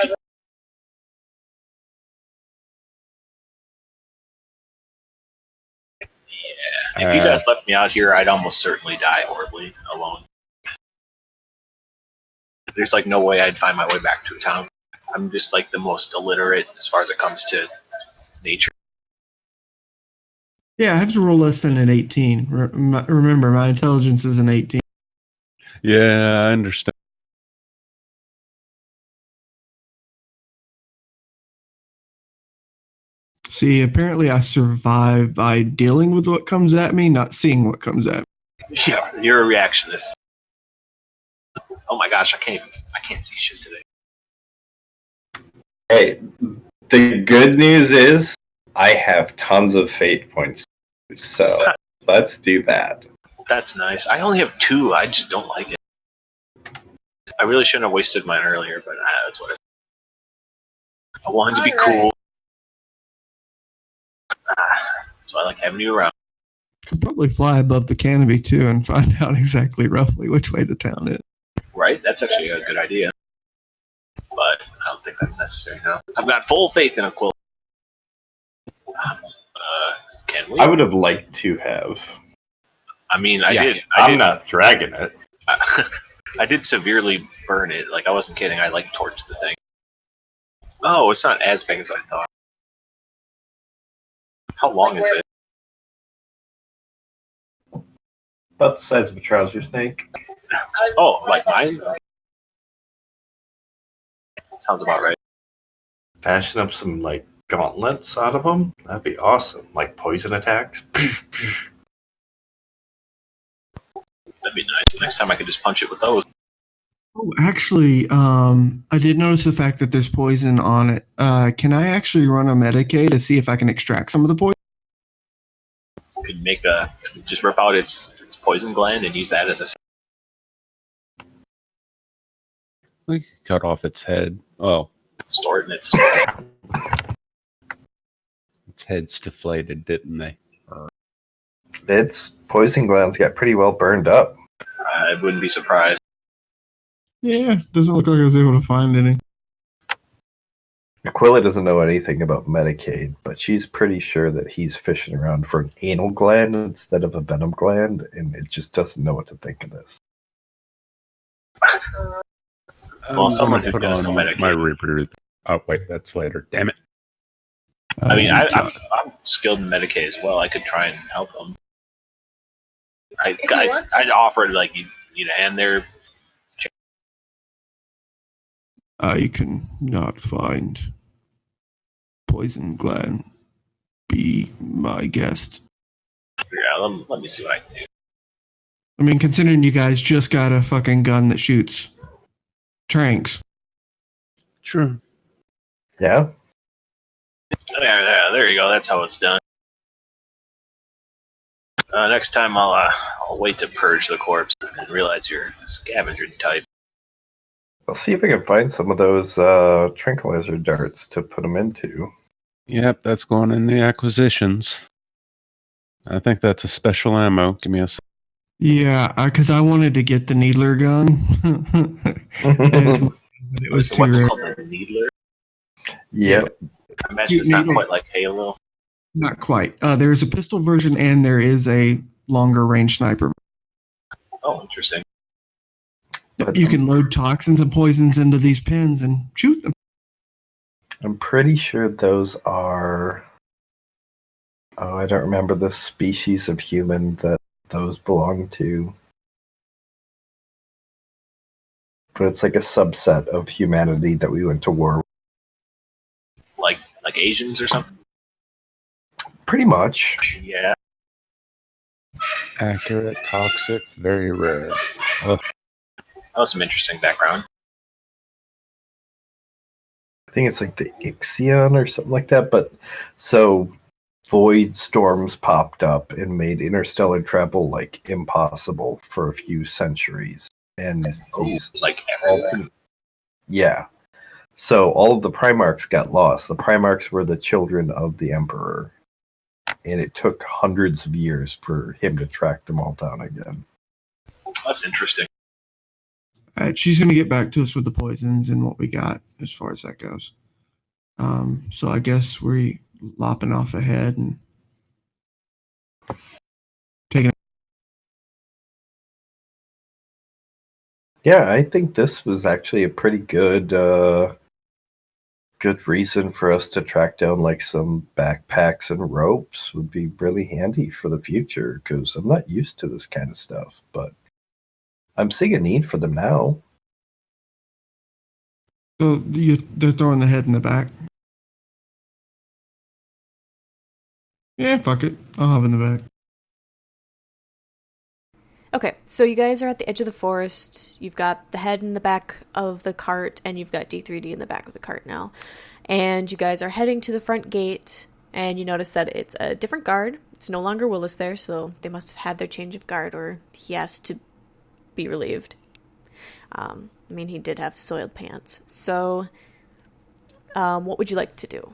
If you guys left me out here, I'd almost certainly die horribly alone. There's like no way I'd find my way back to a town. I'm just like the most illiterate as far as it comes to nature. Yeah, I have to roll less than an 18. Remember, my intelligence is an 18. Yeah, I understand. See, apparently I survive by dealing with what comes at me, not seeing what comes at me. Yeah, you're a reactionist. Oh my gosh, I can't see shit today. Hey, the good news is I have tons of fate points, so let's do that. That's nice. I only have 2. I just don't like it. I really shouldn't have wasted mine earlier, but that's what I wanted to be cool. So I like having you around. Could probably fly above the canopy too and find out exactly roughly which way the town is. Right? That's actually a good idea. But I don't think that's necessary now. I've got full faith in a quill. Can we? I would have liked to have. I mean, I did. I'm not dragging it. I did severely burn it. Like, I wasn't kidding. I, like, torched the thing. Oh, it's not as big as I thought. How long is it? About the size of a trouser snake. Oh, like mine? Sounds about right. Fashion up some, like, gauntlets out of them. That'd be awesome. Like poison attacks. That'd be nice. Next time I could just punch it with those. Oh, actually, I did notice the fact that there's poison on it. Can I actually run a Medicaid to see if I can extract some of the poison? Could make just rip out its poison gland and use that as a. We could cut off its head. Oh. Store it in its. Its head's deflated, didn't they? Its poison glands got pretty well burned up. I wouldn't be surprised. Yeah, doesn't look like I was able to find any. Aquila doesn't know anything about Medicaid, but she's pretty sure that he's fishing around for an anal gland instead of a venom gland, and it just doesn't know what to think of this. Well, someone I'm who gonna put does know on Medicaid. my Reaper. Oh wait, that's later. Damn it. I mean, need to- I'm skilled in Medicaid as well. I could try and help them. I'd offer like you need a hand there. I can not find poison gland. Be my guest. Yeah, let me see what I can do. I mean, considering you guys just got a fucking gun that shoots tranks. Sure. Yeah? Yeah, there you go. That's how it's done. Next time I'll wait to purge the corpse and realize you're a scavenger type. I'll see if I can find some of those tranquilizer darts to put them into. Yep, that's going in the acquisitions. I think that's a special ammo. Give me a second. Yeah, because I wanted to get the needler gun. It was too What's it rare. called? The Needler? Yep. I imagine it's not quite like Halo. Not quite. There's a pistol version and there is a longer range sniper. Oh, interesting. But You can load toxins and poisons into these pins and shoot them. I'm pretty sure those are... Oh, I don't remember the species of human that those belong to. But it's like a subset of humanity that we went to war with. Like Asians or something? Pretty much. Yeah. Accurate, toxic, very rare. Oh, That was some interesting background. I think it's like the Ixion or something like that. But so void storms popped up and made interstellar travel like impossible for a few centuries. And these Like everywhere. alternate, yeah. So all of the Primarchs got lost. The Primarchs were the children of the Emperor. And it took hundreds of years for him to track them all down again. That's interesting. All right, she's going to get back to us with the poisons and what we got as far as that goes. So I guess we're lopping off ahead and taking. Yeah, I think this was actually a pretty good good reason for us to track down like some backpacks and ropes would be really handy for the future because I'm not used to this kind of stuff, but I'm seeing a need for them now. So they're throwing the head in the back. Yeah, fuck it. I'll hop in the back. Okay, so you guys are at the edge of the forest. You've got the head in the back of the cart, and you've got D3D in the back of the cart now. And you guys are heading to the front gate, and you notice that it's a different guard. It's no longer Willis there, so they must have had their change of guard, or he has to be relieved. I mean, he did have soiled pants. So, what would you like to do?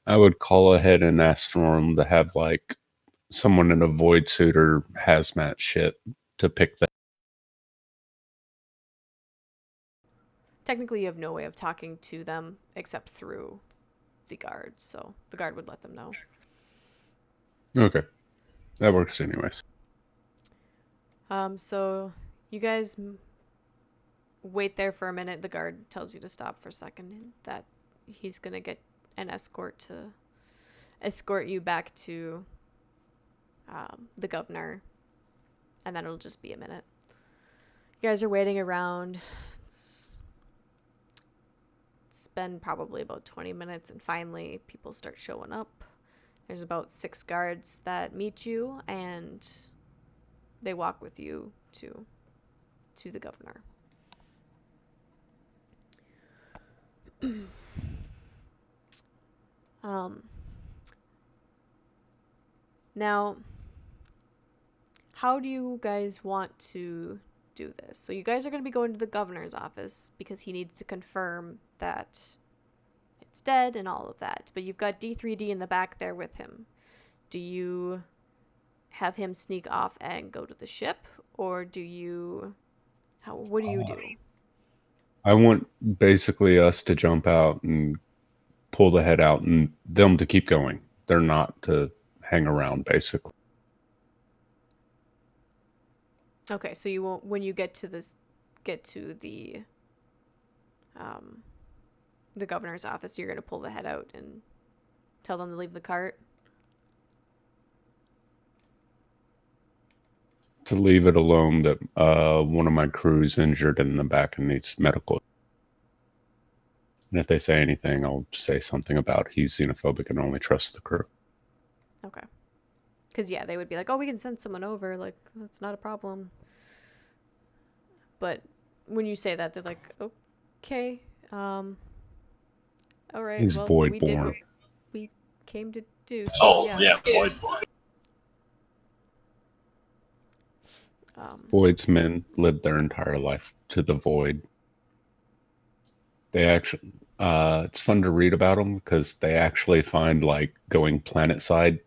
I would call ahead and ask for him to have like someone in a void suit or hazmat shit to pick that. Technically, you have no way of talking to them except through the guard, so the guard would let them know. Okay, that works anyways. So you guys wait there for a minute. The guard tells you to stop for a second, and that he's gonna get an escort to escort you back to the governor, and then it'll just be a minute. You guys are waiting around. It's been probably about 20 minutes, and finally people start showing up. There's about 6 guards that meet you, and they walk with you to the governor. Now, how do you guys want to do this? So you guys are going to be going to the governor's office because he needs to confirm that it's dead and all of that. But you've got D3D in the back there with him. Do you have him sneak off and go to the ship, or do you? What do you do? I want basically us to jump out and pull the head out, and them to keep going. They're not to hang around, basically. Okay, so you won't when you get to the governor's office. You're gonna pull the head out and tell them to leave the cart. To leave it alone that one of my crew's injured in the back and needs medical. And if they say anything, I'll say something about he's xenophobic and only trusts the crew. Okay. Because, yeah, they would be like, oh, we can send someone over. Like, that's not a problem. But when you say that, they're like, okay. All right. He's well, void we did what born. we came to do. So, Oh, yeah, void. Void's men lived their entire life to the void. They actually, it's fun to read about them because they actually find like going planetside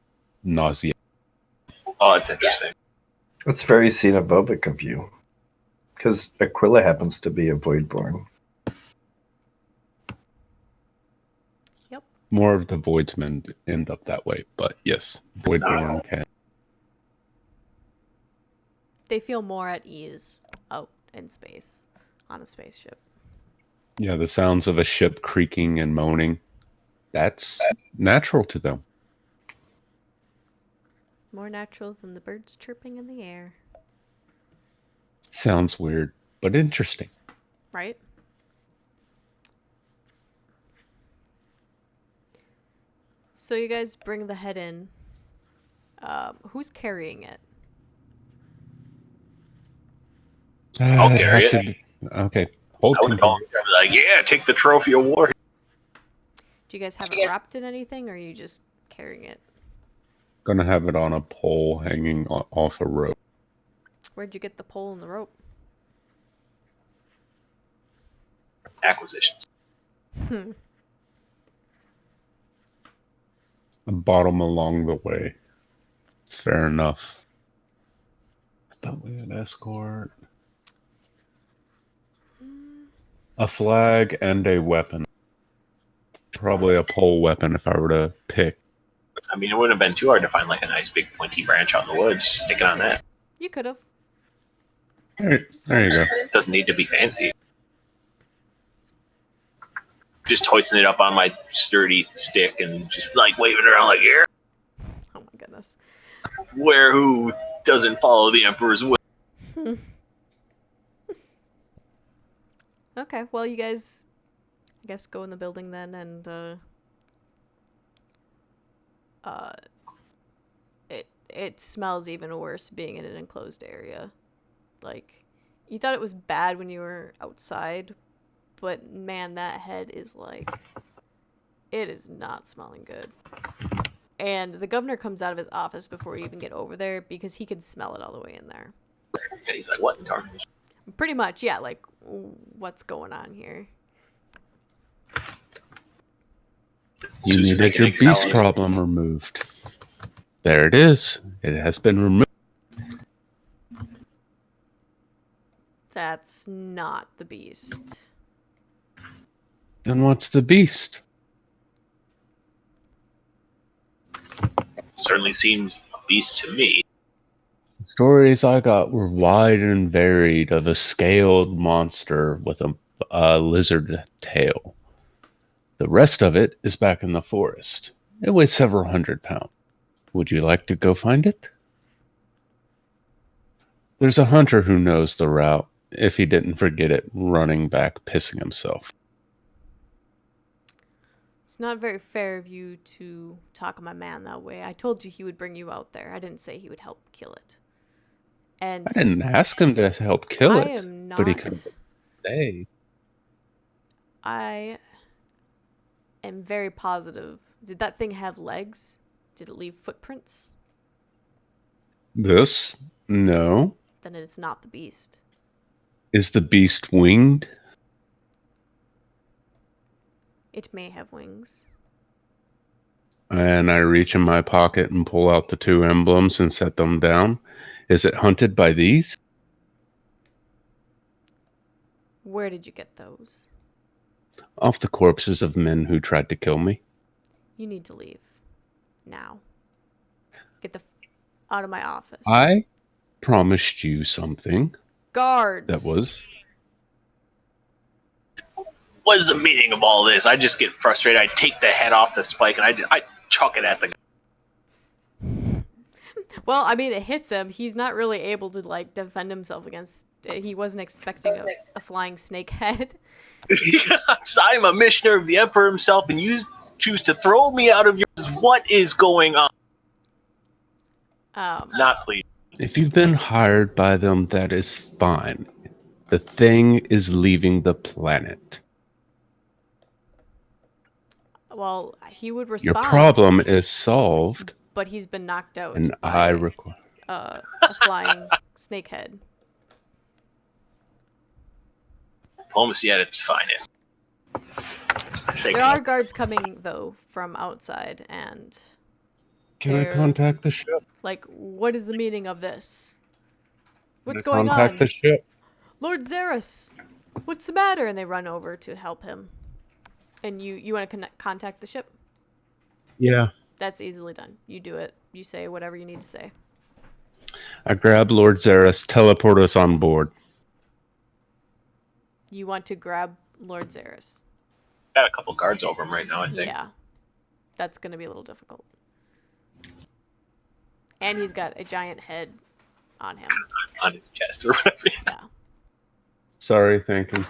nausea. Oh, that's interesting. That's very xenophobic of you. Because Aquila happens to be a Voidborn. Yep. More of the Void's men end up that way, but yes, Voidborn can. They feel more at ease out in space on a spaceship. Yeah, the sounds of a ship creaking and moaning, that's natural to them. More natural than the birds chirping in the air. Sounds weird, but interesting. Right? So you guys bring the head in. Who's carrying it? I'll carry it. Okay, hold I would call him like, yeah, take the trophy of war. Do you guys have it wrapped in anything, or are you just carrying it? Gonna have it on a pole hanging off a rope. Where'd you get the pole and the rope? Acquisitions. A bottom along the way. It's fair enough. But we had escort. A flag and a weapon. Probably a pole weapon if I were to pick. I mean, it wouldn't have been too hard to find like a nice big pointy branch out in the woods. Stick it on that. You could have. There you go. It doesn't need to be fancy. Just hoisting it up on my sturdy stick and just like waving it around like, yeah. Oh my goodness. Who doesn't follow the Emperor's will? Okay, well, you guys, I guess, go in the building then, and it smells even worse being in an enclosed area. Like, you thought it was bad when you were outside, but man, that head is like, it is not smelling good. And the governor comes out of his office before you even get over there because he can smell it all the way in there. And he's like, what in darkness? Pretty much, yeah, like, what's going on here? You needed your beast problem removed. There it is. It has been removed. That's not the beast. Then what's the beast? Certainly seems a beast to me. The stories I got were wide and varied of a scaled monster with a lizard tail. The rest of it is back in the forest. It weighs several 100 pounds. Would you like to go find it? There's a hunter who knows the route, if he didn't forget it, running back, pissing himself. It's not very fair of you to talk to my man that way. I told you he would bring you out there. I didn't say he would help kill it. And I didn't ask him to help kill it, I am not. but he could say. I am very positive. Did that thing have legs? Did it leave footprints? This? No. Then it's not the beast. Is the beast winged? It may have wings. And I reach in my pocket and pull out the two emblems and set them down. Is it hunted by these? Where did you get those? Off the corpses of men who tried to kill me. You need to leave. Now. Get the out of my office. I promised you something. Guards! That was... What is the meaning of all this? I just get frustrated. I take the head off the spike and I chuck it at the guy. Well, I mean, it hits him. He's not really able to, like, defend himself against... He wasn't expecting a flying snake head. I'm a missioner of the Emperor himself, and you choose to throw me out of yours. What is going on? Not pleased. If you've been hired by them, that is fine. The thing is leaving the planet. Well, he would respond. Your problem is solved. But he's been knocked out And by I require a flying snake head. Diplomacy at its finest. There are guards coming, though, from outside, and... Can I contact the ship? Like, what is the meaning of this? What's Can I going contact on? the ship? Lord Xeris, what's the matter? And they run over to help him. And you want to contact the ship? Yeah. That's easily done. You do it. You say whatever you need to say. I grab Lord Xeris, teleport us on board. You want to grab Lord Xeris. Got a couple guards over him right now, I think. Yeah. That's going to be a little difficult. And he's got a giant head on him. On his chest or whatever. Yeah. Sorry, thinking.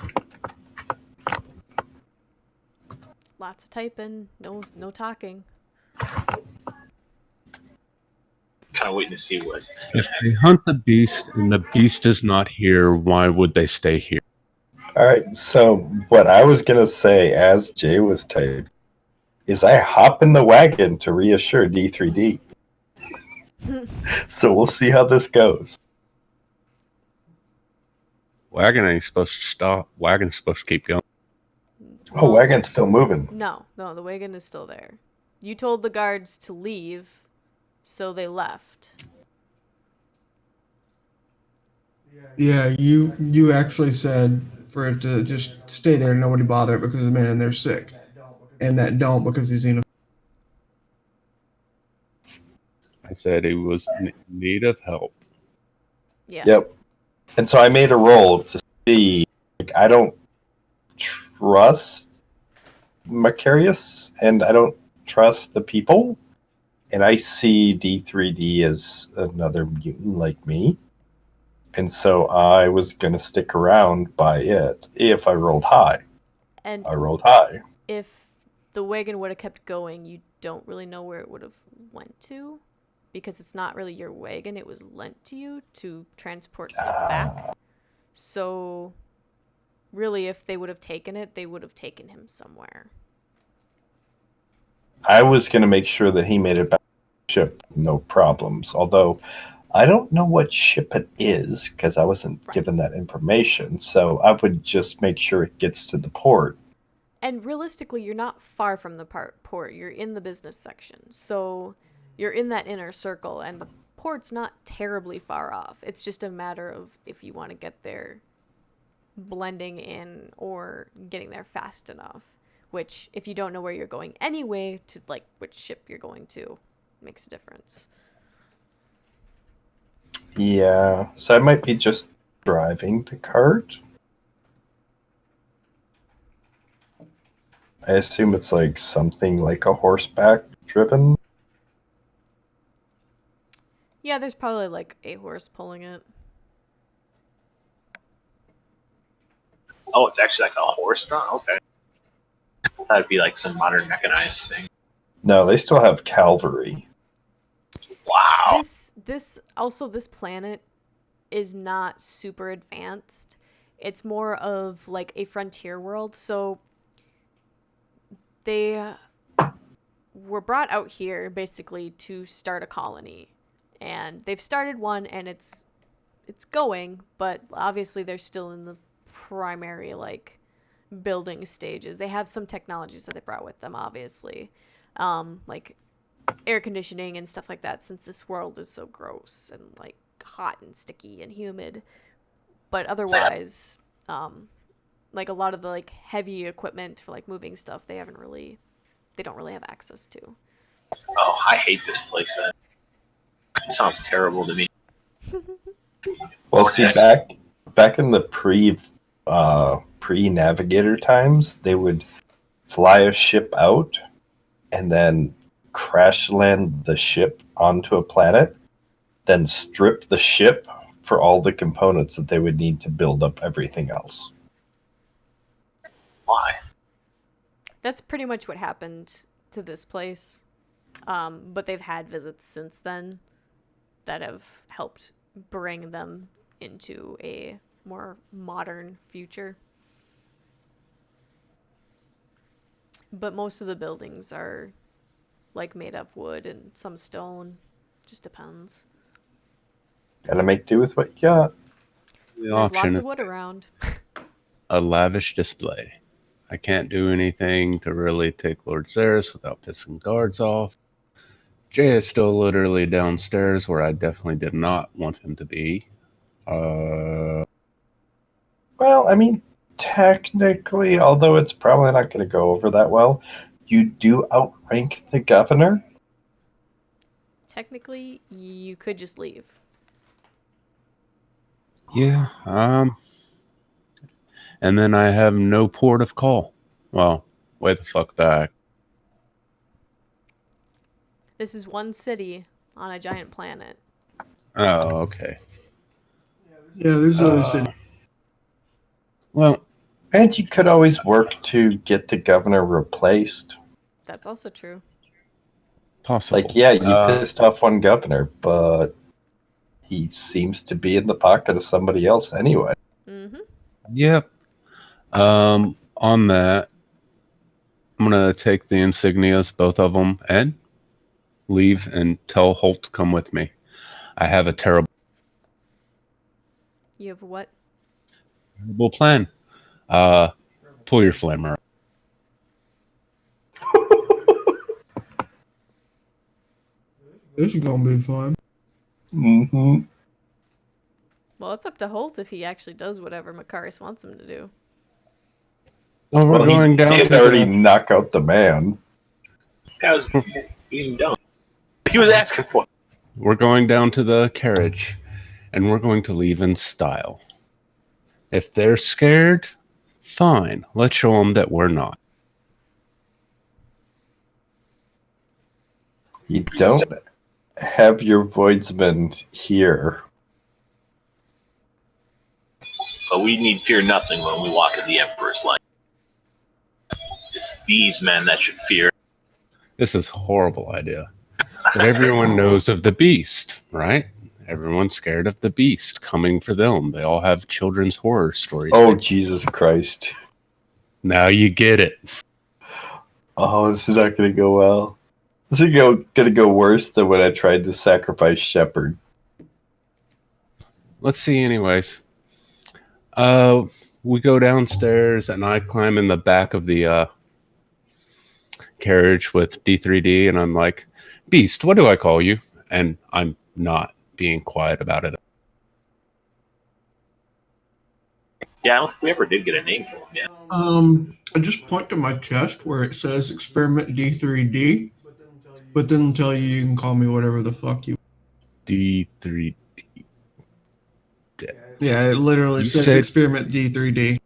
Lots of typing. No talking. Kind of waiting to see what. If they hunt the beast and the beast is not here, why would they stay here? All right, so what I was going to say as Jay was typing is I hop in the wagon to reassure D3D. So we'll see how this goes. Wagon ain't supposed to stop. Wagon's supposed to keep going. Oh, wagon's still moving. No, the wagon is still there. You told the guards to leave, so they left. Yeah, you actually said for it to just stay there and nobody bother it because the man in there sick. And that don't because he's in a... I said he was in need of help. Yeah. Yep. And so I made a roll to see. Like, I don't trust Mecharius, and I don't trust the people. And I see D3D as another mutant like me. And so I was going to stick around by it if I rolled high. And I rolled high. if the wagon would have kept going, you don't really know where it would have went to. Because it's not really your wagon, it was lent to you to transport stuff back. So, really, if they would have taken it, they would have taken him somewhere. I was going to make sure that he made it back to the ship, no problems. Although, I don't know what ship it is, because I wasn't given that information. So, I would just make sure it gets to the port. And realistically, you're not far from the port. You're in the business section. So... you're in that inner circle, and the port's not terribly far off. It's just a matter of if you want to get there blending in or getting there fast enough. Which, if you don't know where you're going anyway, to like which ship you're going to, makes a difference. Yeah, so I might be just driving the cart. I assume it's like something like a horseback driven. Yeah, there's probably like a horse pulling it. Oh, it's actually like a horse drawn? Okay. That'd be like some modern mechanized thing. No, they still have cavalry. Wow. This planet is not super advanced. It's more of like a frontier world. So they were brought out here basically to start a colony. And they've started one, and it's going, but obviously they're still in the primary, like, building stages. They have some technologies that they brought with them, obviously. Like, air conditioning and stuff like that, since this world is so gross and, like, hot and sticky and humid. But otherwise, like a lot of the like heavy equipment for like moving stuff, they don't really have access to. Oh, I hate this place then. It sounds terrible to me. Well, see, back in the pre-navigator times, they would fly a ship out and then crash land the ship onto a planet, then strip the ship for all the components that they would need to build up everything else. Why? That's pretty much what happened to this place. But they've had visits since then that have helped bring them into a more modern future. But most of the buildings are like made of wood and some stone. Just depends. Gotta make do with what you got. The There's option lots is of wood around. a lavish display. I can't do anything to really take Lord Zaris without pissing guards off. Jay is still literally downstairs where I definitely did not want him to be. Well, I mean, technically, although it's probably not going to go over that well, you do outrank the governor. Technically, you could just leave. Yeah, and then I have no port of call. Well, way the fuck back. This is one city on a giant planet. Oh, okay. Yeah, there's other cities. Well, And you could always work to get the governor replaced. That's also true. possible. Like, yeah, you pissed off one governor, but he seems to be in the pocket of somebody else anyway. Mm-hmm. Yep. On that, I'm gonna take the insignias, both of them, and leave and tell Holt to come with me. I have a terrible You have what? plan. Pull your flamer. This is gonna be fun. Mm-hmm. Well, it's up to Holt if he actually does whatever Mecharius wants him to do. Oh, we're going down did to already the... knock out the man. That was being done. He was asking for it. We're going down to the carriage, and we're going to leave in style. If they're scared, fine. Let's show them that we're not. You don't have your voidsman here. But we need fear nothing when we walk in the Emperor's light. It's these men that should fear. This is a horrible idea. But everyone knows of the beast, right? Everyone's scared of the beast coming for them. They all have children's horror stories. Oh, Jesus Christ. Now you get it. Oh, this is not going to go well. This is going to go worse than when I tried to sacrifice Shepard. Let's see anyways. We go downstairs and I climb in the back of the carriage with D3D and I'm like, Beast, what do I call you? And I'm not being quiet about it. Yeah, I don't think we ever did get a name for him yet. I just point to my chest where it says Experiment D3D, but then tell you can call me whatever the fuck you. D3D. Yeah, it literally says Experiment D3D.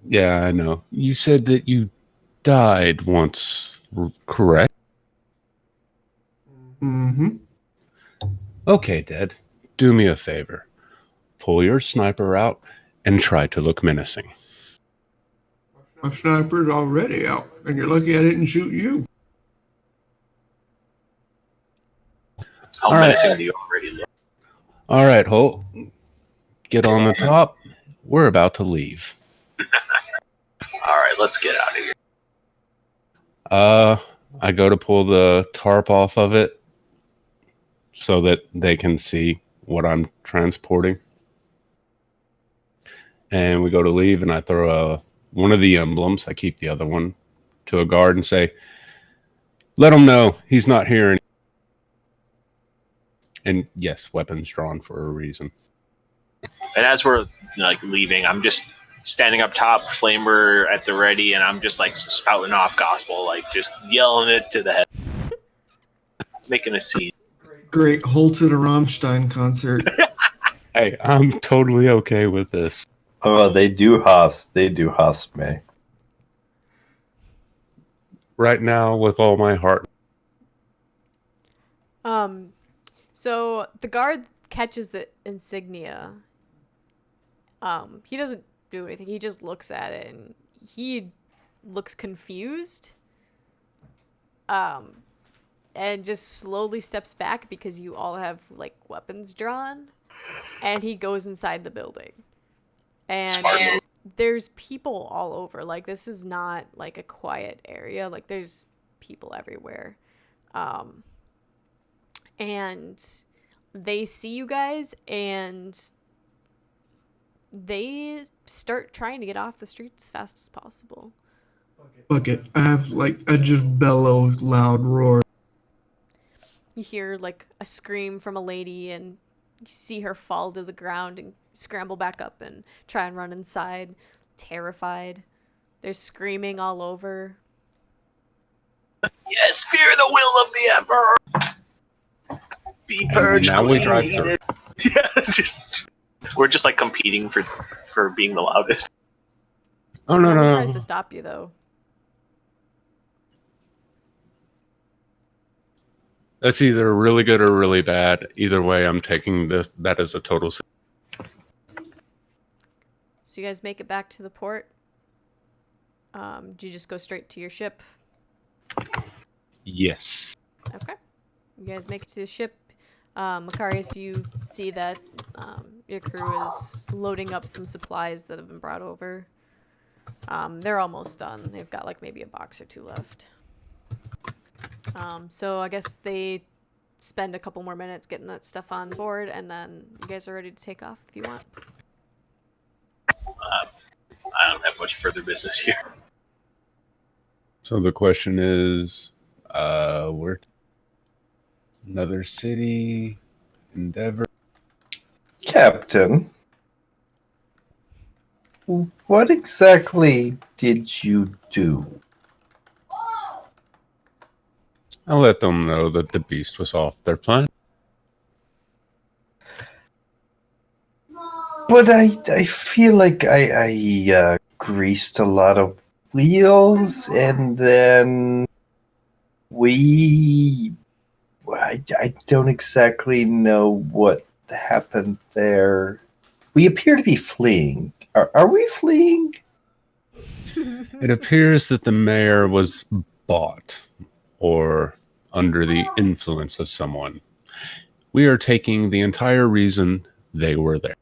Yeah, I know. You said that you died once, correct? Mm-hmm. Okay, Dad. Do me a favor. Pull your sniper out and try to look menacing. My sniper's already out, and you're lucky I didn't shoot you. How menacing do you already look? All right, Holt. Get on the top. We're about to leave. All right, let's get out of here. I go to pull the tarp off of it so that they can see what I'm transporting. And we go to leave, and I throw one of the emblems. I keep the other one to a guard and say, "Let him know he's not here." And yes, weapons drawn for a reason. And as we're leaving, I'm just standing up top, flamer at the ready, and I'm just like spouting off gospel, like just yelling it to the head, making a scene. Great, Holt's at a Rammstein concert. Hey, I'm totally okay with this. Oh, they do Haas me. Right now, with all my heart. So the guard catches the insignia. He doesn't do anything. He just looks at it and he looks confused. And just slowly steps back because you all have like weapons drawn, and he goes inside the building. And there's people all over. Like, this is not like a quiet area. Like, there's people everywhere. And they see you guys and they start trying to get off the street as fast as possible. Fuck it. I just bellow loud roar. You hear like a scream from a lady and you see her fall to the ground and scramble back up and try and run inside, terrified. There's screaming all over. Yes, fear the will of the Emperor. Be purged. Now we drive through. Yeah, we're just like competing for being the loudest. Oh no, No one no, tries no. to stop you though. That's either really good or really bad. Either way, I'm taking that as a total. So you guys make it back to the port. Do you just go straight to your ship? Yes. Okay. You guys make it to the ship. Mecharius, you see that your crew is loading up some supplies that have been brought over. They're almost done. They've got like maybe a box or two left. So I guess they spend a couple more minutes getting that stuff on board, and then you guys are ready to take off if you want. I don't have much further business here. So the question is, where? Another city, Endeavor. Captain, what exactly did you do? I'll let them know that the beast was off their planet. But I feel like I greased a lot of wheels, and then I don't exactly know what happened there. We appear to be fleeing. Are we fleeing? It appears that the mayor was bought or under the influence of someone. We are taking the entire reason they were there.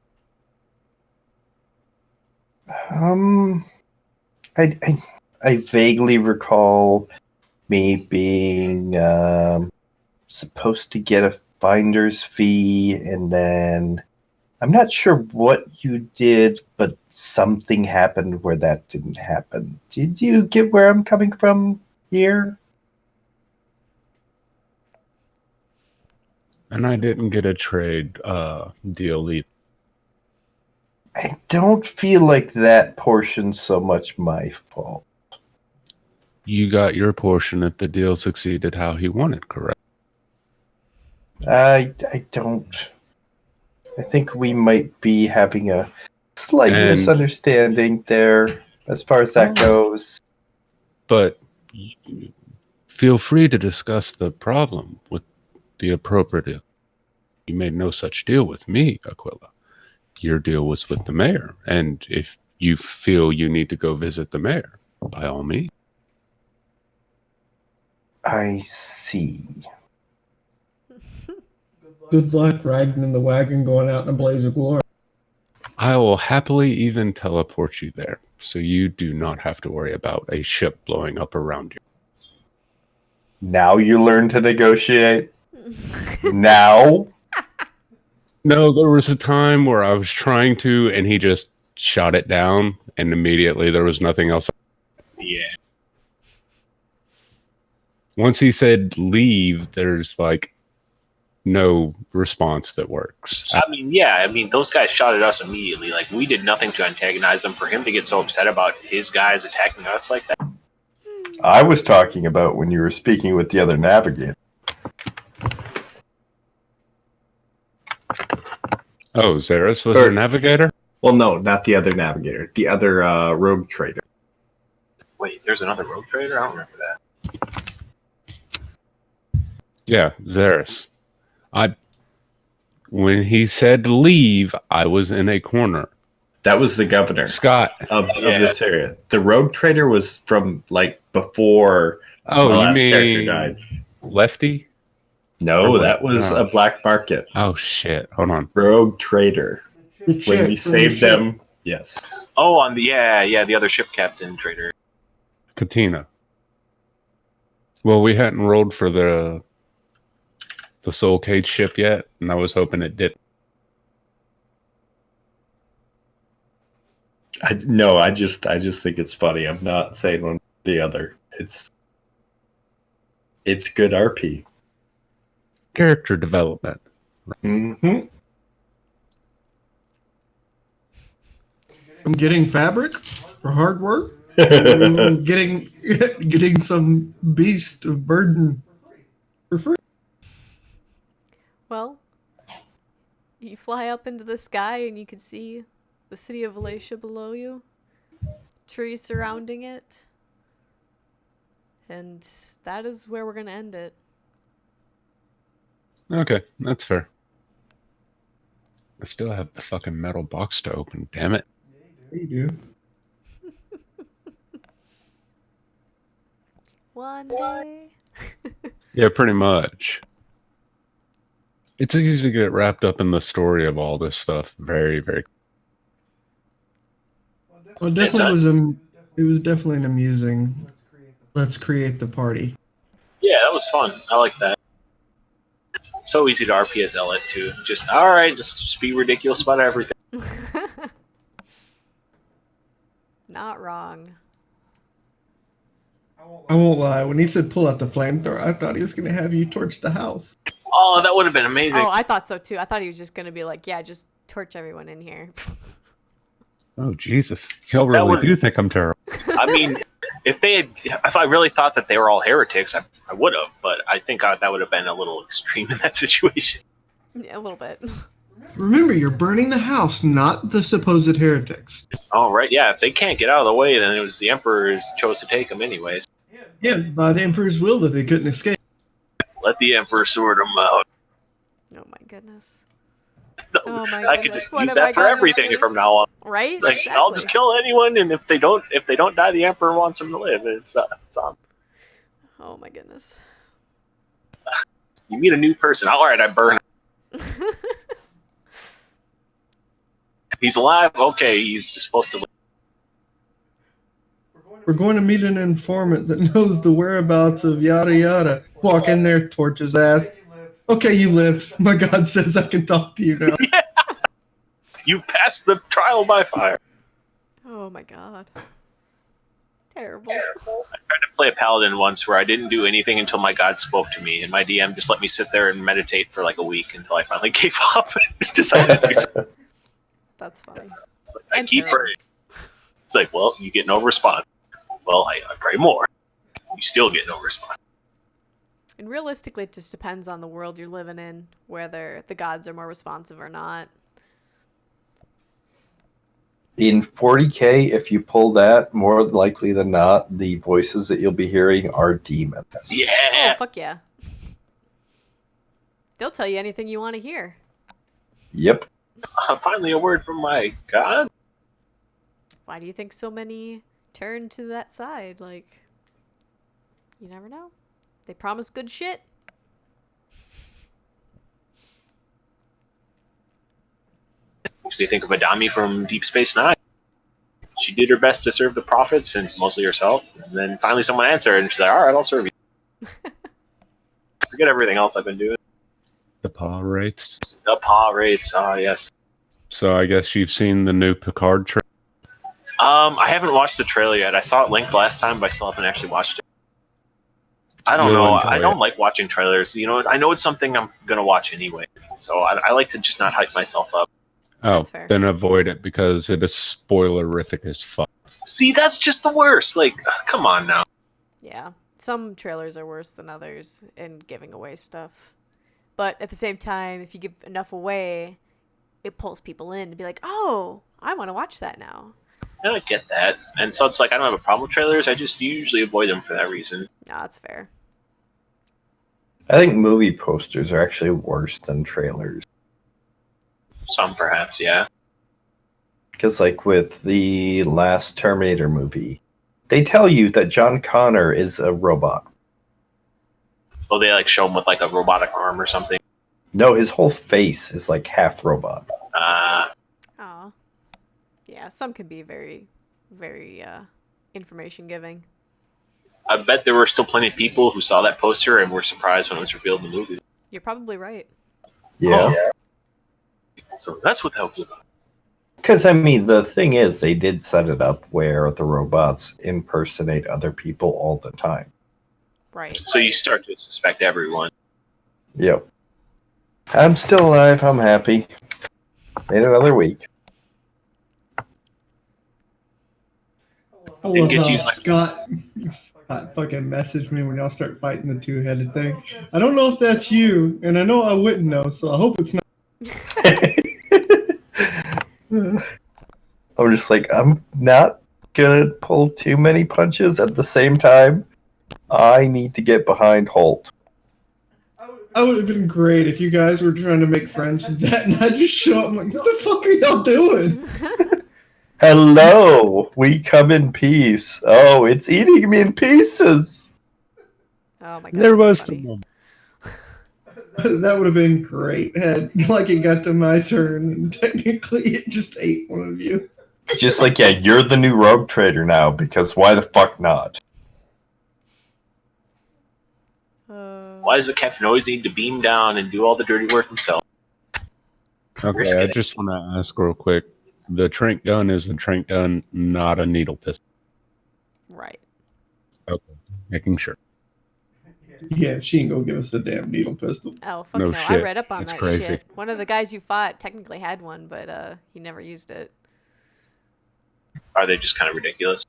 I vaguely recall me being supposed to get a finder's fee, and then I'm not sure what you did, but something happened where that didn't happen. Did you get where I'm coming from here? And I didn't get a trade deal either. I don't feel like that portion's so much my fault. You got your portion if the deal succeeded how he wanted, correct? I don't. I think we might be having a slight misunderstanding there as far as that goes. But feel free to discuss the problem with the appropriate. You made no such deal with me, Aquila. Your deal was with the mayor, and if you feel you need to go visit the mayor, by all means. I see. Good luck riding in the wagon going out in a blaze of glory. I will happily even teleport you there, so you do not have to worry about a ship blowing up around you. Now you learn to negotiate? Now? No, there was a time where I was trying to, and he just shot it down, and immediately there was nothing else. Yeah. Once he said leave, there's like no response that works. I mean, yeah, I mean, those guys shot at us immediately. Like, we did nothing to antagonize them. For him to get so upset about his guys attacking us like that. I was talking about when you were speaking with the other navigator. Oh, Xeris was a navigator? Well, no, not the other navigator. The other rogue trader. Wait, there's another rogue trader? I don't remember that. Yeah, Xeris. When he said leave, I was in a corner. That was the governor Scott. of this area. The rogue trader was from, like, before the last character died. Lefty? No, that was a black market. Oh, shit. Hold on. Rogue trader. When we saved them, yes. Oh, on the the other ship captain trader. Katina. Well, we hadn't rolled for the Soul Cage ship yet, and I was hoping it did. I just think it's funny. I'm not saying one or the other. It's good RP. Character development. Mm-hmm. I'm getting fabric for hard work. getting some beast of burden for free. Well, you fly up into the sky and you can see the city of Valacia below you, trees surrounding it, and that is where we're going to end it. Okay, that's fair. I still have the fucking metal box to open, damn it. You do. One day. Yeah, pretty much. It's easy to get wrapped up in the story of all this stuff very, very. Well, it was definitely an amusing. Let's create the party. Yeah, that was fun. I like that. It's so easy to RP as Zealot, too. Just, alright, just be ridiculous about everything. Not wrong. I won't lie. When he said pull out the flamethrower, I thought he was going to have you torch the house. Oh, that would have been amazing. Oh, I thought so too. I thought he was just going to be like, yeah, just torch everyone in here. Oh, Jesus. Y'all really do think I'm terrible. I mean, if I really thought that they were all heretics, I would have, but I think that would have been a little extreme in that situation. Yeah, a little bit. Remember, you're burning the house, not the supposed heretics. Oh, right, yeah. If they can't get out of the way, then it was the Emperors chose to take them anyways. Yeah, by the Emperor's will that they couldn't escape. Let the Emperor sort them out. Oh my goodness. I could just use that for everything from now on. Right? Like, exactly. I'll just kill anyone, and if they don't die, the Emperor wants them to live. It's on. Oh my goodness. You meet a new person. All right, I burn him. He's alive. Okay, he's just supposed to live. We're going to meet an informant that knows the whereabouts of yada yada. Walk in there, torch his ass. Okay, you lived. My God says I can talk to you now. Yeah. You passed the trial by fire. Oh my God. Terrible. I tried to play a paladin once where I didn't do anything until my god spoke to me, and my DM just let me sit there and meditate for like a week until I finally gave up and just decided to do something. That's funny. I keep praying. It's like, well, you get no response. Well, I pray more. You still get no response. And realistically, it just depends on the world you're living in, whether the gods are more responsive or not. In 40k, if you pull that, more likely than not, the voices that you'll be hearing are demons. Yeah. Oh, fuck yeah. They'll tell you anything you want to hear. Yep. Finally, a word from my god. Why do you think so many turn to that side? Like, you never know. They promise good shit. What do you think of Adami from Deep Space Nine? She did her best to serve the prophets and mostly herself. And then finally someone answered, and she's like, all right, I'll serve you. Forget everything else I've been doing. The paw rates. The paw rates, yes. So I guess you've seen the new Picard trailer? I haven't watched the trailer yet. I saw it linked last time, but I still haven't actually watched it. I don't You'll know. enjoy I don't it. like watching trailers. You know, I know it's something I'm gonna watch anyway, so I like to just not hype myself up. Oh, That's fair. then avoid it because it is spoilerific as fuck. See, that's just the worst. Like, come on now. Yeah. Some trailers are worse than others in giving away stuff. But at the same time, if you give enough away, it pulls people in to be like, oh, I want to watch that now. I don't get that, and so it's like I don't have a problem with trailers. I just usually avoid them for that reason. No, that's fair. I think movie posters are actually worse than trailers. Some perhaps, yeah. Because, like, with the last Terminator movie, they tell you that John Connor is a robot. So they like show him with like a robotic arm or something. No, his whole face is like half robot. Aw. Yeah, some can be very, very information giving. I bet there were still plenty of people who saw that poster and were surprised when it was revealed in the movie. You're probably right. Yeah. So that's what that was about. Because, I mean, the thing is, they did set it up where the robots impersonate other people all the time. Right. So you start to suspect everyone. Yep. I'm still alive. I'm happy. Made another week. I love how Scott fucking messaged me when y'all start fighting the two-headed thing. I don't know if that's you, and I know I wouldn't know, so I hope it's not. I'm just like, I'm not gonna pull too many punches at the same time. I need to get behind Holt. I would have been great if you guys were trying to make friends with that, and I just show up. I'm like, what the fuck are y'all doing? Hello, we come in peace. Oh, it's eating me in pieces. Oh my god. There was the funny. moment. That would have been great. Had like it got to my turn, and technically it just ate one of you. Just like, yeah, you're the new rogue trader now, because why the fuck not? Why does the Captain always need to beam down and do all the dirty work himself? Okay, Risk I it. just want to ask real quick. The trank gun is a trank gun, not a needle pistol. Right. Okay, making sure. Yeah, she ain't gonna give us a damn needle pistol. Oh, fuck No no. I shit. read up on That's that crazy. shit. One of the guys you fought technically had one, but he never used it. Are they just kind of ridiculous?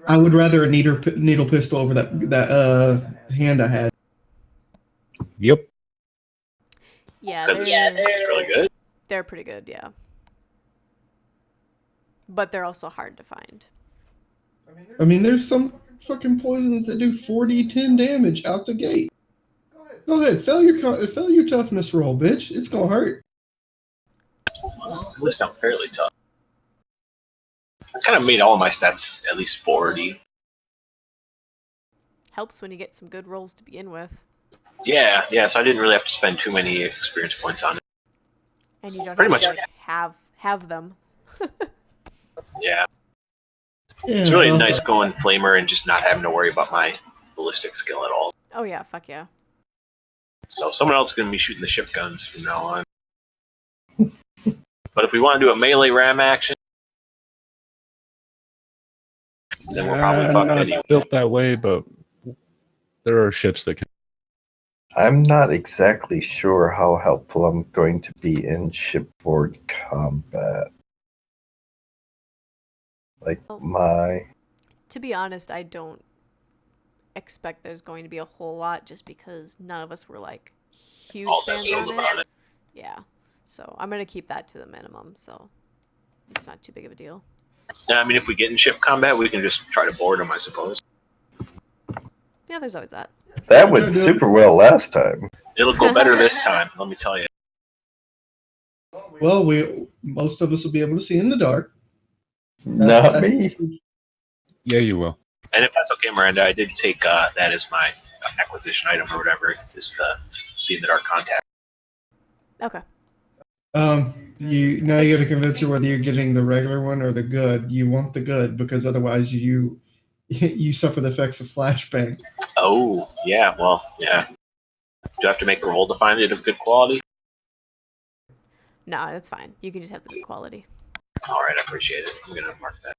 I would rather a needle pistol over that hand I had. Yep. Yeah, Because they're it's really good. they're pretty good, yeah. But they're also hard to find. I mean, there's some fucking poisons that do 40-10 damage out the gate. Go ahead, fail your toughness roll, bitch. It's gonna hurt. At least I'm fairly tough. I kind of made all of my stats at least 40. Helps when you get some good rolls to begin with. Yeah, so I didn't really have to spend too many experience points on it. And you don't Pretty have to much. like, have them. Yeah. Yeah, It's really well, nice going flamer and just not having to worry about my ballistic skill at all. Oh yeah, fuck yeah. So someone else is going to be shooting the ship guns from now on. But if we want to do a melee ram action, then we're probably I'm fucked not anyway. built that way, but there are ships that can. I'm not exactly sure how helpful I'm going to be in shipboard combat. Like, To be honest, I don't expect there's going to be a whole lot just because none of us were like huge All that fans skills on about it. it. Yeah. So I'm gonna keep that to the minimum, so it's not too big of a deal. Yeah, I mean, if we get in ship combat, we can just try to board them, I suppose. Yeah, there's always that. that went super well last time. It'll go better this time, let me tell you. well, most of us will be able to see in the dark. Not me. Yeah, you will. And if that's okay, Miranda, I did take that as my acquisition item or whatever, is the see in the dark contact. Okay. You got to convince her whether you're getting the regular one or the good. You want the good because otherwise you suffer the effects of flashbang. Oh, yeah, well, yeah. Do I have to make a roll to find it of good quality? No, that's fine. You can just have the good quality. Alright, I appreciate it. I'm going to mark that.